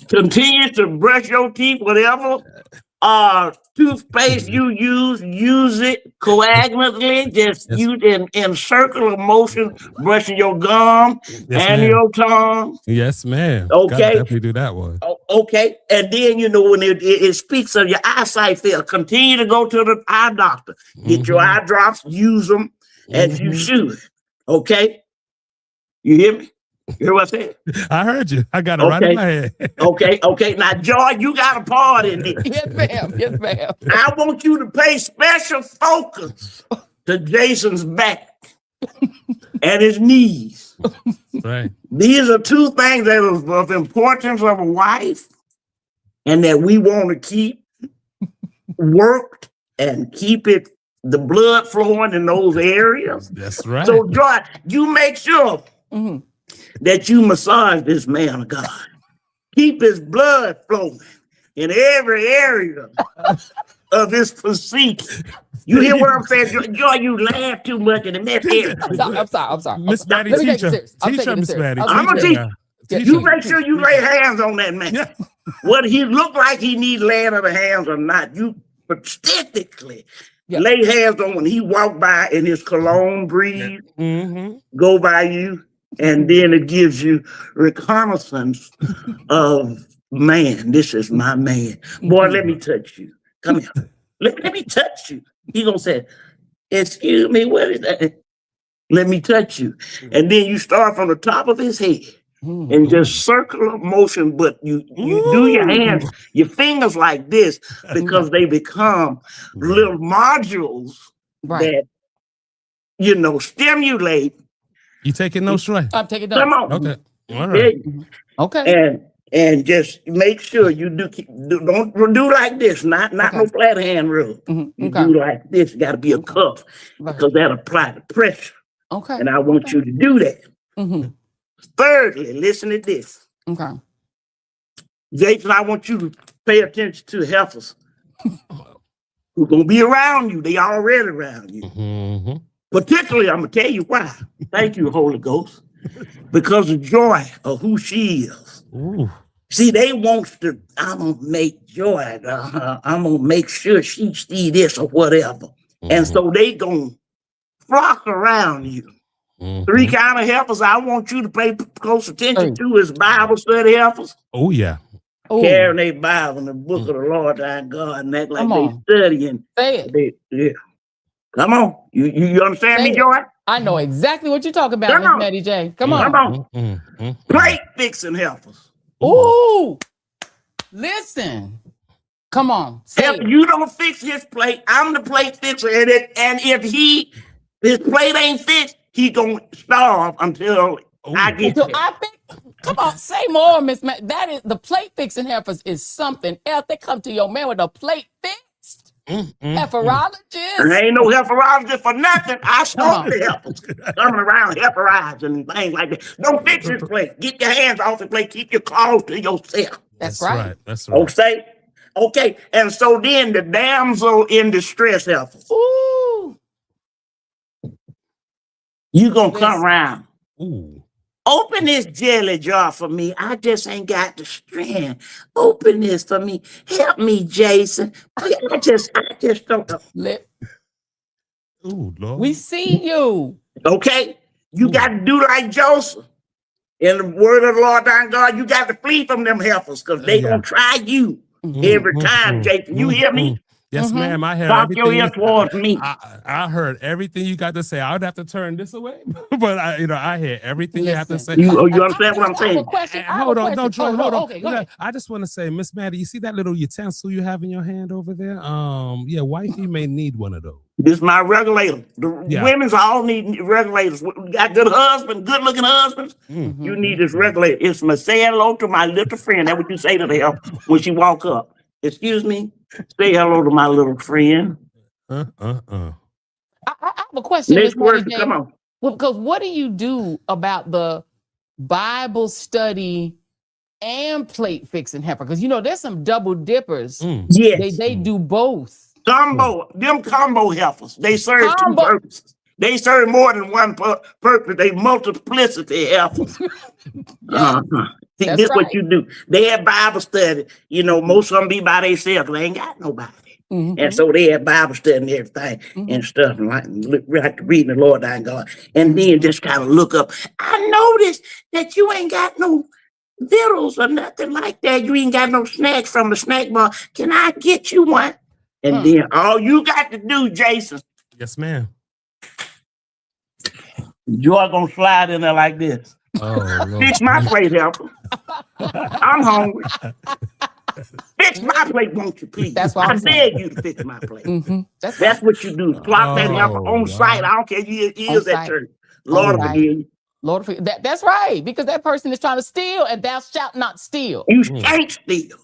Continue to brush your teeth, whatever toothpaste you use it coagulantly. Just use it in circular motion, brushing your gum and your tongue.
Yes, ma'am.
Okay.
Gotta definitely do that one.
Okay. And then, when it speaks of your eyesight fail, continue to go to the eye doctor. Get your eye drops, use them as you should. Okay. You hear me? You hear what I said?
I heard you. I got it right in my head.
Okay. Now, Joy, you got a part in this.
Yes, ma'am. Yes, ma'am.
I want you to pay special focus to Jason's back and his knees.
Right.
These are two things that are of importance of a wife and that we want to keep worked and keep the blood flowing in those areas.
That's right.
So, Joy, you make sure that you massage this man of God. Keep his blood flowing in every area of his physique. You hear what I'm saying? Joy, you laugh too much in the next area.
I'm sorry.
Miss Mattie, teach her, Miss Mattie.
I'm going to teach you. Make sure you lay hands on that man. Yeah. Whether he look like he needs laying on the hands or not, you specifically lay hands on when he walk by and his cologne breeze go by you. And then it gives you reconnaissance of, man, this is my man. Boy, let me touch you. Come here. Let me touch you. He gonna say, excuse me, what is that? Let me touch you. And then you start from the top of his head and just circular motion, but you do your hands, your fingers like this because they become little modules that, stimulate.
You taking no straight?
I'm taking no.
Come on.
Okay. All right.
Okay.
And just make sure you don't do like this, not no flat hand rule. You do like this. Got to be a cuff because that apply the pressure.
Okay.
And I want you to do that. Thirdly, listen to this.
Okay.
Jason, I want you to pay attention to heifers who's gonna be around you. They already around you. Particularly, I'm gonna tell you why. Thank you, Holy Ghost. Because of Joy of who she is.
Ooh.
See, they want to, I'm gonna make Joy, I'm gonna make sure she see this or whatever. And so they gonna flock around you. Three kind of heifers I want you to pay close attention to is Bible study heifers.
Oh, yeah.
Carrying their Bible in the book of the Lord thy God and act like they studying.
Say it.
Yeah. Come on. You understand me, Joy?
I know exactly what you're talking about, Miss Mattie J. Come on.
Come on. Plate fixing heifers.
Ooh. Listen. Come on.
If you don't fix his plate, I'm the plate fixer. And if his plate ain't fixed, he gonna starve until I get there.
Come on, say more, Miss Matt. That is the plate fixing heifers is something else. They come to your man with a plate fixed. Heiferologist.
There ain't no heiferologist for nothing. I stole the heifers. Coming around heiferizing and things like that. Don't fix this plate. Get your hands off the plate. Keep your claws to yourself.
That's right.
That's right.
Okay? Okay. And so then the damsel in distress heifers.
Ooh.
You gonna come around.
Ooh.
Open this jelly jar for me. I just ain't got the strength. Open this for me. Help me, Jason. I just don't know.
Ooh, Lord.
We see you.
Okay? You got to do like Joseph. In the word of the Lord thy God, you got to flee from them heifers because they gonna try you every time, Jason. You hear me?
Yes, ma'am. I heard
Talk
everything.
your ear towards me.
I heard everything you got to say. I would have to turn this away, but I hear everything you have to say.
You understand what I'm saying?
Hold on, no, Joy, hold on.
Okay, go ahead.
I just want to say, Miss Mattie, you see that little utensil you have in your hand over there? Yeah, wifey may need one of those.
This is my regulator. The women's all need regulators. You got good husbands, good looking husbands. You need this regulator. It's my say hello to my little friend. That's what you say to her when she walk up. Excuse me. Say hello to my little friend.
I have a question.
Next word, come on.
Well, because what do you do about the Bible study and plate fixing heifer? Because there's some double dippers.
Yes.
They do both.
Combo heifers. They serve two purposes. They serve more than one purpose. They multiplicity heifers. This what you do. They have Bible study. Most of them be by themselves. They ain't got nobody. And so they have Bible study and everything and stuff. And like reading the Lord thy God. And then just kind of look up. I noticed that you ain't got no vittles or nothing like that. You ain't got no snacks from the snack bar. Can I get you one? And then all you got to do, Jason.
Yes, ma'am.
Joy gonna slide in there like this.
Oh,
fix my plate, helper. I'm hungry. Fix my plate, won't you, please?
That's what
I beg you to fix my plate. That's what you do. Plop that helper on site. I don't care if you is at church. Lord forgive you.
Lord forgive. That's right, because that person is trying to steal, and thou shalt not steal.
You can't steal.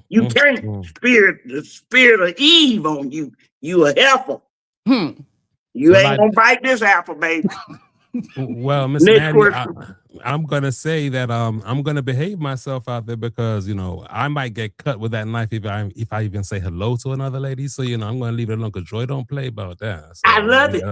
You can't the spirit of Eve on you. You a heifer. You ain't gonna bite this apple, baby.
Well, Miss Mattie, I'm gonna say that I'm gonna behave myself out there because I might get cut with that knife if I even say hello to another lady. So I'm gonna leave it alone because Joy don't play about that. So,
I love it.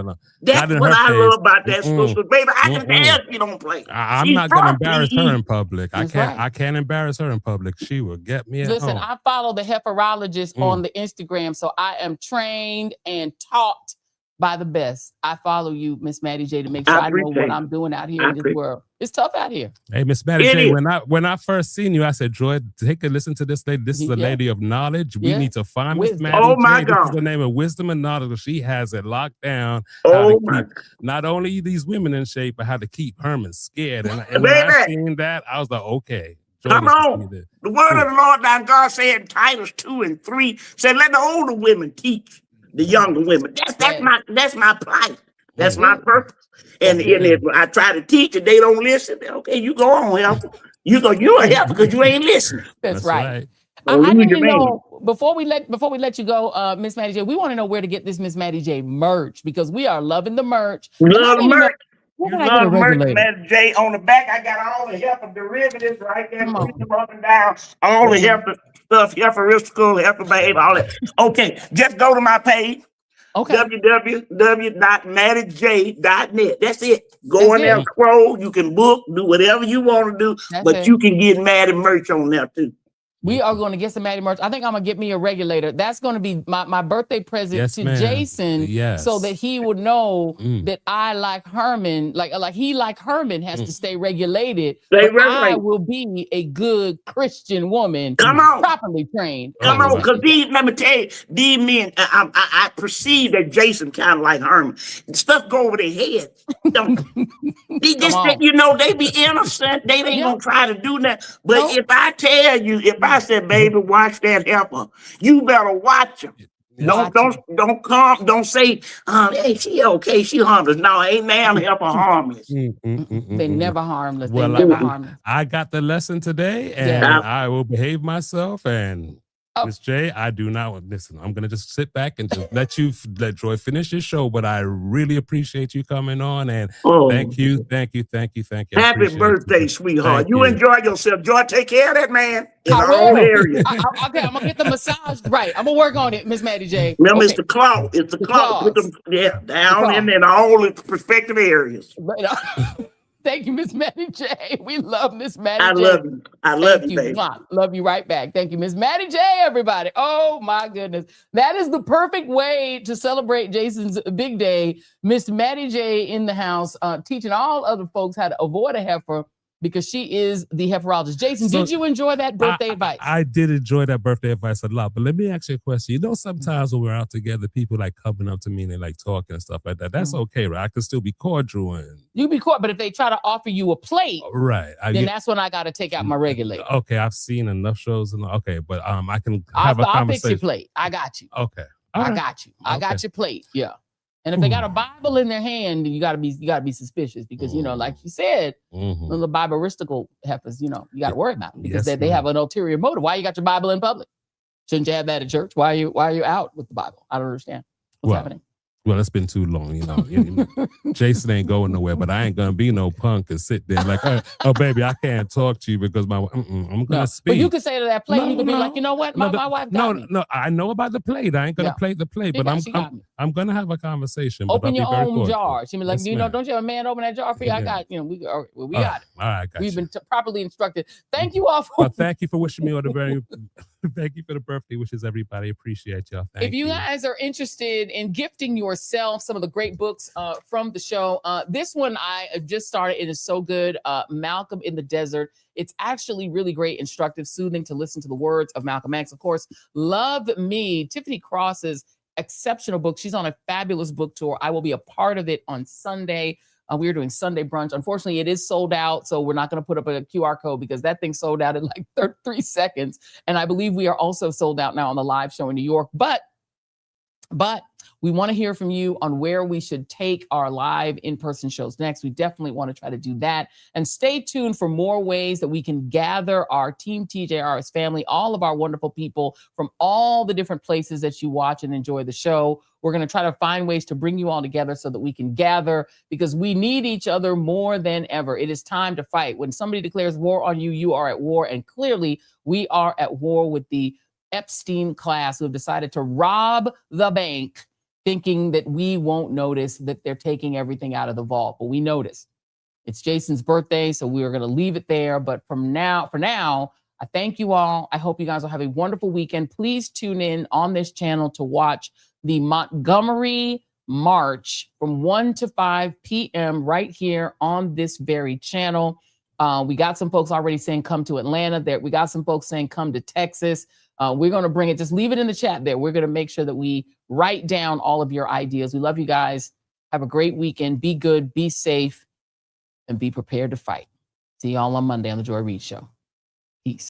That's what I love about that sister, baby. I can tell you don't play.
I'm not gonna embarrass her in public. I can't embarrass her in public. She will get me at
Listen,
home.
I follow the heiferologist on the Instagram, so I am trained and taught by the best. I follow you, Miss Mattie J, to make sure I know what I'm doing out here in this world. It's tough out here.
Hey, Miss Mattie J, when I first seen you, I said, Joy, take a listen to this lady. This is a lady of knowledge. We need to find Miss Mattie J.
My God.
This is the name of wisdom and knowledge. She has it locked down. Not only these women in shape, but how to keep Herman scared. And when I seen that, I was like, okay.
Come on. The word of the Lord thy God said in Titus 2:3, said, let the older women teach the younger women. That's my plight. That's my purpose. And if I try to teach and they don't listen, okay, you go on, helper. You a helper because you ain't listening.
That's right. I need to know before we let you go, Miss Mattie J. We want to know where to get this Miss Mattie J merch because we are loving the merch.
We love the merch. You love merch, Mattie J. On the back, I got all the heifer derivatives right there. Up and down. All the heifer stuff, heiferistical, heifer babe, all that. Okay, just go to my page.
Okay.
www.mattiej.net. That's it. Go in there, scroll. You can book, do whatever you want to do, but you can get Mattie merch on there too.
We are going to get some Mattie merch. I think I'm going to get me a regulator. That's going to be my birthday present to Jason so that he would know that I like Herman, like he like Herman has to stay regulated. I will be a good Christian woman.
Come on.
Properly trained.
Come on, because let me tell you, these men, I perceive that Jason kind of like Herman. Stuff go over their heads. They be innocent. They ain't going to try to do that. But if I tell you, I said, baby, watch that heifer, you better watch him. Don't say, hey, she okay, she harmless. No, ain't damn heifer harmless.
They never harmless.
Well,
They never harmless.
I got the lesson today, and I will behave myself, and Miss J, I do not want listen. I'm gonna just sit back and just let Joy finish your show. But I really appreciate you coming on, and thank you.
Happy birthday, sweetheart. You enjoy yourself. Joy, take care of that man in all areas.
Okay, I'm gonna get the massage right. I'm gonna work on it, Miss Mattie J.
Remember, it's the claw. It's the claw. Put them, down in all the prospective areas.
Thank you, Miss Mattie J. We love Miss Mattie J.
I love you. I love you, baby.
Love you right back. Thank you, Miss Mattie J, everybody. Oh, my goodness. That is the perfect way to celebrate Jason's big day. Miss Mattie J in the house, teaching all other folks how to avoid a heifer because she is the heiferologist. Jason, did you enjoy that birthday advice?
I did enjoy that birthday advice a lot, but let me ask you a question. You know, sometimes when we're out together, people like coming up to me and they like talking and stuff like that. That's okay, right? I can still be cordial and
you be caught, but if they try to offer you a plate,
right,
then that's when I got to take out my regulator.
Okay, I've seen enough shows, and but I can have a conversation.
I'll fix your plate. I got you.
Okay,
I got you. I got your plate. Yeah. And if they got a Bible in their hand, you gotta be suspicious because you know, like you said, the Bible-ristical heifers, you know, you gotta worry about it because they have an ulterior motive. Why you got your Bible in public? Shouldn't you have that at church? Why are you out with the Bible? I don't understand what's happening.
Well, it's been too long, you know. Jason ain't going nowhere, but I ain't gonna be no punk and sit there like, oh baby, I can't talk to you because I'm gonna speak.
But you can say to that plate, you can be like, you know what, my wife got me.
No, I know about the plate. I ain't gonna plate the plate, but I'm gonna have a conversation.
Open your own jar. She be like, don't you have a man open that jar for you? I got, we got it.
All right,
we've been properly instructed. Thank you all for.
Well, thank you for wishing me all the very. Thank you for the birthday wishes, everybody. Appreciate y'all.
If you guys are interested in gifting yourself some of the great books from the show, this one I just started. It is so good. Malcolm in the Desert. It's actually really great, instructive, soothing to listen to the words of Malcolm X. Of course, Love Me, Tiffany Cross's exceptional book. She's on a fabulous book tour. I will be a part of it on Sunday. We are doing Sunday brunch. Unfortunately, it is sold out, so we're not going to put up a QR code because that thing sold out in like 3 seconds. And I believe we are also sold out now on the live show in New York. But we want to hear from you on where we should take our live in-person shows next. We definitely want to try to do that. And stay tuned for more ways that we can gather our Team TJRS family, all of our wonderful people from all the different places that you watch and enjoy the show. We're going to try to find ways to bring you all together so that we can gather because we need each other more than ever. It is time to fight. When somebody declares war on you, you are at war. And clearly we are at war with the Epstein class who have decided to rob the bank, thinking that we won't notice that they're taking everything out of the vault. But we noticed. It's Jason's birthday, so we are going to leave it there. But for now, I thank you all. I hope you guys will have a wonderful weekend. Please tune in on this channel to watch the Montgomery March from 1 to 5 p.m. right here on this very channel. We got some folks already saying come to Atlanta. We got some folks saying come to Texas. We're going to bring it. Just leave it in the chat there. We're going to make sure that we write down all of your ideas. We love you guys. Have a great weekend. Be good, be safe, and be prepared to fight. See y'all on Monday on the Joy Reid Show. Peace.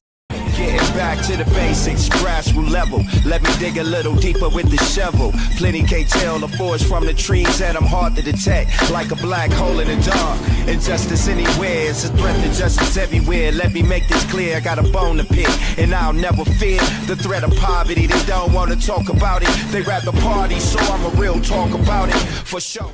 Getting back to the basics, grassroots level. Let me dig a little deeper with the shovel. Plenty can't tell the forest from the trees that I'm hard to detect. Like a black hole in the dark. Injustice anywhere, it's a threat to justice everywhere. Let me make this clear, I got a bone to pick. And I'll never fear the threat of poverty. They don't want to talk about it. They rather party, so I'm a real talk about it. For sure.